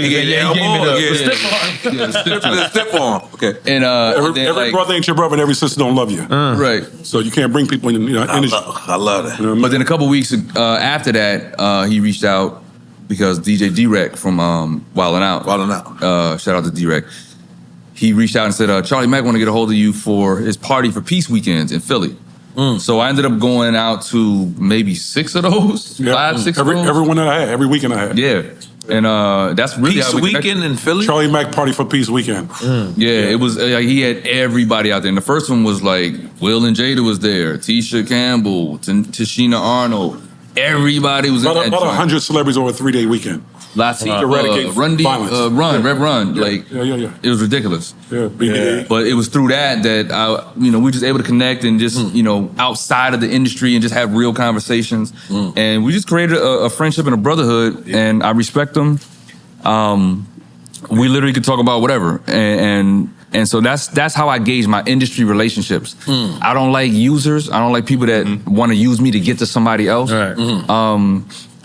stiff arm. Okay. And every brother ain't your brother, and every sister don't love you. Right. So you can't bring people in. I love that. But then a couple weeks after that, he reached out because DJ D-Rec from Wildin' Out. Shout out to D-Rec. He reached out and said, Charlie Mack want to get a hold of you for his Party for Peace weekends in Philly. So I ended up going out to maybe 6 of those, 5, 6 of those. Every one that I had, every weekend I had. Yeah. And that's really Peace how we weekend in Philly? Charlie Mack Party for Peace weekend. Yeah, it was, he had everybody out there. And the first one was like, Will and Jada was there, Tisha Campbell, Tashina Arnold. Everybody was in that about 100 celebrities over a 3-day weekend. Latifah, eradicate violence. Rev Run. Yeah. Like, Yeah. it was ridiculous. Yeah, BDA. But it was through that we were just able to connect and just, outside of the industry and just have real conversations. And we just created a friendship and a brotherhood, and I respect them. We literally could talk about whatever. And so that's how I gauge my industry relationships. I don't like users. I don't like people that want to use me to get to somebody else. Right.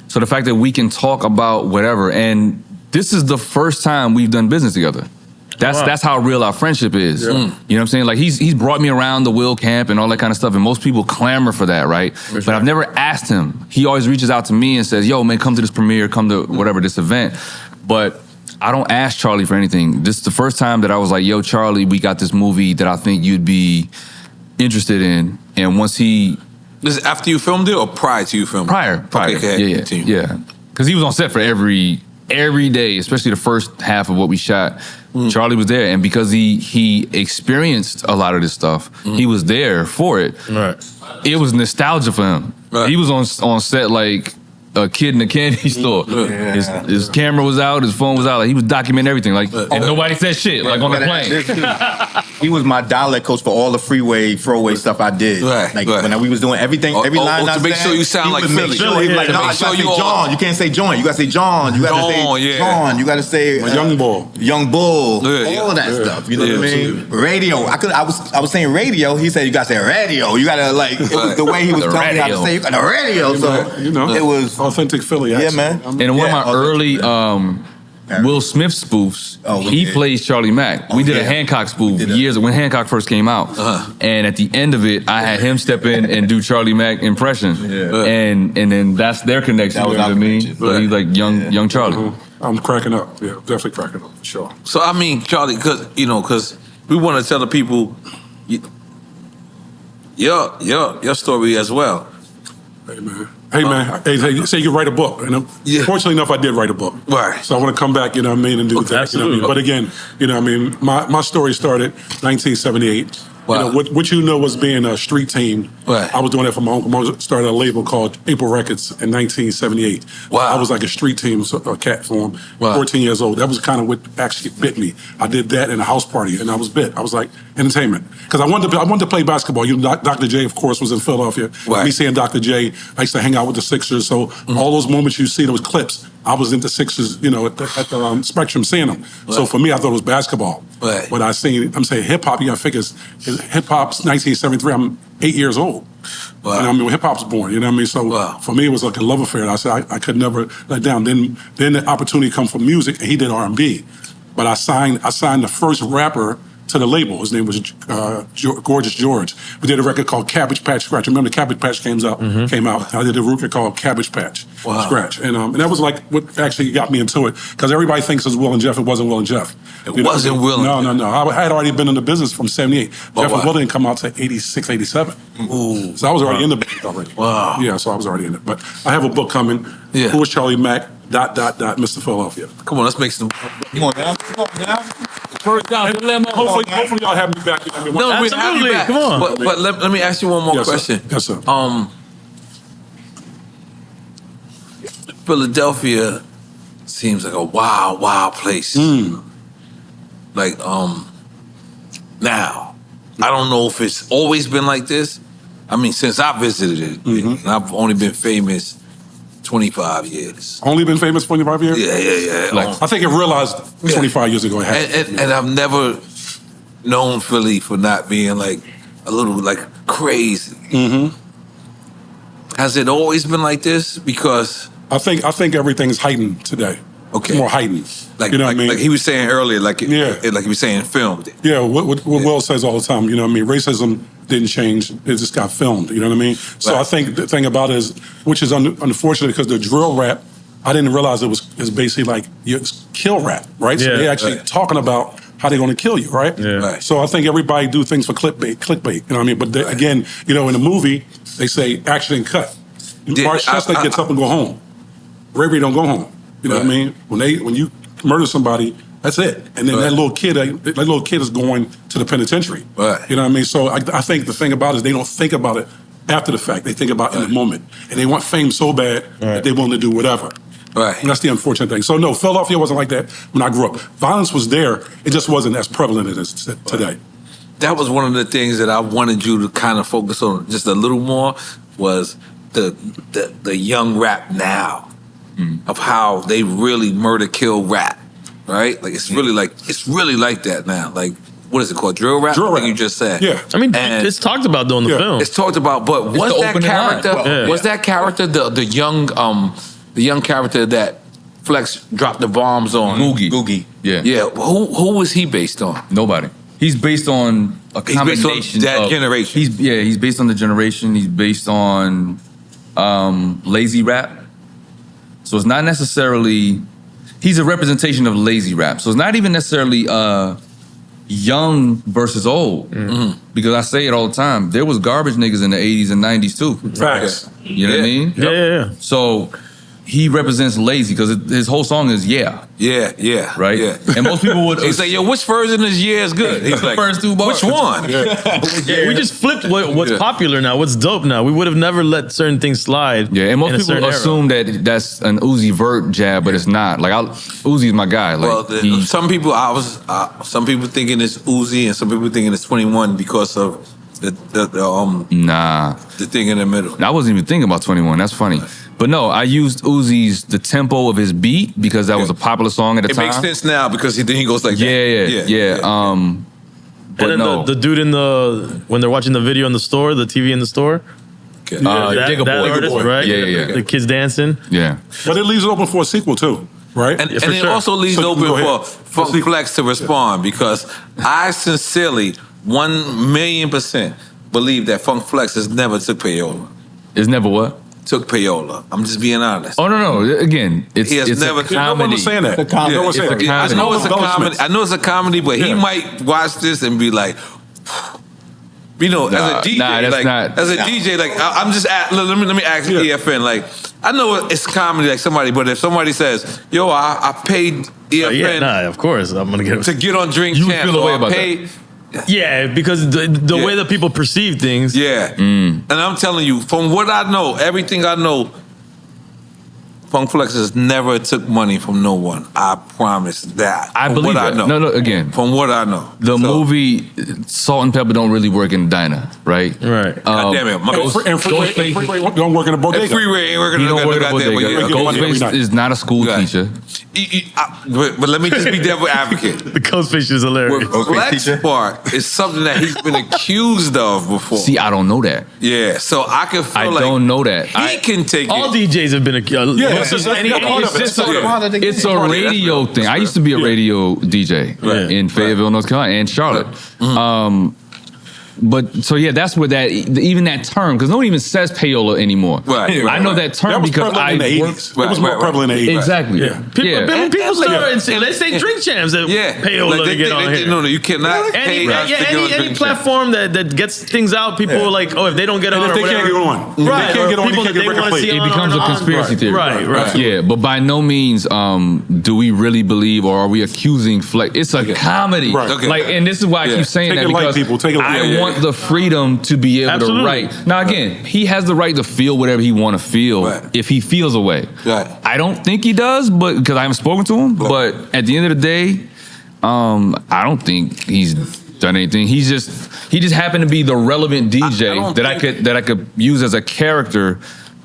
So the fact that we can talk about whatever, and this is the first time we've done business together. That's how real our friendship is. Yeah. You know what I'm saying? Like he's brought me around the Will camp and all that kind of stuff, and most people clamor for that, right? But I've never asked him. He always reaches out to me and says, "Yo, man, come to this premiere, come to whatever this event." But I don't ask Charlie for anything. This is the first time that I was like, "Yo, Charlie, we got this movie that I think you'd be interested in." And once he This is after you filmed it or prior to you filming? Prior. Okay. Yeah. Because he was on set for every day, especially the first half of what we shot. Charlie was there, and because he experienced a lot of this stuff, he was there for it. Right. It was nostalgia for him. Right. He was on set like a kid in a candy store. His camera was out, his phone was out. Like, he was documenting everything. Like, and nobody said shit. Like on the plane. He was my dialect coach for all the freeway, throwaway stuff I did. When we was doing everything, every line I to make said, sure you sound he like would make Philly. sure. He was like, no, you gotta say John. You can't say John. You gotta say John. You gotta say John. You gotta say Young Bull. Young Bull. All of that stuff. You know what I mean? Radio. I was saying radio. He said you gotta say radio. You gotta like. It was the way he was telling me how to say the radio. So it was authentic Philly. Yeah, man. And one of my early Will Smith spoofs, he plays Charlie Mack. We did a Hancock spoof years when Hancock first came out. And at the end of it, I had him step in and do Charlie Mack impression. And then that's their connection, you know what I mean? So he's like young Charlie. I'm cracking up. Yeah, definitely cracking up, for sure. So, I mean, Charlie, because we want to tell the people your story as well. Hey, man. Hey, say you write a book. And fortunately enough, I did write a book. Right. So I want to come back, you know what I mean, and do that. You know what I mean? But again, you know what I mean, my story started 1978. Wow. You know, what you know was being a street team. Right. I was doing that for my uncle. I started a label called April Records in 1978. Wow. I was like a street team, a cat for him, 14 years old. That was kind of what actually bit me. I did that in a house party, and I was bit. I was like, entertainment. Because I wanted to play basketball. You know, Dr. J, of course, was in Philadelphia. Right. Me seeing Dr. J, I used to hang out with the Sixers. So all those moments you see, those clips, I was into Sixers, you know, at the Spectrum seeing them. Right. So for me, I thought it was basketball. Right. But I'm saying hip hop. You got to figure hip hop's 1973. I'm 8 years old. Wow. You know what I mean? When hip hop's born. You know what I mean? So for me, it was like a love affair. I said I could never let down. Then the opportunity come from music, and he did R&B. But I signed the first rapper to the label. His name was Gorgeous George. We did a record called Cabbage Patch Scratch. Remember, Cabbage Patch came out. I did a record called Cabbage Patch. scratch. And that was like what actually got me into it. Because everybody thinks it's Will and Jeff. It wasn't Will and Jeff. It wasn't Will. No. I had already been in the business from 78. Jeff and Will didn't come out to 86, 87. Ooh. So I was already in the business already. Wow. Yeah, so I was already in it. But I have a book coming. Yeah. Who is Charlie Mack? ... Mr. Philadelphia. Come on, let's make some. Come on now. First down, Hopefully y'all have me back. No, absolutely. Come on. But let me ask you one more question. Yes, sir. Philadelphia seems like a wild place. Like now, I don't know if it's always been like this. I mean, since I visited it, and I've only been famous 25 years. Only been famous 25 years? Yeah. Like, I think it realized 25 years ago it happened. And I've never known Philly for not being like a little like crazy. Has it always been like this? Because I think everything's heightened today. Okay. It's more heightened. Like, you know what I mean? Like he was saying earlier, like he was saying filmed. Yeah, what Will says all the time, you know what I mean? Racism didn't change, it just got filmed, you know what I mean? So I think the thing about it is, which is unfortunate because the drill rap, I didn't realize it was basically like kill rap, right? So they actually talking about how they're going to kill you, right? Yeah. Right. So I think everybody do things for clickbait, you know what I mean? But again, you know, in the movie, they say action and cut. March Chestnut gets up and go home. Ray don't go home. You know what I mean? When you murder somebody, that's it. And then that little kid is going to the penitentiary. Right. You know what I mean? So I think the thing about it is they don't think about it after the fact. They think about it in the moment. And they want fame so bad that they're willing to do whatever. Right. And that's the unfortunate thing. So no, Philadelphia wasn't like that when I grew up. Violence was there. It just wasn't as prevalent as it is today. That was one of the things that I wanted you to kind of focus on just a little more was the young rap now. Of how they really murder kill rap, right? Like it's really like that now. Like what is it called? Drill rap? Drill rap. Like you just said. Yeah. I mean, it's talked about though in the film. It's talked about, but was that character? Was that character the young character that Flex dropped the bombs on? Googie. Yeah. Yeah. Who was he based on? Nobody. He's based on a combination that generation. He's based on the generation. He's based on lazy rap. So it's not necessarily, he's a representation of lazy rap. So it's not even necessarily young versus old. Because I say it all the time, there was garbage niggas in the 80s and 90s too. Facts. You know what I mean? Yeah. So he represents lazy because his whole song is Yeah. right? Yeah. And most people would He's like, yo, which version is is good? He's like, first two bars. which one? We just flipped what's popular now, what's dope now. We would have never let certain things slide. Yeah, and most in a people certain assume that that's an Uzi Vert jab, but it's not. Like Uzi's my guy. Like Well, some people thinking it's Uzi and some people thinking it's 21 because of the thing in the middle. I wasn't even thinking about 21. That's funny. But no, I used the tempo of his beat because that was a popular song at the time. It makes sense now because then he goes like that. Yeah. But And then no. the dude when they're watching the video in the store, the TV in the store. Okay. That Boy. artist, right? Yeah. The kids dancing. Yeah. But it leaves it open for a sequel too, right? And for it sure. also leaves So, open go for ahead. Funk Flex to respond because I sincerely, 1,000,000% believe that Funk Flex has never took payola. It's never what? Took payola. I'm just being honest. Oh no. Again, it's He has never- a comedy. No one was saying that. The comedy. No one was saying It's a that. I know it's a comedy. Embellishments. I know it's a comedy, but he might watch this and be like, you know, as a DJ, that's not. as a DJ, like I'm just let me ask EFN, like I know it's comedy, like somebody, but if somebody says, "Yo, I paid EFN Of course I'm gonna get to get on Drink You Champs," feel a way or I about paid, Yeah, because the way that people perceive things. yeah. And I'm telling you, from what I know, everything I know, Funk Flex has never took money from no one. I promise that. I From believe what that. I know. No, again. From what I know. The So, movie Salt and Pepper don't really work in the diner, right? Right. God damn it. And Freeway don't work in a bodega. And Freeway ain't working You don't work at a goddamn bodega. way. Ghostface Ghostface is not a school Right. teacher. But let me just be devil advocate. The Ghostface is hilarious. With Flex part is something that he's been accused of before. See, I don't know that. Yeah, so I can feel I like don't know that. he can take All it. DJs have been accused. It's a radio thing. I used to be a radio DJ in Fayetteville, North Carolina, and Charlotte. so yeah, that's where that even that term, because no one even says payola anymore. Right. I know that term That was because prevalent in the 80s. It was more prevalent in the 80s. Exactly. Yeah. People start they say drink champs that payola to get on here. No, you cannot pay us to get on any drink platform that gets things out, people are like, oh, if they don't get on, And if or they whatever, can't get on, right? if they can't get on, People you that can't get they a record want to see plate. It on becomes a on. conspiracy theory. Right. Yeah, but by no means do we really believe or are we accusing Flex. It's a comedy. Right. Okay. Like, and this is why I keep saying Take that it light, because people. Take it light. I want the freedom to be able Absolutely. to write. Now, again, he has the right to feel whatever he want to feel if he feels a way. Right. I don't think he does, but because I haven't spoken to him. But at the end of the day, I don't think he's done anything. He just happened to be the relevant DJ that I could use as a character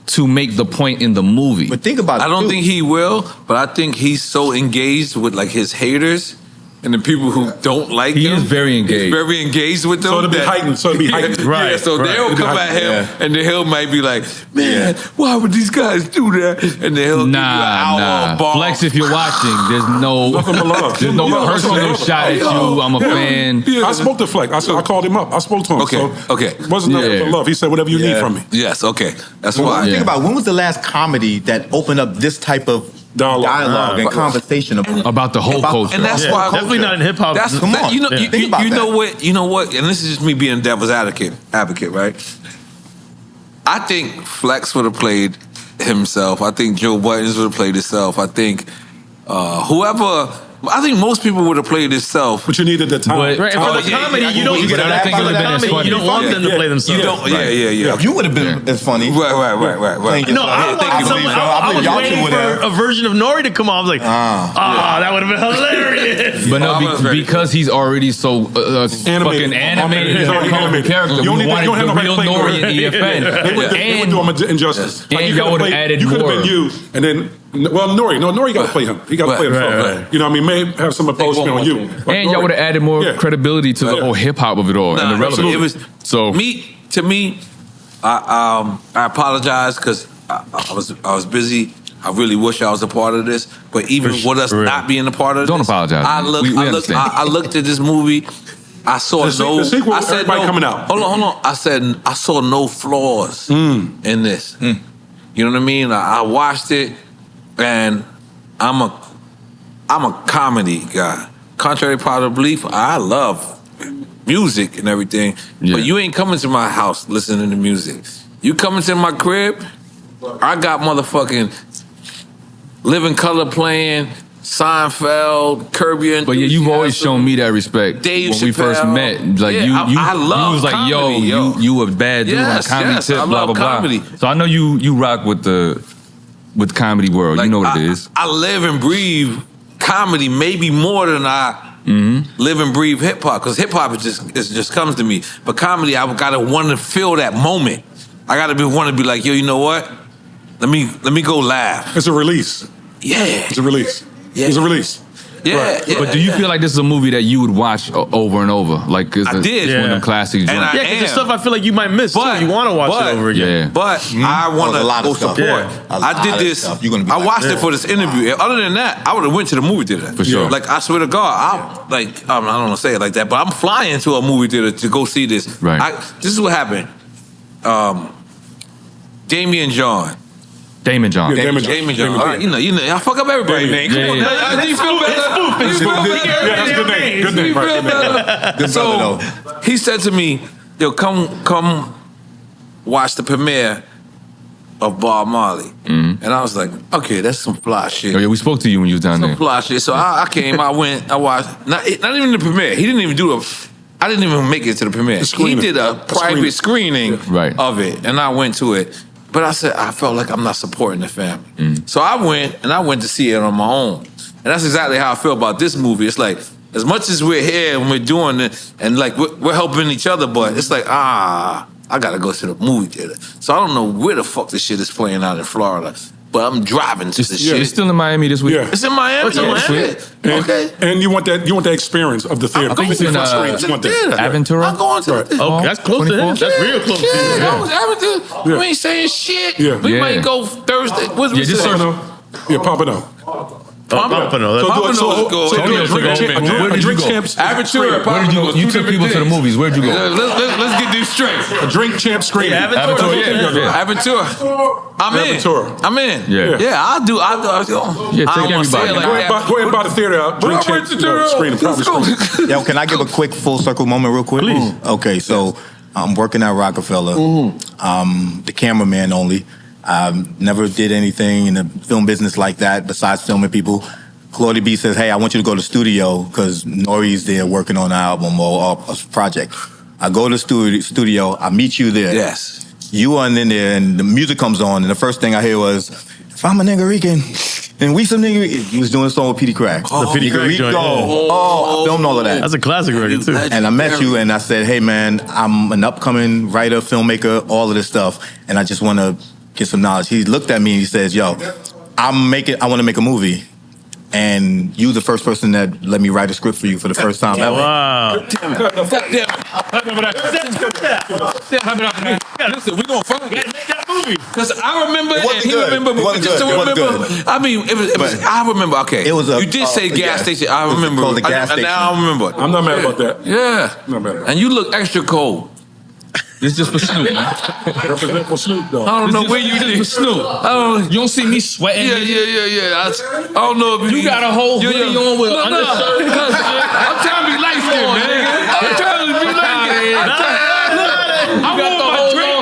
to make the point in the movie. But think about it. I don't think he will, but I think he's so engaged with like his haters and the people who don't like him. He is very engaged. He's very engaged with them. So it'll be heightened. Yeah, so they'll come at him and then he'll might be like, man, why would these guys do that? And then he'll give you an hour of ball. Flex, if you're watching, there's no personal shot at you. I'm a fan. I spoke to Flex. I called him up. I spoke to him. Okay. It wasn't nothing but love. He said, whatever you need from me. Yes, okay. That's Well, why. think about when was the last comedy that opened up this type of dialogue and conversation about the whole culture. And that's why definitely not in hip hop. That's Come on. You know, Think about you that. know what, and this is just me being devil's advocate, right? I think Flex would have played himself. I think Joe Buttons would have played himself. I think I think most people would have played himself. But you needed the time. Right, and for the comedy, you don't. But I don't think it would have been as funny. You don't want them to play themselves. You don't. Yeah. You would have been as funny. Right. No, I was waiting for a version of N.O.R.E to come on. I was like, that would have been hilarious. But no, because he's already so fucking animated He's already animated. character. You We don't wanted have the nobody real play N.O.R.E in N.O.R.E. EFN. They would do him an injustice. And y'all would have added You could more. have been you, and then N.O.R.E got to play him. He got to play himself. Right. You know what I mean? May have some opposed on you. And y'all would have added more credibility to the whole hip hop of it all and the relevance. It was so to me. I apologize because I was busy. I really wish I was a part of this, but even with us not being a part of Don't this, apologize. I looked at this movie. I saw the sequel, I said everybody coming out. Hold on. I said I saw no flaws in this. You know what I mean? I watched it, and I'm a comedy guy. Contrary to popular belief, I love music and everything, but you ain't coming to my house listening to music. You coming to my crib, I got motherfucking Living Color playing, Seinfeld, Curb Your Enthusiasm. But yeah, you've always shown me that respect Dave when we first Chappelle. met. Like I love you was like, comedy, you a bad dude on a comedy tip, I blah love blah comedy. blah. So I know you rock with the comedy world. Like, you know what it is. I live and breathe comedy maybe more than I live and breathe hip hop, because hip hop just comes to me. But comedy, I gotta want to feel that moment. I gotta want to be like, yo, you know what? Let me go laugh. It's a release. Yeah. It's a release. Yeah. It's a release. Yeah. But do you feel like this is a movie that you would watch over and over? Like it's I did. It's one of them classic joints. Yeah, because there's stuff I feel like you might miss too. You want to watch it over again. Yeah. But I want a lot to of go stuff. support. Yeah. I did this. I watched it for this interview. Other than that, I would have went to the movie theater. For sure. Like, I swear to God, I don't want to say it like that, but I'm flying to a movie theater to go see this. Right. This is what happened. Damon John. Damon John. Yeah, Damon John. All right, you know, I fuck up everybody's name. Come on, now. You feel better? That's a good name. Good name. You feel Right, good name. better? Good So brother, he said to me, yo, come watch the premiere of Bob Marley. And I was like, okay, that's some fly shit. Oh, yeah, we spoke to you when you was down there. Some fly shit. So I came, I went, I watched, not even the premiere. He didn't even I didn't even make it to the premiere. He did a private screening of it, and I went to it. But I said, I felt like I'm not supporting the family. So I went to see it on my own. And that's exactly how I feel about this movie. It's like, as much as we're here and we're doing it, and like we're helping each other, but it's like, I gotta go to the movie theater. So I don't know where the fuck this shit is playing out in Florida, but I'm driving to the shit. It's still in Miami this week. Yeah. It's in Miami. It's in Miami. Okay. And you want that experience of the theater. I'm going to the theater. Aventura? I'm going to the theater. Oh, that's close to him. That's real close to him. I was Aventura. We ain't saying shit. Yeah. We Yeah. might go Thursday. What's Yeah, just Thursday? Yeah, pop it up. Pompano. A drink champs. Aventura. You took people to the movies. Where'd you go? Let's get these straight. A drink champ screening. Aventura. I'm in. Yeah. I'll do. Yeah, take everybody. Go ahead and buy the theater out. Drink champ screening. Yo, can I give a quick full circle moment real quick? Please. Okay, so I'm working at Roc-A-Fella. The cameraman only. Never did anything in the film business like that besides filming people. Claudie B says, hey, I want you to go to the studio because N.O.R.E's there working on an album or a project. I go to the studio. I meet you there. Yes. You are in there and the music comes on and the first thing I hear was, if I'm a nigga Rican, and we some nigga, he was doing a song with Petey Crack. The Petey Crack joint. I filmed all of that. That's a classic record too. And I met you and I said, hey man, I'm an upcoming writer, filmmaker, all of this stuff, and I just want to get some knowledge. He looked at me and he says, yo, I want to make a movie. And you the first person that let me write a script for you for the first time ever. Wow. Listen, we're gonna find it. Make that movie. Because I remember, It wasn't and he good. remember, It wasn't just to good. It wasn't remember. good. I mean, it was I remember. Okay, It was a- you did say a gas gas- station. I it was remember. called the gas station. Now I remember. I'm not mad about that. Yeah, Not bad. and you look extra cold. This just for Snoop, man. Represent for Snoop Dogg. I don't know where you This did. for Snoop. You don't see me sweating. Yeah. I don't know if You got a whole hoodie on with undershirt. Because I'm trying to be light skinned, man. I'm trying to be light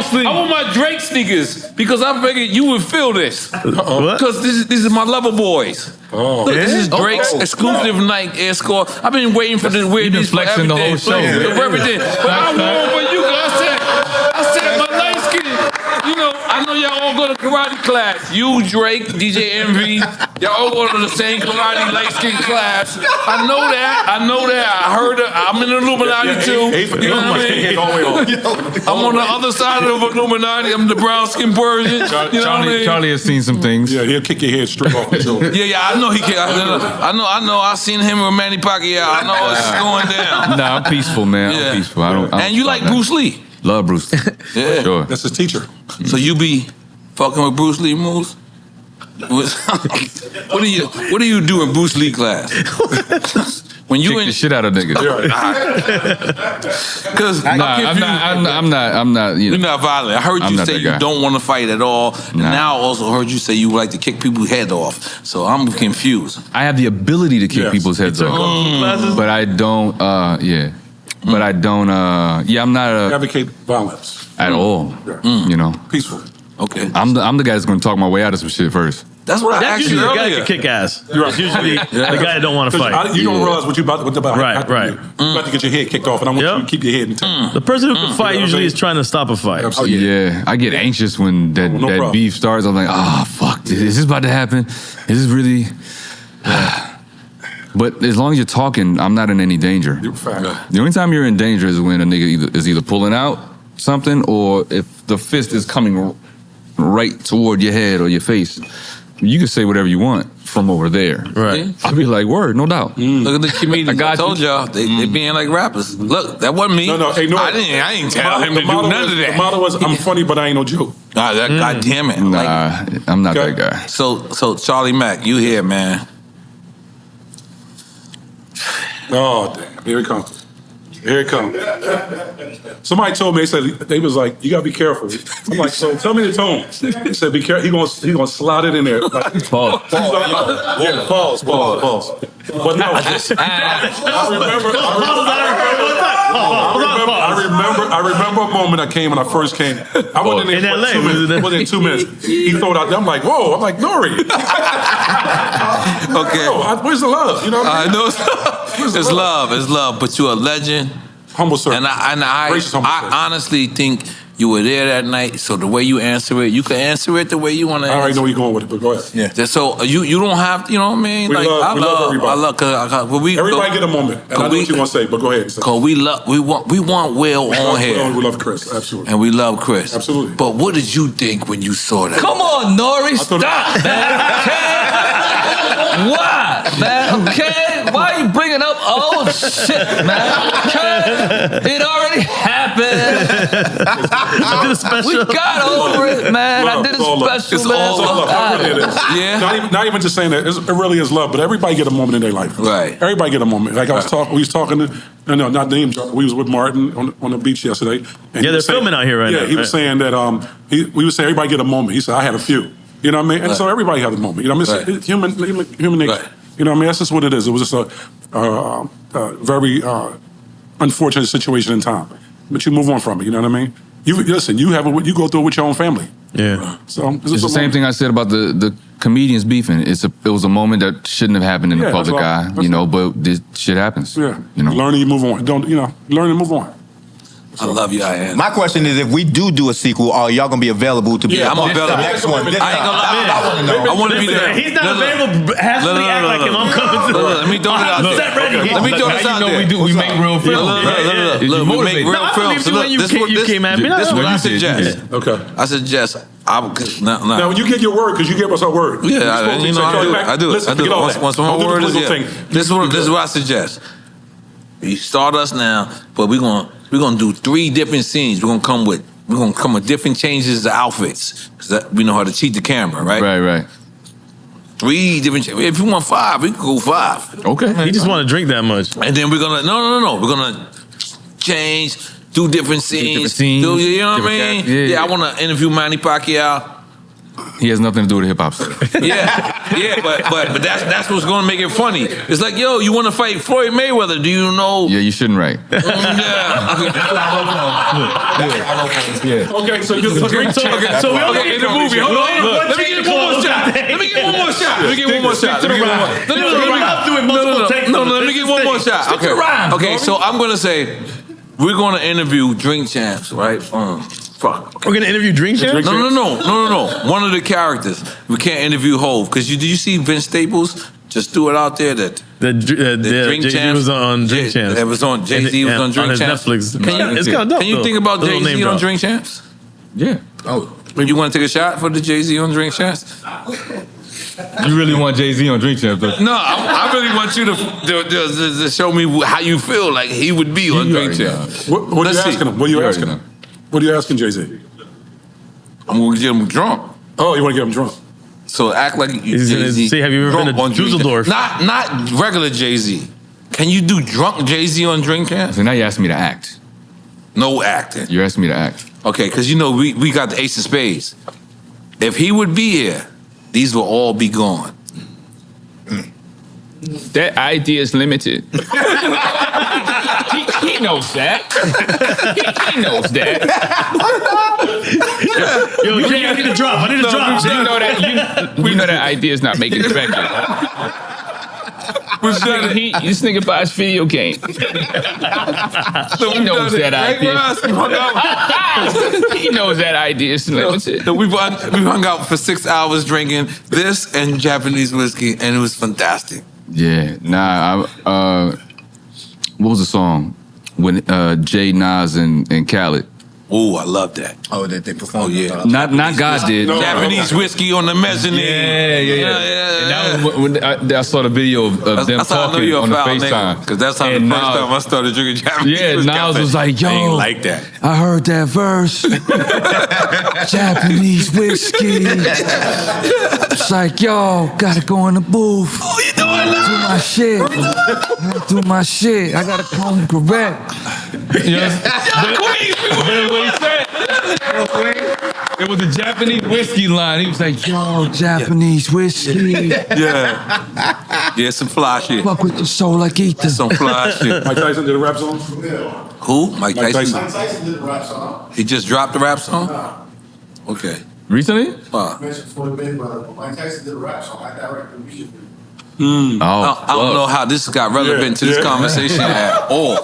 skinned. I want my Drake sneakers because I figured you would feel this. Because this is my lover boys. Look, this is Drake's exclusive Nike Air Score. I've been waiting for this weird been flexing the whole show. Everything. But I want for you. I said my light skin. You know, I know y'all all go to karate class. You, Drake, DJ Envy, y'all all go to the same karate light skin class. I know that. I heard it. I'm in the Illuminati too. You know what I mean? I'm on the other side of Illuminati. I'm the brown skin Persian. You know what I mean? Charlie has seen some things. Yeah, he'll kick your head straight off the door. Yeah, I know he can. I know. I seen him with Manny Pacquiao. I know it's going down. Nah, I'm peaceful, man. Yeah. I'm peaceful. I don't And you like Bruce Lee? Love Bruce. Yeah. Sure. That's his teacher. So you be fucking with Bruce Lee moves? What do you do in Bruce Lee class? When you Kick the shit out of niggas. Because I'm not. You you're know, not violent. I heard I'm you not say that you guy. don't want to fight at all. And now I also heard you say you like to kick people's head off. So I'm confused. I have the ability to kick people's heads off, but I don't. But I don't. I'm not Advocate violence. at all. You know, Peaceful. Okay. I'm the guy that's going to talk my way out of some shit first. That's what I That's asked you usually the guy earlier. that can kick ass. It's usually the guy that don't want to fight. You don't realize what you're about to Right. You're about to get your head kicked off, and I want you to keep your head intact. The person who can fight usually is trying to stop a fight. Absolutely. Yeah, I get anxious when that problem. beef starts. I'm like, fuck, is this about to happen? Is this really? But as long as you're talking, I'm not in any danger. The only time you're in danger is when a nigga is either pulling out something or if the fist is coming right toward your head or your face. You can say whatever you want from over there. Right. I'll be like, word, no doubt. Look at the comedians. I got I told y'all they being like rappers. Look, that wasn't me. No, hey, no. I didn't tell him to do none of that. The motto was, I'm funny, but I ain't no joke. God damn it. Nah, I'm not that guy. So Charlie Mack, you here, man? Oh, damn. Here it comes. Here it comes. Somebody told me, they was like, you gotta be careful. I'm like, so tell me the tone. He said, be careful. He gonna slide it in there. Like, Pause. Pause. But no, I remember a moment I came when I first came. I wasn't in LA. 2 minutes. It wasn't 2 minutes. He threw it out there. I'm like, whoa. I'm like, N.O.R.E. Okay. Where's the love? You know what I mean? I know it's love, but you're a legend. Humble servant. And I honestly think you were there that night, so the way you answer it, you can answer it the way you want to I answer already know where you're going with it, but go ahead. Yeah. So you don't have, you know what I mean? We love everybody. Everybody get a moment. And I know what you're going to say, but go ahead. Because we want Will on here. We love Chris, absolutely. And we love Chris. Absolutely. But what did you think when you saw that? Come on, N.O.R.E, stop, man. Okay? Why, man? Okay? Why are you bringing up old Oh shit, man! It already happened. I did a special. We got over it, man. I did a special. It's all love. It is. Yeah. Not even just saying that. It really is love, but everybody get a moment in their life. Right. Everybody get a moment. Like I was talking, we was talking to, no, not name drop. We was with Martin on the beach yesterday. And Yeah, they're filming out here right now. Yeah, he was saying that we would say everybody get a moment. He said I had a few. You know what I mean? And so everybody has a moment. You know what I mean? It's human nature. Right. You know what I mean? That's just what it is. It was just a very unfortunate situation in time. But you move on from it. You know what I mean? You listen. You go through it with your own family. Yeah. So It's the same thing I said about the comedians beefing. It was a moment that shouldn't have happened in the public eye, you know. But this shit happens. Yeah. You know. Learn and you move on. Learn and move on. I love you, I am. My question is, if we do a sequel, are y'all gonna be available to be? Yeah, I'm available. The next one. I ain't gonna lie. I want to be there. He's not available. Has to act like him. I'm coming to. Let me throw it out there. Let me throw this out there. We make real films. Look, we make real films. So look, this is what I suggest. Okay. I suggest. Now, when you get your word, because you gave us our word. Yeah, I do. Listen, Once my word is, this is what I suggest. You start us now, but we're gonna do 3 different scenes. We're gonna come with different changes to outfits, because we know how to cheat the camera, right? Right. 3 different. If you want 5, we can go 5. Okay. He just want to drink that much. And then we're gonna no. We're gonna change, do different scenes. You know what I mean? Yeah, I want to interview Manny Pacquiao. He has nothing to do with hip hop. Yeah, but that's what's gonna make it funny. It's like, yo, you want to fight Floyd Mayweather? Do you know? Yeah, you shouldn't write. Yeah. Okay, so you Okay, so we only in the movie. Hold on. Let me get one more shot. Let me get one more shot. Let me get one more shot. No, let me get one more shot. Okay, so I'm gonna say we're gonna interview Drink Champs, right? Fuck. We're gonna interview Drink Champs? No. One of the characters. We can't interview Hov because did you see Vince Staples just threw it out there that the Drink Jay-Z Champs was on Drink Champs. It was on Jay-Z was on Drink Champs. Netflix. Can you think about Jay-Z on Drink Champs? Yeah. Oh, you want to take a shot for the Jay-Z on Drink Champs? You really want Jay-Z on Drink Champs? No, I really want you to show me how you feel like he would be on Drink Champs. What are you asking him? What are you asking him? What are you asking Jay-Z? I'm gonna get him drunk. Oh, you want to get him drunk? So act like Jay-Z. See, have you ever been to Dusseldorf? Not regular Jay-Z. Can you do drunk Jay-Z on Drink Champs? So now you're asking me to act. No acting. You're asking me to act. Okay, because you know we got the Ace of Spades. If he would be here, these will all be gone. That idea is limited. he knows that. He knows that. Yo, I need to drop. I need to drop. You know that. We know that idea is not making it effective. This nigga buys video games. He knows that idea. He knows that idea is limited. So we hung out for 6 hours drinking this and Japanese whiskey, and it was fantastic. Yeah, what was the song when Jay, Nas, and Khaled? Oh, I love that. Oh, that they performed. Oh, yeah. Not God did. Japanese whiskey on the mezzanine. Yeah. And that was when I saw the video of them talking on the FaceTime. Because that's how the first time I started drinking Japanese whiskey. Yeah, Nas was like, yo, I ain't like that. I heard that verse. Japanese whiskey. It's like, yo, gotta go in the booth. Oh, you doing that? Do my shit. I gotta come correct. You know what he said? It was a Japanese whiskey line. He was like, yo, Japanese whiskey. Yeah, some fly shit. Fuck with the soul like ether. Some fly shit. Mike Tyson did a rap song? Who? Mike Tyson? Mike Tyson did a rap song. He just dropped the rap song? Okay. Recently? Mentioned for the big brother. Mike Tyson did a rap song. I directed the music video. I don't know how this got relevant to this conversation at all.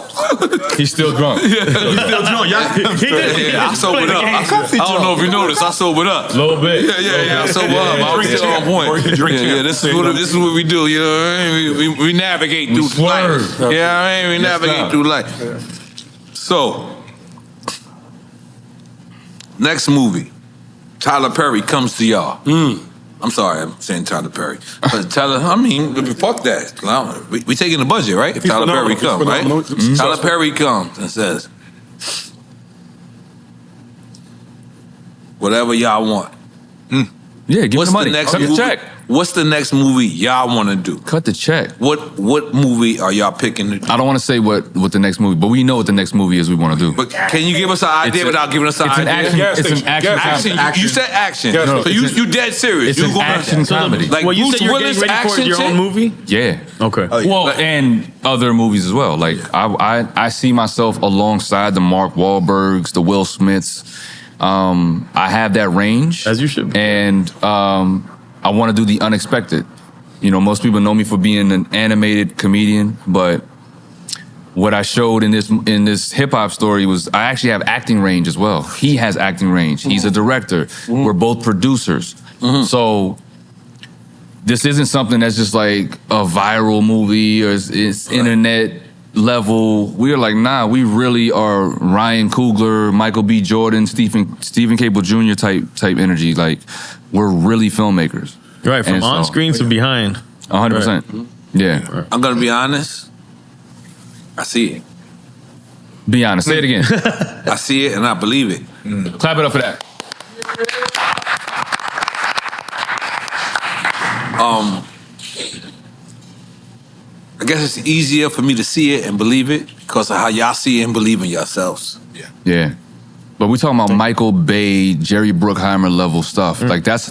He's still drunk. He's still drunk. I sobered up. I don't know if you noticed. I sobered up. A little bit. I sobered up. I was still on point. This is what we do. You know what I mean? We navigate through life. Yeah, I mean, we navigate through life. So, next movie, Tyler Perry comes to y'all. I'm sorry, I'm saying Tyler Perry. But Tyler, I mean, fuck that. We taking the budget, right? If Tyler Perry comes, right? Tyler Perry comes and says, whatever y'all want. Yeah, give me the money. Cut the check. What's the next movie y'all want to do? Cut the check. What movie are y'all picking to do? I don't want to say what the next movie, but we know what the next movie is we want to do. But can you give us an idea without giving us an idea? It's an action. You said action. So you dead serious. It's an action comedy. Like well, you Bruce said you're Willis getting ready for action your shit? own movie? Yeah. Okay. Well, and other movies as well. Like I see myself alongside the Mark Wahlbergs, the Will Smiths. I have that range. As you should be. And I want to do the unexpected. You know, most people know me for being an animated comedian, but what I showed in this hip hop story was I actually have acting range as well. He has acting range. He's a director. We're both producers. So this isn't something that's just like a viral movie or it's internet level. We're like, nah, we really are Ryan Coogler, Michael B. Jordan, Stephen Cable Jr. type energy. Like, we're really filmmakers. Right, from on screen to behind. 100%. Right. Yeah. Right. I'm gonna be honest. I see it. Be honest. Say it again. I see it and I believe it. Clap it up for that. I guess it's easier for me to see it and believe it because of how y'all see it and believe in yourselves. Yeah. But we're talking about Michael Bay, Jerry Bruckheimer level stuff. Like those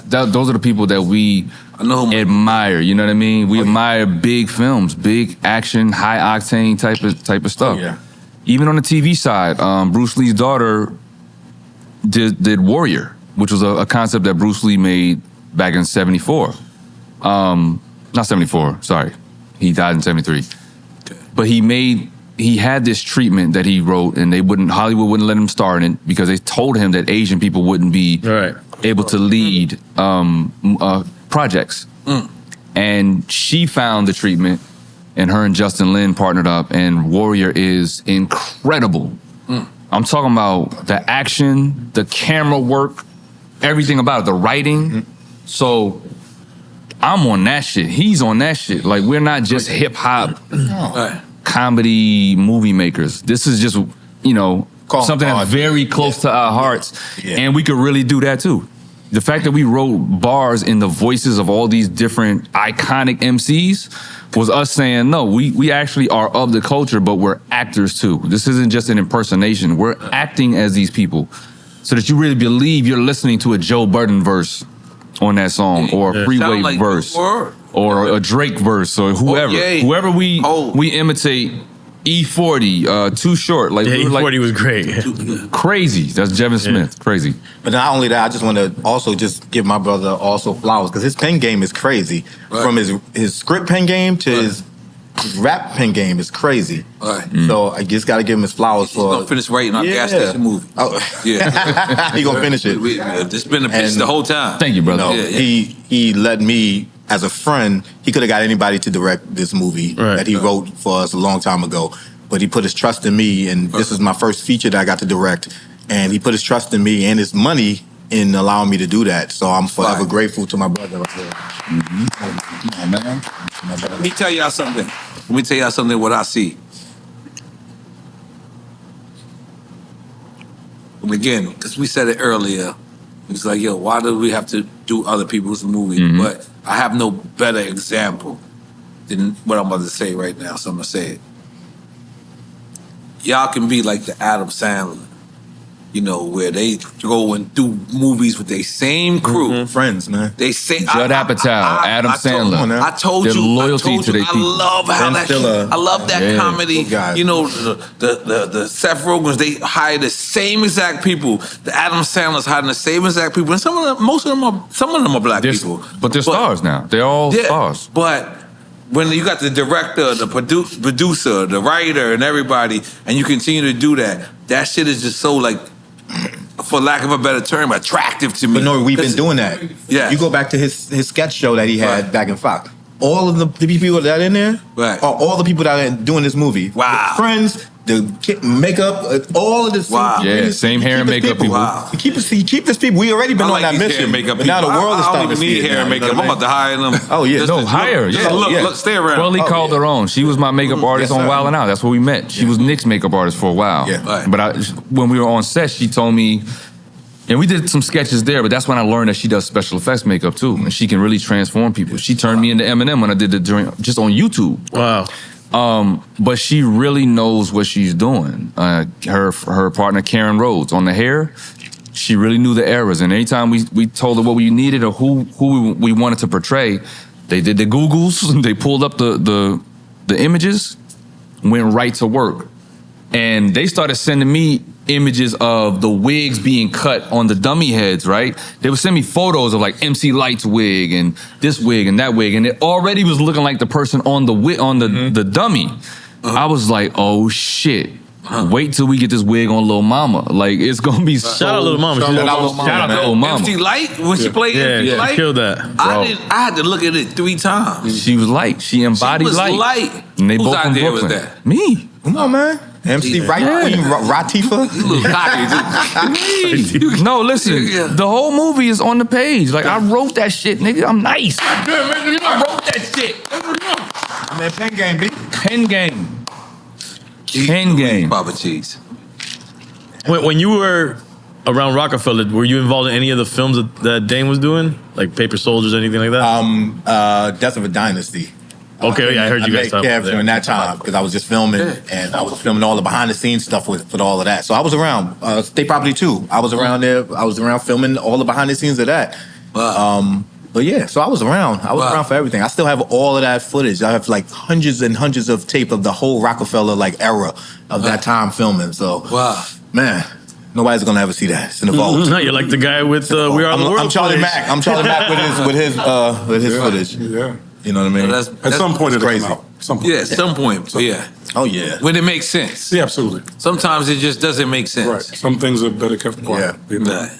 are the people that we admire. You know what I mean? We admire big films, big action, high octane type of stuff. Yeah. Even on the TV side, Bruce Lee's daughter did Warrior, which was a concept that Bruce Lee made back in '74. Not '74. Sorry, he died in '73. Okay. But he had this treatment that he wrote, and Hollywood wouldn't let him star in it because they told him that Asian people wouldn't be able to lead projects. And she found the treatment, and her and Justin Lin partnered up, and Warrior is incredible. I'm talking about the action, the camera work, everything about it, the writing. So I'm on that shit. He's on that shit. Like, we're not just hip hop comedy movie makers. This is just, something that's very close to our hearts. Yeah. And we could really do that too. The fact that we wrote bars in the voices of all these different iconic MCs was us saying, no, we actually are of the culture, but we're actors too. This isn't just an impersonation. We're acting as these people so that you really believe you're listening to a Joe Budden verse on that song or a Freeway verse. Or a Drake verse, or whoever, whoever we imitate. E40, Too Short, like E40 was great, crazy. That's Jevin Smith, crazy. But not only that, I just want to also just give my brother also flowers because his pen game is crazy. From his script pen game to his rap pen game is crazy. So I just got to give him his flowers for. He's gonna finish writing our gas station movie. Yeah, he gonna finish it. It's been a pitch the whole time. Thank you, brother. He let me. As a friend, he could have got anybody to direct this movie that he wrote for us a long time ago. But he put his trust in me, and this is my first feature that I got to direct. And he put his trust in me and his money in allowing me to do that. So I'm forever grateful to my brother right there. Let me tell y'all something. What I see. And again, because we said it earlier, it's like, yo, why do we have to do other people's movies? But I have no better example than what I'm about to say right now, so I'm going to say it. Y'all can be like the Adam Sandler, where they go and do movies with their same crew. Friends, man. They say Judd Apatow, Adam Sandler. I told you, loyalty to their people. I love how I love that comedy. The Seth Rogans, they hire the same exact people. The Adam Sandler's hiring the same exact people, and some of them are black people. But they're stars now. They're all stars. But when you got the director, the producer, the writer, and everybody, and you continue to do that, that shit is just so like, for lack of a better term, attractive to me. But no, we've been doing that. Yeah. You go back to his sketch show that he had back in Fox. All of the people that are in there are all the people that are doing this movie. Wow. Friends, makeup, all of this. Wow. Yeah, same hair and makeup people. Wow. He keep us people. We already been I on like that these hair mission. and makeup But now the people. world is I starting don't to even see need it hair and now, you know makeup. I'm what I about to hire them. Oh, yeah. No, hire. Just Yeah. look, stay around. Shirley called her own. She was my makeup artist Yes, on sir. Wild 'N Out. That's where we met. She was Nick's makeup artist for a while. Yeah. Right. But when we were on set, she told me, and we did some sketches there, but that's when I learned that she does special effects makeup too. And she can really transform people. She turned me into Eminem when I did it just on YouTube. Wow. But she really knows what she's doing. Her partner, Karen Rhodes, on the hair, she really knew the eras. And anytime we told her what we needed or who we wanted to portray, they did the Googles, they pulled up the images, went right to work. And they started sending me images of the wigs being cut on the dummy heads, right? They would send me photos of like MC Light's wig and this wig and that wig, and it already was looking like the person on the dummy. I was like, oh shit. Wait till we get this wig on Lil Mama. Like, it's gonna be so... Shout out Lil Mama. Shout out to Lil Mama. MC Light, when she played MC Light, she killed that. I had to look at it 3 times. She was light. She embodied She was light. And they Whose both from idea was Brooklyn. that? Me. Come on, man. MC Right Queen Ratifa. You little cocky, dude. No, listen. The whole movie is on the page. Like, I wrote that shit, nigga. I'm nice. I wrote that shit. Man, pen game, B. Pen game. Pen game. Papa Cheese. When you were around Roc-A-Fella, were you involved in any of the films that Dame was doing? Like Paper Soldiers, anything like that? Death of a Dynasty. Okay, yeah, I heard you guys talk about about during that time because I was just filming and I was filming all the behind the scenes stuff with all of that. So I was around State Property 2. I was around there. I was around filming all the behind the scenes of that. Wow. But yeah, so I was around. I was around for everything. I still have all of that footage. I have like hundreds and hundreds of tape of the whole Roc-A-Fella like era of that time filming. So man, nobody's gonna ever see that. It's in the vault. You're like the guy with We're on the World. I'm Charlie Mack. I'm Charlie Mack with his footage. Yeah. You know what I mean? At some point it'll come out. Yeah, at some point. Yeah. Oh yeah. When it makes sense. Yeah, absolutely. Sometimes it just doesn't make sense. Right. Some things are better kept quiet. Yeah. You know? Right.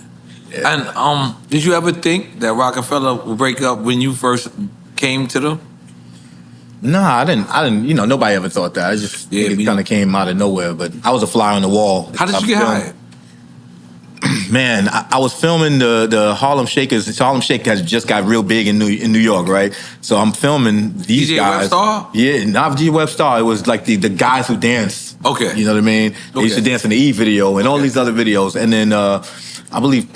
And did you ever think that Roc-A-Fella would break up when you first came to them? Nah, I didn't. You know, nobody ever thought that. It kind of came out of nowhere. But I was a fly on the wall. How did you get hired? Man, I was filming the Harlem Shakers. The Harlem Shake has just got real big in New York, right? So I'm filming these DJ guys. Webstar? Yeah, not DJ Webstar. It was like the guys who dance. Okay. You know what I mean? They used to dance in the E video and all these other videos. And then I believe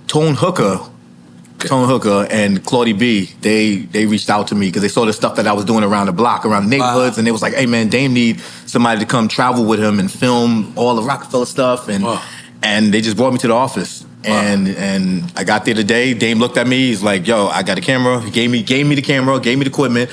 Tone Hooker and Claudie B, they reached out to me because they saw the stuff that I was doing around the block, around the neighborhoods, and they was like, hey man, Dame need somebody to come travel with him and film all the Roc-A-Fella stuff. And they just brought me to the office. And I got there today. Dame looked at me. He's like, yo, I got a camera. He gave me the camera, gave me the equipment,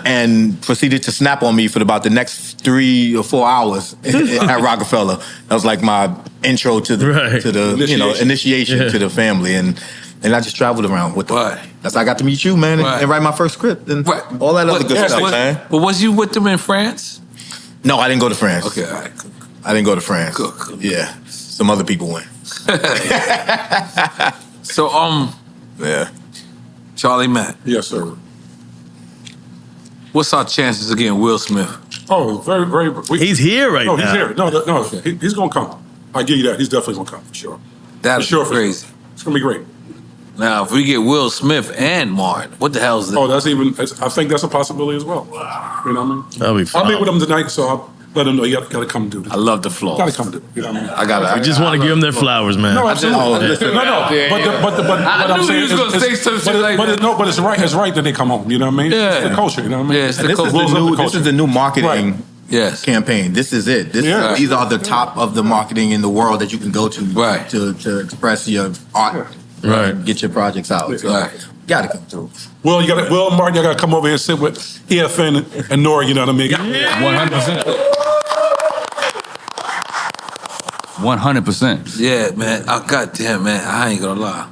and proceeded to snap on me for about the next 3 or 4 hours at Roc-A-Fella. That was like my intro to the initiation to the family. And I just traveled around with them. That's how I got to meet you, man, and write my first script and all that other good stuff, man. But was you with them in France? No, I didn't go to France. Okay, all right. I didn't go to France. Cool. Yeah. Some other people went. So, yeah. Charlie Mack. Yes, sir. What's our chances of getting Will Smith? Oh, very, very. He's here right now. No, he's here. No, he's gonna come. I give you that. He's definitely gonna come for sure. That's crazy. It's gonna be great. Now, if we get Will Smith and Martin, what the hell is that? Oh, I think that's a possibility as well. You know what I mean? That'll be fun. I'll meet with him tonight, so I'll let him know you gotta come do this. I love the flaws. Gotta come do it. You know what I mean? We just want to give them their flowers, man. No, absolutely. But I'm knew saying you was gonna say some shit like that. But it's right. It's right that they come home. You know what I mean? Yeah. It's the culture. You know what I mean? Yeah, it's the This culture. is the new marketing campaign. This is it. These are the top of the marketing in the world that you can go to to express your art, and get your projects out. So, gotta come through. Well, Martin, you gotta come over here and sit with EFN and N.O.R.E. You know what I mean? 100%. 100%. Yeah, man. Goddamn, man. I ain't gonna lie.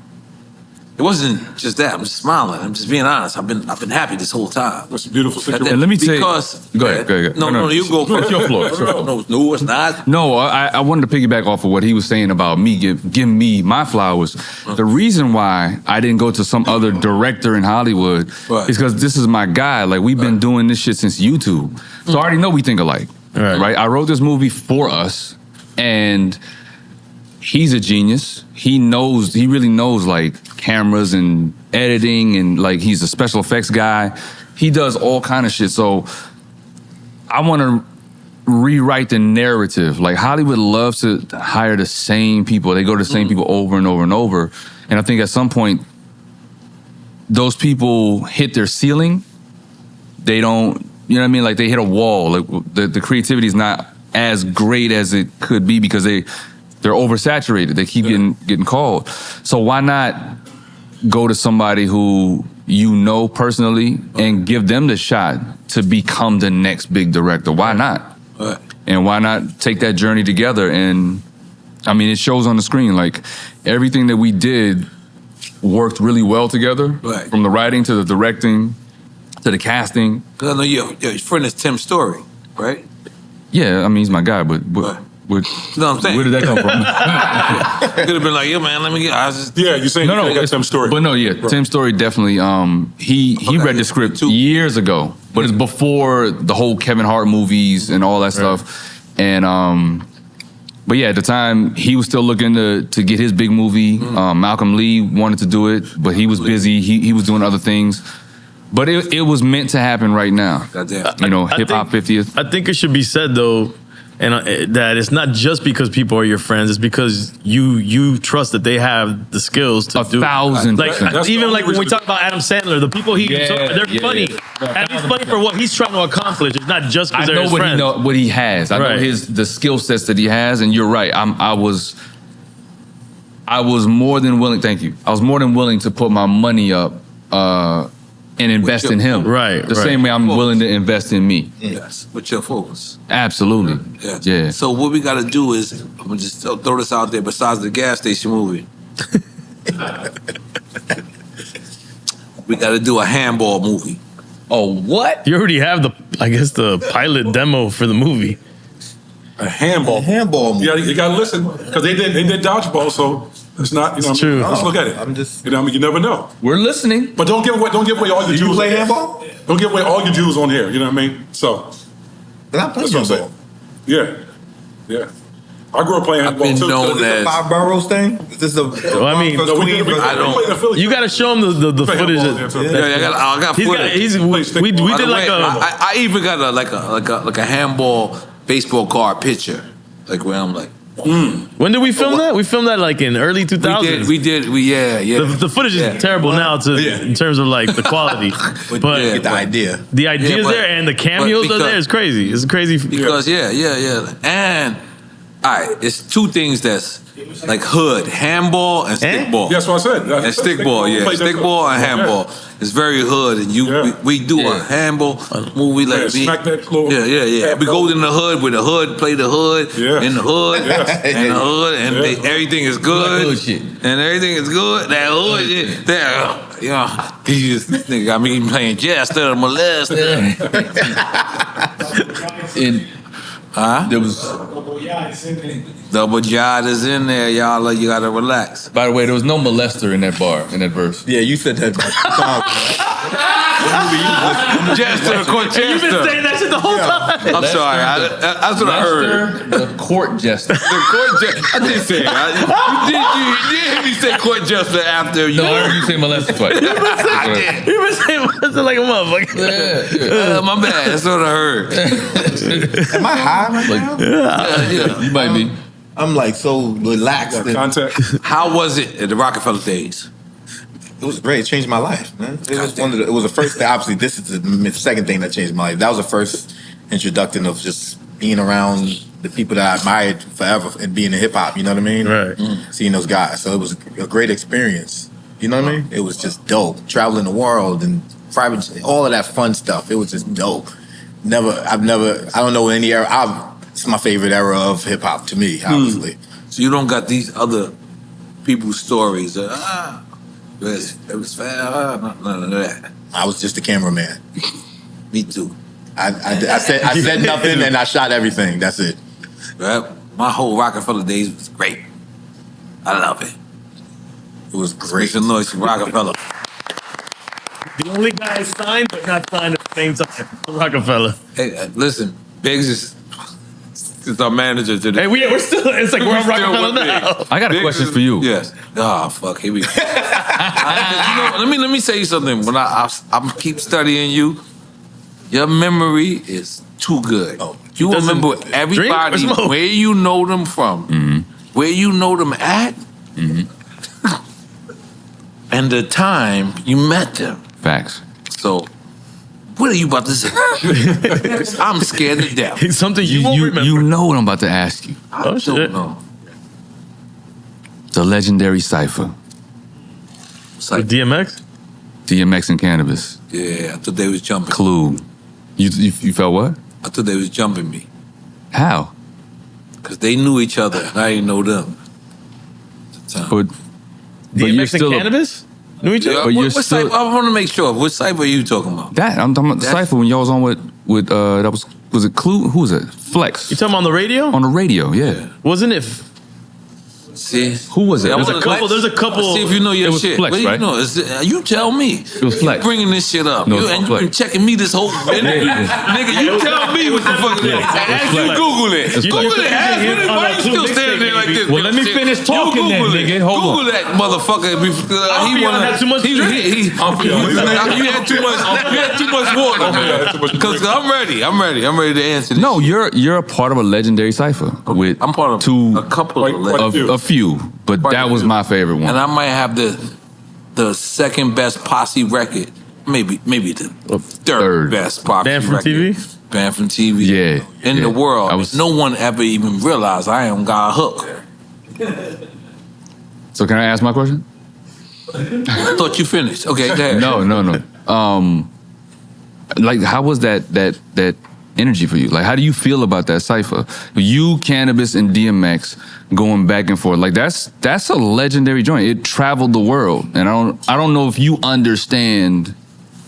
It wasn't just that. I'm just smiling. I'm just being honest. I've been happy this whole time. It's a beautiful situation. And let me tell you. Because Go ahead. No, you go first. It's your floor. No, it's not. No, I wanted to piggyback off of what he was saying about me giving me my flowers. The reason why I didn't go to some other director in Hollywood is because this is my guy. Like, we've been doing this shit since YouTube. So I already know we think alike. right? I wrote this movie for us, and he's a genius. He really knows like cameras and editing, and like he's a special effects guy. He does all kind of shit. So I want to rewrite the narrative. Like Hollywood loves to hire the same people. They go to the same people over and over and over. And I think at some point, those people hit their ceiling. They don't, you know what I mean? Like they hit a wall. Like the creativity is not as great as it could be because they're oversaturated. They keep getting called. So why not go to somebody who you know personally and give them the shot to become the next big director? Why not? And why not take that journey together? And I mean, it shows on the screen. Like everything that we did worked really well together, from the writing to the directing to the casting. Because I know your friend is Tim Story, right? Yeah, I mean, he's my guy, but you know what I'm saying? Where did that come from? Could have been like, yo, man, let me get. I was just, Yeah, you're saying No, got Tim Story. But no, yeah, Tim Story definitely. He read the script years ago, but it's before the whole Kevin Hart movies and all that stuff. And but yeah, at the time he was still looking to get his big movie. Malcolm Lee wanted to do it, but he was busy. He was doing other things. But it was meant to happen right now. Goddamn. You know, hip hop 50th. I think it should be said though, and that it's not just because people are your friends. It's because you trust that they have the skills to do. 1,000%. Like even like when we talk about Adam Sandler, the people they're funny, and he's funny for what he's trying to accomplish. It's not just because they're his friends. What he has. I know the skill sets that he has, and you're right. I was more than willing. Thank you. I was more than willing to put my money up and invest in him. The same way I'm willing to invest in me. Yes, with your focus. Absolutely. Yeah. So what we got to do is, I'm gonna just throw this out there. Besides the gas station movie, we got to do a handball movie. Oh, what? You already have the pilot demo for the movie. A handball movie. Yeah, you got to listen because they did dodgeball, so it's not. You know, true. Let's look at it. I'm just. You know, I mean, you never know. We're listening, but don't give away all your jewels. You play handball? Don't give away all your jewels on here. You know what I mean? So that's what I'm saying. Yeah. I grew up playing handball too. Is this a 5 boroughs thing? Is this a? Well, I mean, you got to show him the footage. I got footage. We did like I even got a handball baseball card picture, like where I'm like. When did we film that? We filmed that like in early 2000s. We did. The footage is terrible now in terms of like the quality, but get the idea. The idea is there, and the cameos are there. It's crazy. It's crazy because and all right, it's two things that's like hood, handball and stickball. That's what I said. And stickball, stickball and handball. It's very hood, and we do a handball movie like me. Smack that floor. Yeah. We go in the hood with the hood, play the hood in the hood, and the hood, and everything is good, and everything is good. That hood, this nigga got me playing jazz instead of molesting. There was Double Jod is in there, y'all. You gotta relax. By the way, there was no molester in that bar, in that verse. Yeah, you said that. Jester, You've been saying that shit the whole time. I'm sorry. That's what I heard. The court jester. The court jester. I didn't say it. You did hear me say court jester after you. No, I heard you say molester twice. You've been saying molester like a motherfucker. My bad. That's what I heard. Am I high right now? Yeah. You might be. I'm like so relaxed. Contact. How was it at the Roc-A-Fella days? It was great. It changed my life, man. It was the first thing. Obviously, this is the second thing that changed my life. That was the first introduction of just being around the people that I admired forever and being in hip hop. You know what I mean? Right. Seeing those guys. So it was a great experience. You know what I mean? It was just dope. Traveling the world and private, all of that fun stuff. It was just dope. I don't know any era. It's my favorite era of hip hop to me, obviously. So you don't got these other people's stories. It was fair. None of that. I was just a cameraman. Me too. I said nothing and I shot everything. That's it. Right? My whole Roc-A-Fella days was great. I love it. It was great. Make some noise for Roc-A-Fella. The only guy signed but not signed at the same time. Roc-A-Fella. Hey, listen, Biggs is It's our manager today. Hey, we're still. It's like we're on Roc-A-Fella now. I got a question for you. Yes. Oh fuck. Here we go. Let me say you something. When I keep studying you, your memory is too good. You remember everybody, where you know them from, where you know them at, and the time you met them. Facts. So, what are you about to say? I'm scared to death. It's something you won't remember. You know what I'm about to ask you. I don't know. The legendary Cypher. With DMX? DMX and Cannabis. Yeah, I thought they was jumping. Clue. You felt what? I thought they was jumping me. How? Because they knew each other and I didn't know them. But you're DMX still and Cannabis? Knew each other? But you're what still- cypher? I want to make sure. What cypher are you talking about? That I'm talking about the Cypher when y'all was on with that was it Clue? Who was it? Flex. You talking about on the radio? On the radio, yeah. Wasn't it? See, Who was it? Yeah, It was I wanna- There's a couple. See if you know your It was shit. Flex, What do you right? know? You tell me. It was Flex. You bringing this shit up. No, it's And not you been Flex. checking me this whole minute. Nigga, you tell me what the fuck it is. And you Flex. Google it. It's Google Flex. it. Ask me why you still standing there like this. Well, let me finish talking then, nigga. Hold Google on. that motherfucker. Affion had too much You had too much water, man. Because I'm ready. I'm ready to answer this. No, you're a part of a legendary Cypher with I'm part of a couple of a few, but that was my favorite one. And I might have the second best posse record. Maybe the third best posse Band from record. TV? Band from TV. Yeah. In the world. I was- No one ever even realized I am got a hook. So can I ask my question? I thought you finished. Okay, go ahead. No. Like, how was that energy for you? Like, how do you feel about that Cypher? You, Cannabis, and DMX going back and forth. Like, that's a legendary joint. It traveled the world, and I don't know if you understand.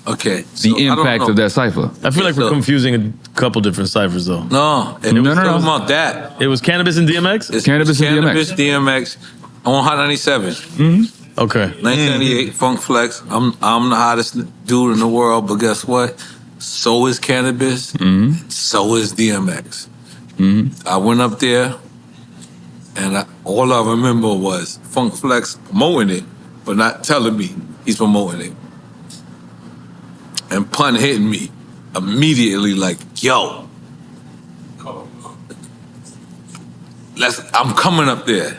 Okay. The impact of that Cypher. I feel like we're confusing a couple different ciphers though. No. It was talking about that. It was Cannabis and DMX? It's Cannabis and Cannabis, DMX on Hot 97. Okay. 1998, Funk Flex. I'm the hottest dude in the world, but guess what? So is Cannabis. So is DMX. I went up there, and all I remember was Funk Flex promoting it, but not telling me he's promoting it. And Pun hitting me immediately like, yo, I'm coming up there.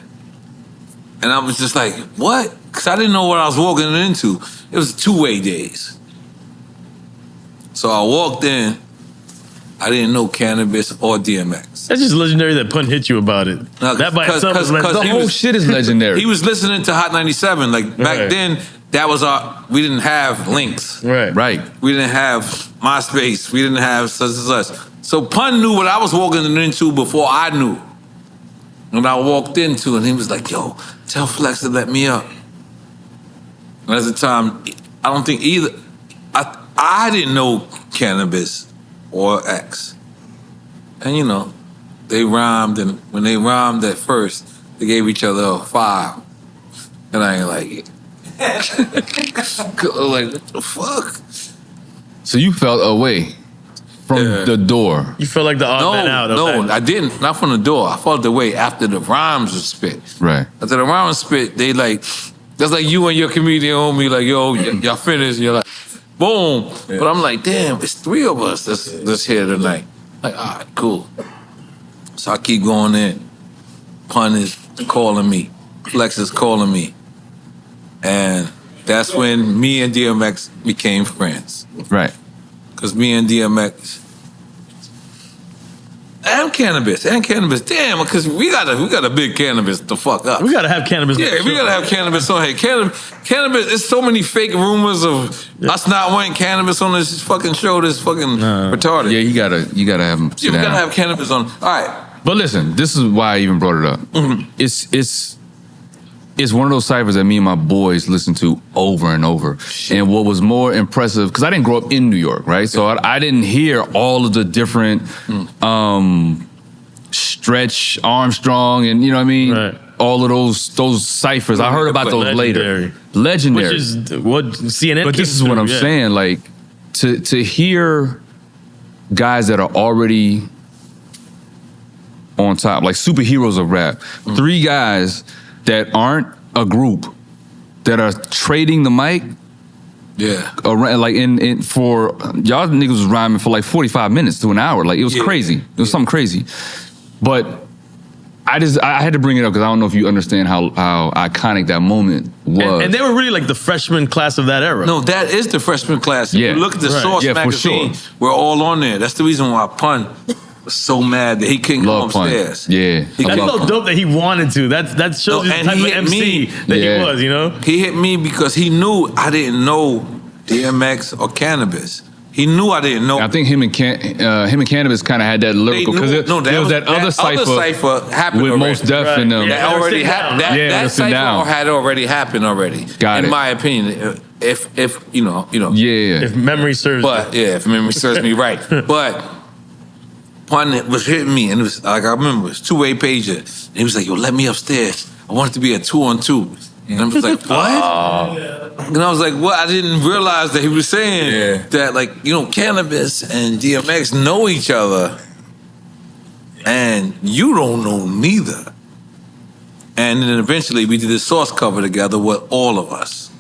And I was just like, what? Because I didn't know what I was walking into. It was 2-way days. So I walked in. I didn't know Cannabis or DMX. That's just legendary that Pun hit you about it. No, that by itself is legendary. The whole shit is legendary. He was listening to Hot 97. Like back then, that was we didn't have links. Right. We didn't have MySpace. We didn't have such and such. So Pun knew what I was walking into before I knew. When I walked into, and he was like, yo, tell Flex to let me up. And at the time, I don't think either. I didn't know Cannabis or X. And you know, they rhymed, and when they rhymed at first, they gave each other a 5. And I ain't like it. Like, what the fuck? So you felt away from the door. You felt like the odd man out. No, I didn't. Not from the door. I felt the way after the rhymes were spit. Right. After the rhymes spit, they like, that's like you and your comedian homie, like, yo, y'all finished. You're like, boom. Yeah. But I'm like, damn, it's 3 of us that's here tonight. Like, all right, cool. So I keep going in. Pun is calling me. Flex is calling me. And that's when me and DMX became friends. Right. Because me and DMX and Cannabis, damn, because we got a big Cannabis to fuck up. We gotta have Cannabis. Yeah, we gotta have Cannabis on here. Cannabis, there's so many fake rumors of us not wanting Cannabis on this fucking show. This fucking retarded. Yeah, you gotta have him. Yeah, we gotta have Cannabis on. All right. But listen, this is why I even brought it up. It's one of those ciphers that me and my boys listen to over and over. And what was more impressive, because I didn't grow up in New York, right? So I didn't hear all of the different Stretch, Armstrong, and you know what I mean? Right. All of those ciphers. I heard about those later. Legendary. Which is what CNN. But this is what I'm saying. Like, to hear guys that are already on top, like superheroes of rap. 3 guys that aren't a group, that are trading the mic. Yeah. Around, like in for y'all niggas was rhyming for like 45 minutes to an hour. Like it was crazy. It was something crazy. But I had to bring it up because I don't know if you understand how iconic that moment was. And they were really like the freshman class of that era. No, that is the freshman class. If you look at the Source magazine, we're all on there. That's the reason why Pun was so mad that he couldn't come upstairs. Yeah. That's so dope that he wanted to. That shows you the type of MC that he was, you know? He hit me because he knew I didn't know DMX or Cannabis. He knew I didn't know. I think him and Cannabis kind of had that lyrical, because there was that other cipher happened with already. Most Def in them. That already happened. That cipher had already happened already. In my opinion, if you know. If memory serves. If memory serves me right. But Pun was hitting me, and it was like I remember it was 2-way pager. And he was like, "Yo, let me upstairs. I want it to be a 2-on-2." And I was like, "What?" And I was like, "What?" I didn't realize that he was saying that, like, Cannabis and DMX know each other, and you don't know neither. And then eventually we did the Source cover together with all of us.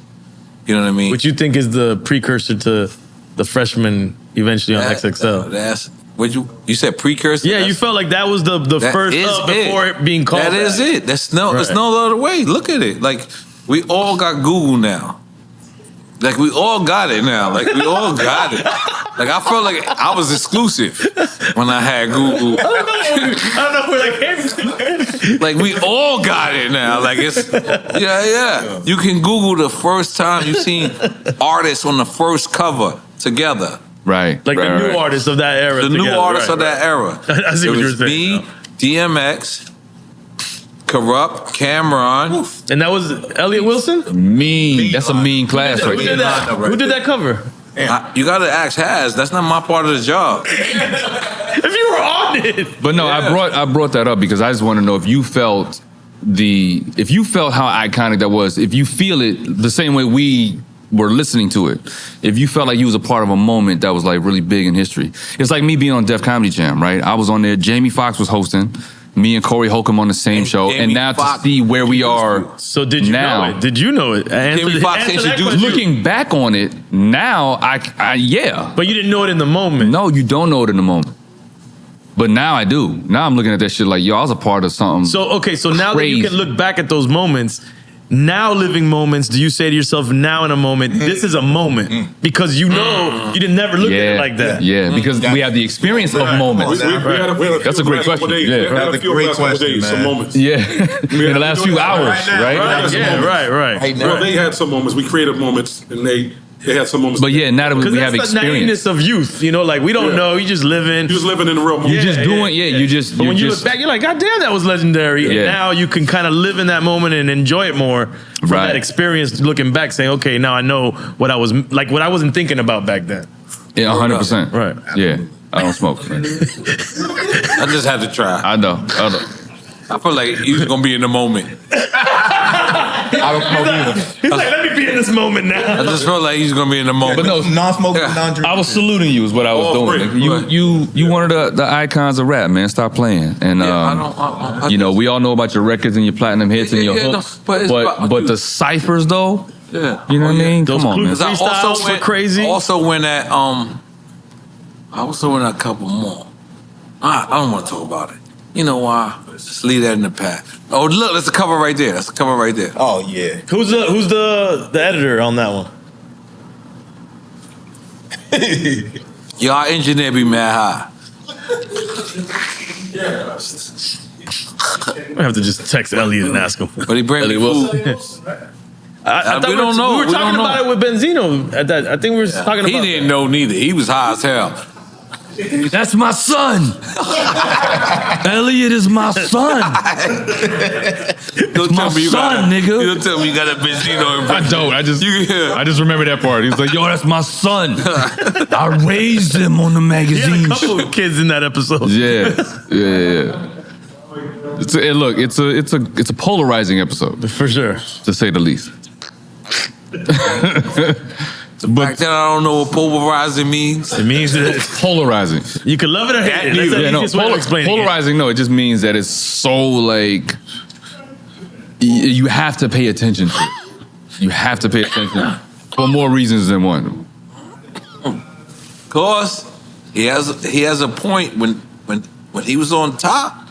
You know what I mean? Which you think is the precursor to the freshman eventually on XXL? That's what you said, precursor. Yeah, you felt like that was the first up before it being called. That is it. There's no other way. Look at it. Like, we all got Google now. Like, we all got it now. Like, we all got it. Like, I felt like I was exclusive when I had Google. I don't know where that came from. Like, we all got it now. Like, it's, You can Google the first time you seen artists on the first cover together. Right. Like the new artists of that era. The new artists of that era. I see what you were saying. Me, DMX, Corrupt, Cameron. And that was Elliot Wilson? Mean. That's a mean class right there. Who did that cover? You gotta ask Haz. That's not my part of the job. If you were on it. But no, I brought that up because I just want to know if you felt how iconic that was, if you feel it the same way we were listening to it, if you felt like you was a part of a moment that was like really big in history. It's like me being on Def Comedy Jam, right? I was on there, Jamie Foxx was hosting, me and Corey Holcomb on the same show, and now to see where we are. So did you know it? Did you know it? Jamie Foxx introduced you. Looking back on it now, I But you didn't know it in the moment. No, you don't know it in the moment. But now I do. Now I'm looking at that shit like, yo, I was a part of something. So now that you can look back at those moments, now living moments, do you say to yourself now in a moment, this is a moment? Because you know you didn't never look at it like that. Yeah, because we have the experience of moments. That's a great question. That's a great question, some moments. Yeah. In the last few hours, right? Right. Well, they had some moments. We created moments, and they had some moments. But yeah, now that we have experience. Because that's the experience. naiveness of youth, like we don't know, you just living. You just living in the real moment. You just doing, you just. But when you look back, you're like, God damn, that was legendary. And now you can kind of live in that moment and enjoy it more from that experience, looking back, saying, okay, now I know what I wasn't thinking about back then. Yeah, 100%. Right. Yeah, I don't smoke. I just had to try. I know. I feel like he was gonna be in the moment. I don't smoke either. He's like, let me be in this moment now. I just felt like he's gonna be in the moment. But no, non-smoking, non-drinking. I was saluting you is what I was doing. You one of the icons of rap, man. Stop playing. And we all know about your records and your platinum hits and your hooks. But the ciphers though, you know what I mean? Come on, man. I also went crazy. Also went at a couple more. I don't want to talk about it. You know why? Just leave that in the past. Oh, look, that's the cover right there. That's the cover right there. Oh yeah. Who's the editor on that one? Y'all engineer be mad high. I have to just text Elliot and ask him. But he bring me food. I thought we don't know. We were talking about it with Benzino. I think we were talking about. He didn't know neither. He was high as hell. That's my son. Elliot is my son. Don't tell me you got nigga. You don't tell me you got a Benzino impression. I don't. I just remember that part. He's like, yo, that's my son. I raised him on the magazine. He had a couple of kids in that episode. Yeah. It's a polarizing episode for sure, to say the least. The fact that I don't know what pulverizing means. It means that It's polarizing. you can love it or hate it. That's the easiest way to explain it. Polarizing, no, it just means that it's so like you have to pay attention to it. You have to pay attention for more reasons than one. Of course, he has a point when he was on top.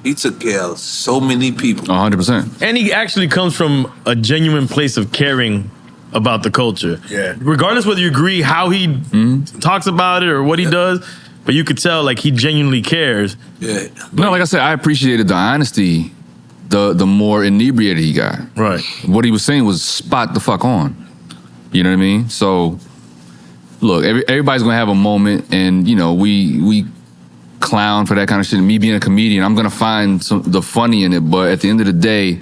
He took care of so many people. 100%. And he actually comes from a genuine place of caring about the culture. Yeah. Regardless whether you agree how he talks about it or what he does, but you could tell like he genuinely cares. Yeah. No, like I said, I appreciated the honesty the more inebriated he got. Right. What he was saying was spot the fuck on. You know what I mean? So, look, everybody's gonna have a moment, and you know, we clown for that kind of shit. Me being a comedian, I'm gonna find the funny in it, but at the end of the day,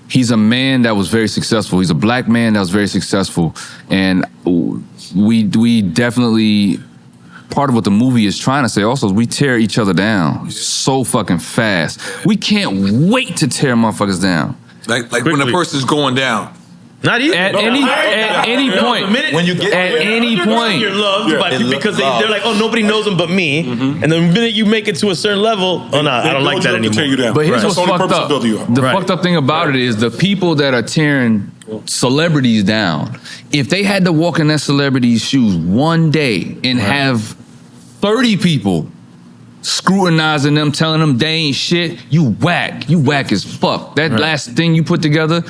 he's a man that was very successful. He's a black man that was very successful, and we definitely, part of what the movie is trying to say also is we tear each other down so fucking fast. We can't wait to tear motherfuckers down. Like when a person's going down. Not even At any point. When you get at any point. You're loved by people because they're like, oh, nobody knows him but me. And the minute you make it to a certain level, oh no, I don't like that anymore. But here's what's That's the only fucked purpose up. of building you up. The fucked up thing about it is the people that are tearing celebrities down, if they had to walk in that celebrity's shoes one day and have 30 people scrutinizing them, telling them they ain't shit, you whack. You whack as fuck. That last thing you put together,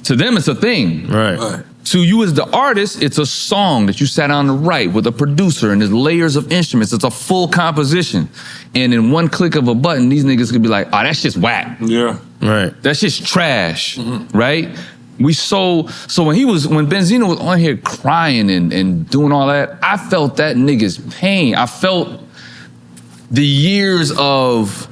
to them it's a thing. Right. To you as the artist, it's a song that you sat down to write with a producer and there's layers of instruments. It's a full composition. And in one click of a button, these niggas could be like, oh, that's just whack. Yeah. Right. That's just trash, right? So when Benzino was on here crying and doing all that, I felt that nigga's pain. I felt the years of,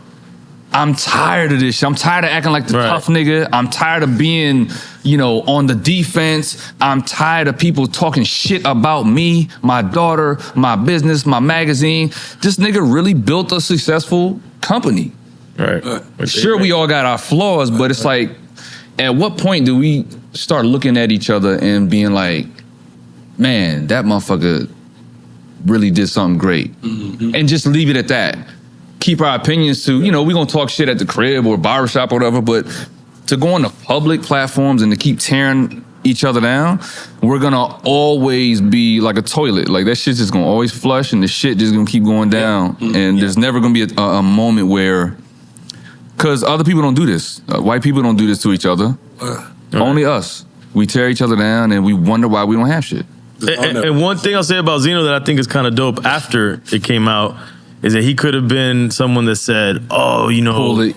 I'm tired of this shit. I'm tired of acting like the tough nigga. I'm tired of being, on the defense. I'm tired of people talking shit about me, my daughter, my business, my magazine. This nigga really built a successful company. Right. Sure, we all got our flaws, but it's like, at what point do we start looking at each other and being like, man, that motherfucker really did something great. And just leave it at that. Keep our opinions to, we're going to talk shit at the crib or barbershop or whatever, but to go on the public platforms and to keep tearing each other down, we're going to always be like a toilet. Like that shit's just going to always flush and the shit just going to keep going down. And there's never going to be a moment where, because other people don't do this. White people don't do this to each other. Only us. We tear each other down and we wonder why we don't have shit. And one thing I'll say about Zeno that I think is kind of dope after it came out is that he could have been someone that said, oh, no,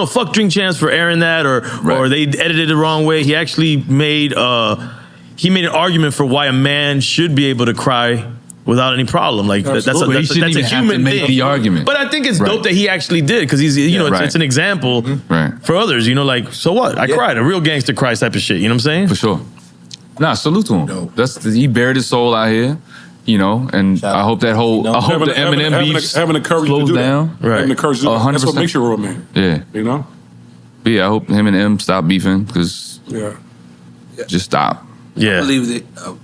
fuck Drink Champs for airing that, or they edited it the wrong way. He actually made an argument for why a man should be able to cry without any problem. Like that's a human thing. The argument. But I think it's dope that he actually did because he's it's an example for others. Like, so what? I cried. A real gangster cries type of shit. You know what I'm saying? For sure. Nah, salute to him. He bared his soul out here. And I hope that I hope the Eminem beef having the courage to do down. That. Right. Having the courage to do that. That's what makes you a real man. Yeah. But yeah, I hope him and M stop beefing because just stop. Yeah.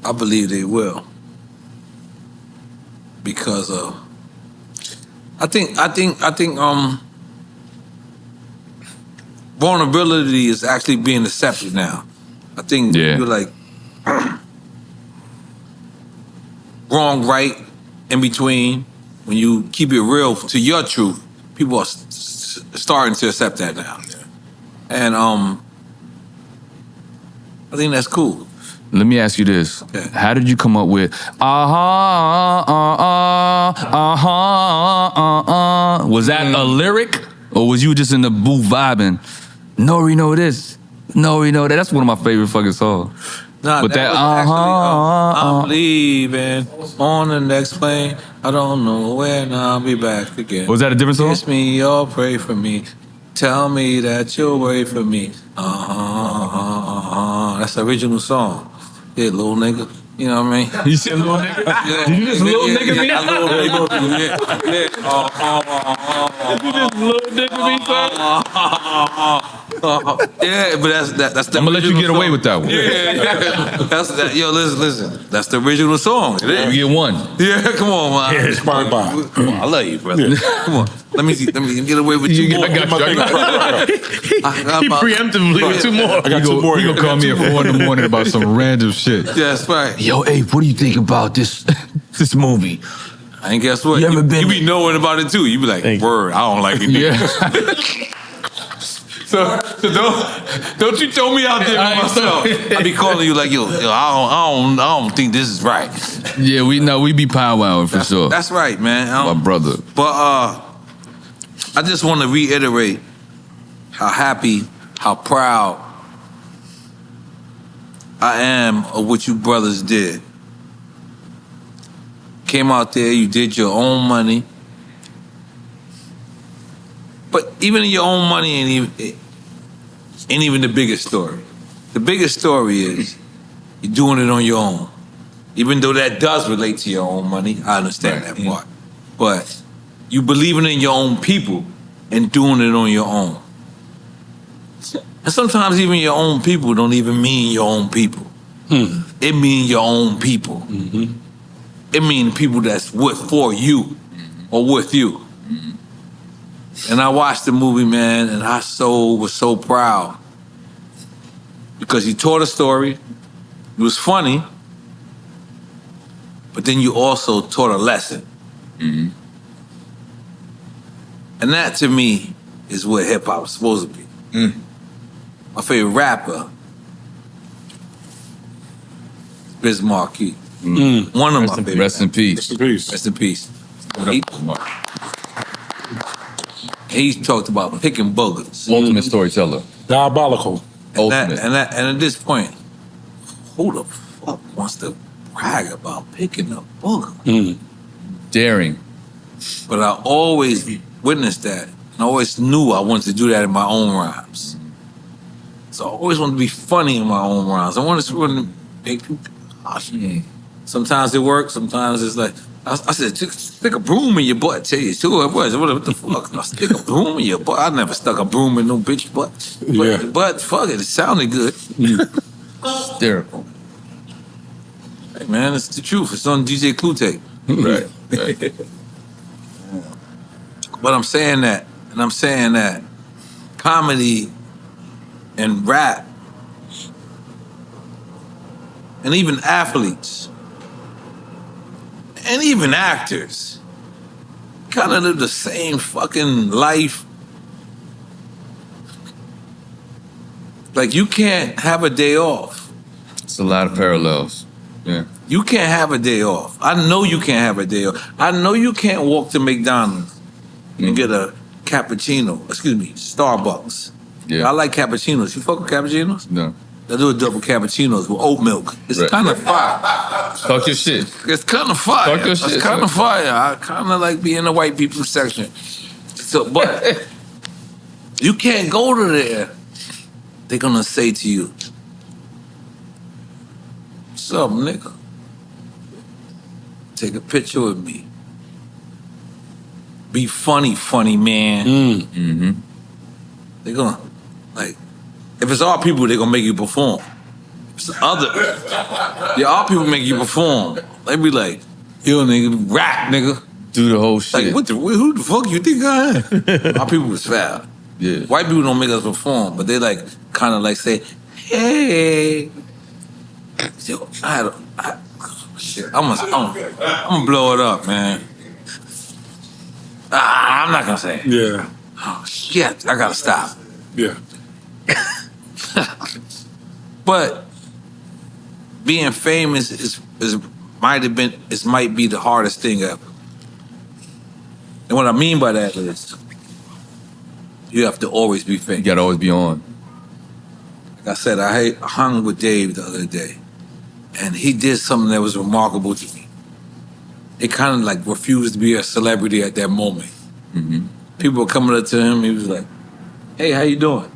I believe they will. Because I think vulnerability is actually being accepted now. I think you're like wrong, right, in between. When you keep it real to your truth, people are starting to accept that now. And I think that's cool. Let me ask you this. Okay. How did you come up with Was that a lyric? Or was you just in the booth vibing? N.O.R.E. know this. N.O.R.E. know that. That's one of my favorite fucking songs. Nah, but that I'm leaving on the next plane. I don't know when I'll be back again. Was that a different song? Kiss me or pray for me. Tell me that you'll wait for me. That's the original song. Yeah, little nigga. You know what I mean? You said little nigga? Yeah. Did you just little nigga me? Yeah. Did you just little nigga me, son? Yeah, but that's the. I'm gonna let you get away with that one. Yeah. Yo, listen. That's the original song. You get one. Yeah, come on, man. Inspired by. Come on, I love you, brother. Come on. Let me get away with two more. He preemptively two more. I got two more. He gonna call me at 4 in the morning about some random shit. Yeah, that's right. Yo, Abe, what do you think about this movie? And guess what? You be knowing about it too. You be like, word, I don't like it. Yeah. So don't you throw me out there by myself. I be calling you like, yo, I don't think this is right. Yeah, we be powwowing for sure. That's right, man. My brother. But I just want to reiterate how happy, how proud I am of what you brothers did. Came out there, you did your own money. But even in your own money ain't even the biggest story. The biggest story is you're doing it on your own. Even though that does relate to your own money, I understand that part. But you believing in your own people and doing it on your own. And sometimes even your own people don't even mean your own people. It mean your own people. Mm-hmm. It mean people that's for you or with you. And I watched the movie, man, and I was so proud. Because you taught a story, it was funny, but then you also taught a lesson. Mm-hmm. And that to me is what hip hop is supposed to be. My favorite rapper, Biz Markie. One of my favorites. Rest in peace. Rest in peace. Rest in peace. He talked about picking boogers. Ultimate storyteller. Diabolical. Ultimate. And at this point, who the fuck wants to brag about picking a booger? Daring. But I always witnessed that. And I always knew I wanted to do that in my own rhymes. So I always wanted to be funny in my own rhymes. I wanted to make people, sometimes it works, sometimes it's like, I said, stick a broom in your butt. Tell you, what the fuck? I stick a broom in your butt. I never stuck a broom in no bitch butt. But fuck it sounded good. Hysterical. Hey man, it's the truth. It's on DJ Clue tape. Right. But I'm saying that comedy and rap and even athletes and even actors kind of live the same fucking life. Like you can't have a day off. It's a lot of parallels. Yeah. You can't have a day off. I know you can't have a day off. I know you can't walk to McDonald's and get a Starbucks. Yeah. I like cappuccinos. You fuck with cappuccinos? No. I do a double cappuccinos with oat milk. It's kind of fire. Talk your shit. It's kind of fire. Talk your shit. It's kind of fire. I kind of like being in the white people section. So, but you can't go to there. They're gonna say to you, "What's up, nigga? Take a picture with me. Be funny, man." Mm-hmm. They're gonna, like, if it's our people, they're gonna make you perform. If it's our people make you perform. They be like, yo, nigga, rap, nigga. Do the whole shit. Like, who the fuck you think I am? Our people was foul. Yeah. White people don't make us perform, but they like, kind of like say, hey. Yo, shit, I'm gonna blow it up, man. I'm not gonna say it. Yeah. Oh, shit, I gotta stop. Yeah. But being famous might be the hardest thing ever. And what I mean by that is you have to always be famous. You gotta always be on. Like I said, I hung with Dave the other day, and he did something that was remarkable to me. He kind of like refused to be a celebrity at that moment. Mm-hmm. People were coming up to him, he was like, hey, how you doing?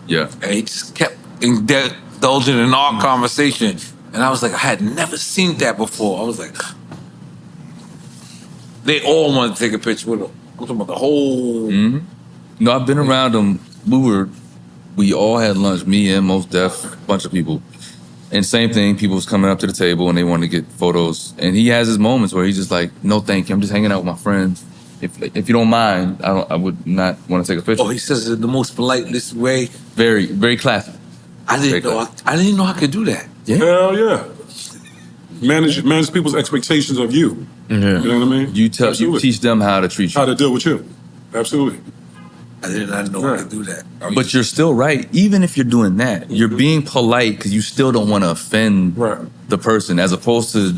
Yeah. And he just kept indulging in our conversation. And I was like, I had never seen that before. I was like, they all wanted to take a picture with him. I'm talking about the whole... Mm-hmm. No, I've been around him. We were we all had lunch, me and Mos Def, a bunch of people. And same thing, people was coming up to the table and they wanted to get photos. And he has his moments where he's just like, no, thank you. I'm just hanging out with my friends. If you don't mind, I would not want to take a picture. Oh, he says it in the most politest way. Very, very classy. I didn't know I could do that. Yeah. Hell yeah. Manage people's expectations of you. Yeah. You know what I mean? You teach them how to treat you. How to deal with you. Absolutely. I did not know I could do that. But you're still right. Even if you're doing that, you're being polite because you still don't want to offend the person, as opposed to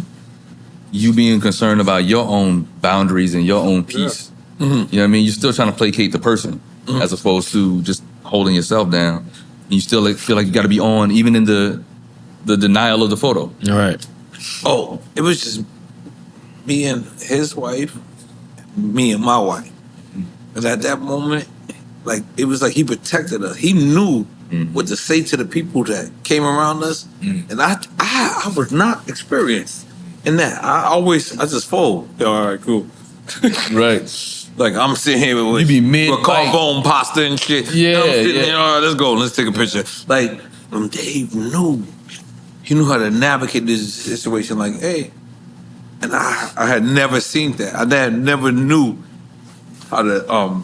you being concerned about your own boundaries and your own peace. Mm-hmm. You know what I mean? You're still trying to placate the person, as opposed to just holding yourself down. And you still feel like you got to be on, even in the denial of the photo. All right. Oh, it was just me and his wife, me and my wife. And at that moment, like, it was like he protected us. He knew what to say to the people that came around us. And I was not experienced in that. I just fold. Yeah, all right, cool. Right. Like, I'm sitting here with carbone pasta and shit. Yeah, I'm sitting there, all right, let's go, let's take a picture. Like, Dave knew. He knew how to navigate this situation. Like, hey. And I had never seen that. I never knew how to, I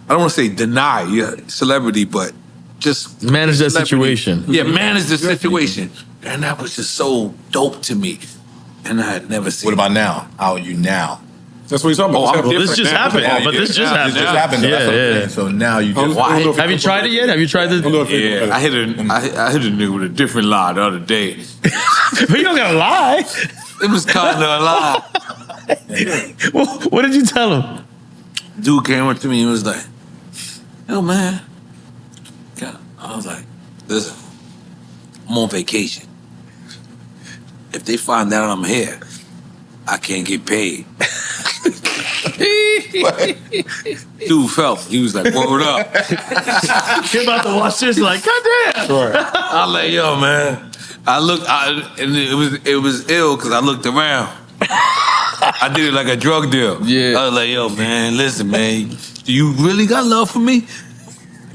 don't want to say deny your celebrity, but just manage that situation. Yeah, manage the situation. And that was just so dope to me. And I had never seen. What about now? How are you now? That's what he's talking about. This just happened. But this just happened. This just happened. Yeah. So now you just. Have you tried it yet? Have you tried this? Yeah, I hit a nigga with a different lie the other day. But you don't gotta lie. It was kind of a lie. What did you tell him? Dude came up to me and was like, yo, man. I was like, listen, I'm on vacation. If they find out I'm here, I can't get paid. Dude felt. He was like, word up. You're about to watch this like, goddamn. I was like, yo, man. And it was ill because I looked around. I did it like a drug deal. Yeah. I was like, yo, man, listen, man. Do you really got love for me?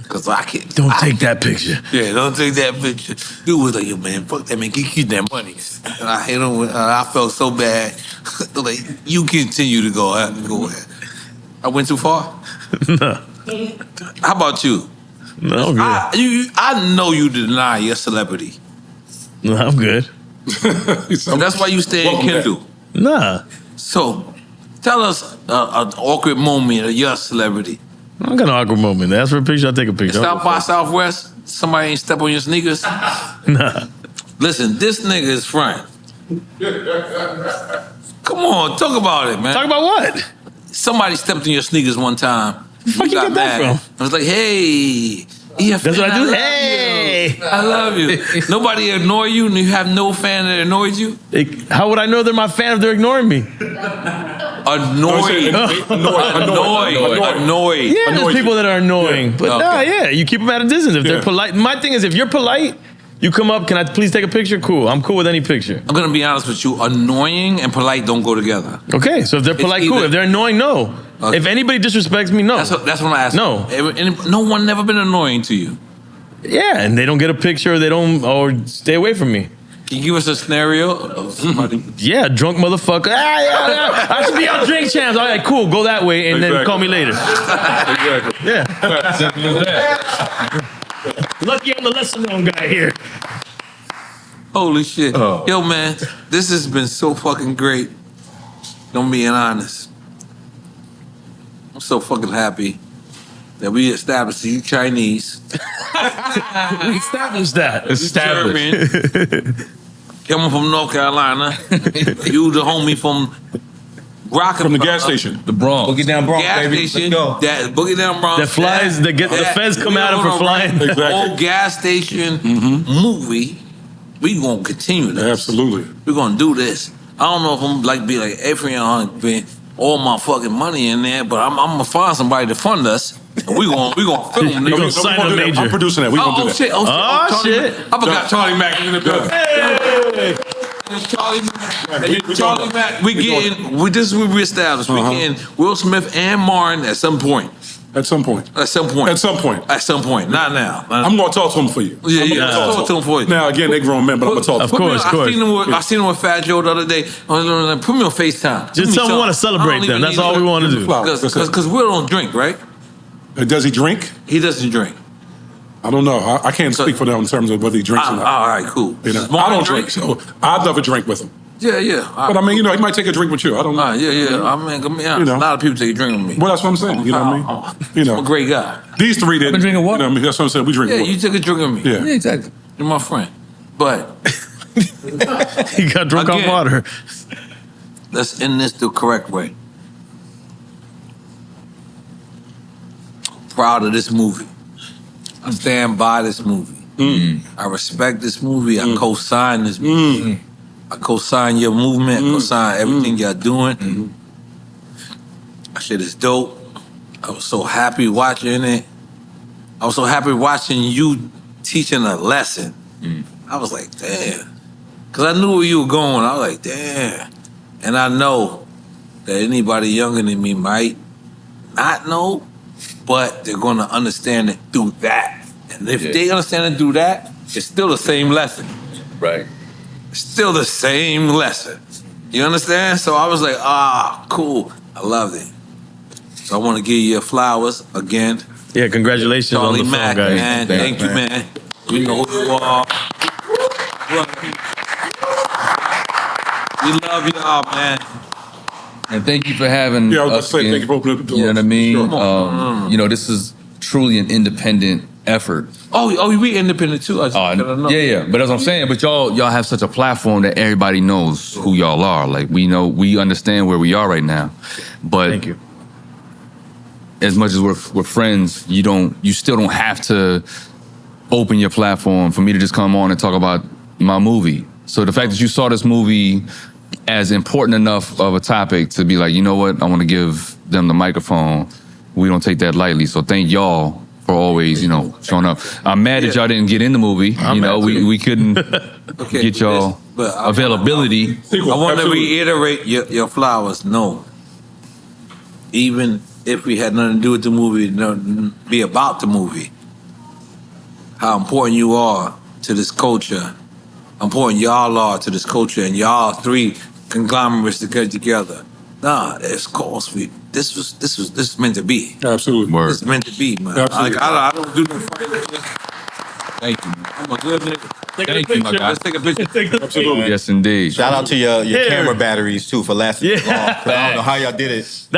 Because I can't. Don't take that picture. Yeah, don't take that picture. Dude was like, yo, man, fuck that, man. Keep that money. And I hit him. I felt so bad. Like, you continue to go ahead. I went too far? No. How about you? No, I'm good. I know you deny your celebrity. No, I'm good. So that's why you stay in Kindle. Nah. So, tell us an awkward moment of your celebrity. I don't got an awkward moment. Ask for a picture, I'll take a picture. South by Southwest, somebody ain't step on your sneakers? Nah. Listen, this nigga is front. Come on, talk about it, man. Talk about what? Somebody stepped in your sneakers one time. Where'd you get that from? I was like, hey, EFN, That's what I do. love Hey! you. I love you. Nobody ignore you and you have no fan that annoys you? How would I know they're my fan if they're ignoring me? Annoyed. Yeah, there's people that are annoying. Yeah. But Okay. yeah, you keep them at a distance. If they're polite. My thing is, if you're polite, you come up, can I please take a picture? Cool. I'm cool with any picture. I'm going to be honest with you. Annoying and polite don't go together. Okay, so if they're polite, cool. If they're annoying, no. Okay. If anybody disrespects me, no. That's what I'm asking. No. No one never been annoying to you. Yeah, and they don't get a picture, or stay away from me. Can you give us a scenario of somebody? Yeah, drunk motherfucker. Yeah. I should be on Drink Champs. All right, cool. Go that way and then call me later. Exactly. Yeah. Lucky I'm the lesser known guy here. Holy shit. Yo, man, this has been so fucking great. I'm being honest. I'm so fucking happy that we established you Chinese. We established that. German. Coming from North Carolina. You the homie from Roc-A-Fella. From the gas station. The Bronx. Boogie Down Bronx, Gas baby. station. Let's go. That Boogie Down Bronx. That flies, the feds come at him for flying. The whole gas station movie. We gonna continue this. Absolutely. We're gonna do this. I don't know if I'm like be like Affion, put all my fucking money in there, but I'm gonna find somebody to fund us. And we gonna film. We gonna sign a major. I'm producing that. We gonna do that. Shit! Shit! I forgot Charlie Mack in the building. Hey! Charlie Mack. This is what we established. We getting Will Smith and Martin at some point. At some point. At some point. At some point. At some point. Not now. I'm going to talk to him for you. Yeah, talk to him for you. Now, again, they grown men, but I'm going to talk to them. Of course. I seen him with Fat Joe the other day. Put me on FaceTime. Just tell me we want to celebrate them. That's all we want to do. Because we don't drink, right? Does he drink? He doesn't drink. I don't know. I can't speak for them in terms of whether he drinks or not. All right, cool. You know, I don't drink, so I'd love a drink with him. Yeah. But I mean, he might take a drink with you. I don't know. Yeah. I mean, a lot of people take a drink with me. Well, that's what I'm saying. You know what I mean? I'm a great guy. These three didn't. Drinking water? You know what I mean? That's what I'm saying. We drink water. Yeah, you took a drink with me. Yeah, exactly. You're my friend. But he got drunk on water. Let's end this the correct way. Proud of this movie. I stand by this movie. I respect this movie. I co-sign this movie. I co-sign your movement. Co-sign everything y'all doing. That shit is dope. I was so happy watching it. I was so happy watching you teaching a lesson. I was like, damn. Because I knew where you were going. I was like, damn. And I know that anybody younger than me might not know, but they're going to understand it through that. And if they understand it through that, it's still the same lesson. Right. It's still the same lesson. You understand? So I was like, cool. I loved it. So I want to give you your flowers again. Yeah, congratulations Charlie on the Mack, film, guys. man. Thank you, man. You know who you are. We love y'all, man. And thank you for having us again. Thank you for opening the door. You know what I mean? Sure. You know, this is truly an independent effort. Oh, we independent too. I just gotta know. Yeah. But as I'm saying, but y'all have such a platform that everybody knows who y'all are. Like we understand where we are right now. But thank you. As much as we're friends, you still don't have to open your platform for me to just come on and talk about my movie. So the fact that you saw this movie as important enough of a topic to be like, you know what, I want to give them the microphone. We don't take that lightly. So thank y'all for always, showing up. I'm mad that y'all didn't get in the movie. We couldn't get y'all availability. I want to reiterate your flowers. No. Even if we had nothing to do with the movie, nothing be about the movie, how important you are to this culture, how important y'all are to this culture, and y'all three conglomerates to get together. Nah, it's course this is meant to be. Absolutely. Word. This is meant to be, man. Absolutely. I don't do no fighting. Thank you. I'm a good nigga. Thank you, my guy. Let's take a picture. Absolutely. Yes, indeed. Shout out to your camera batteries too for lasting long. I don't know how y'all did it.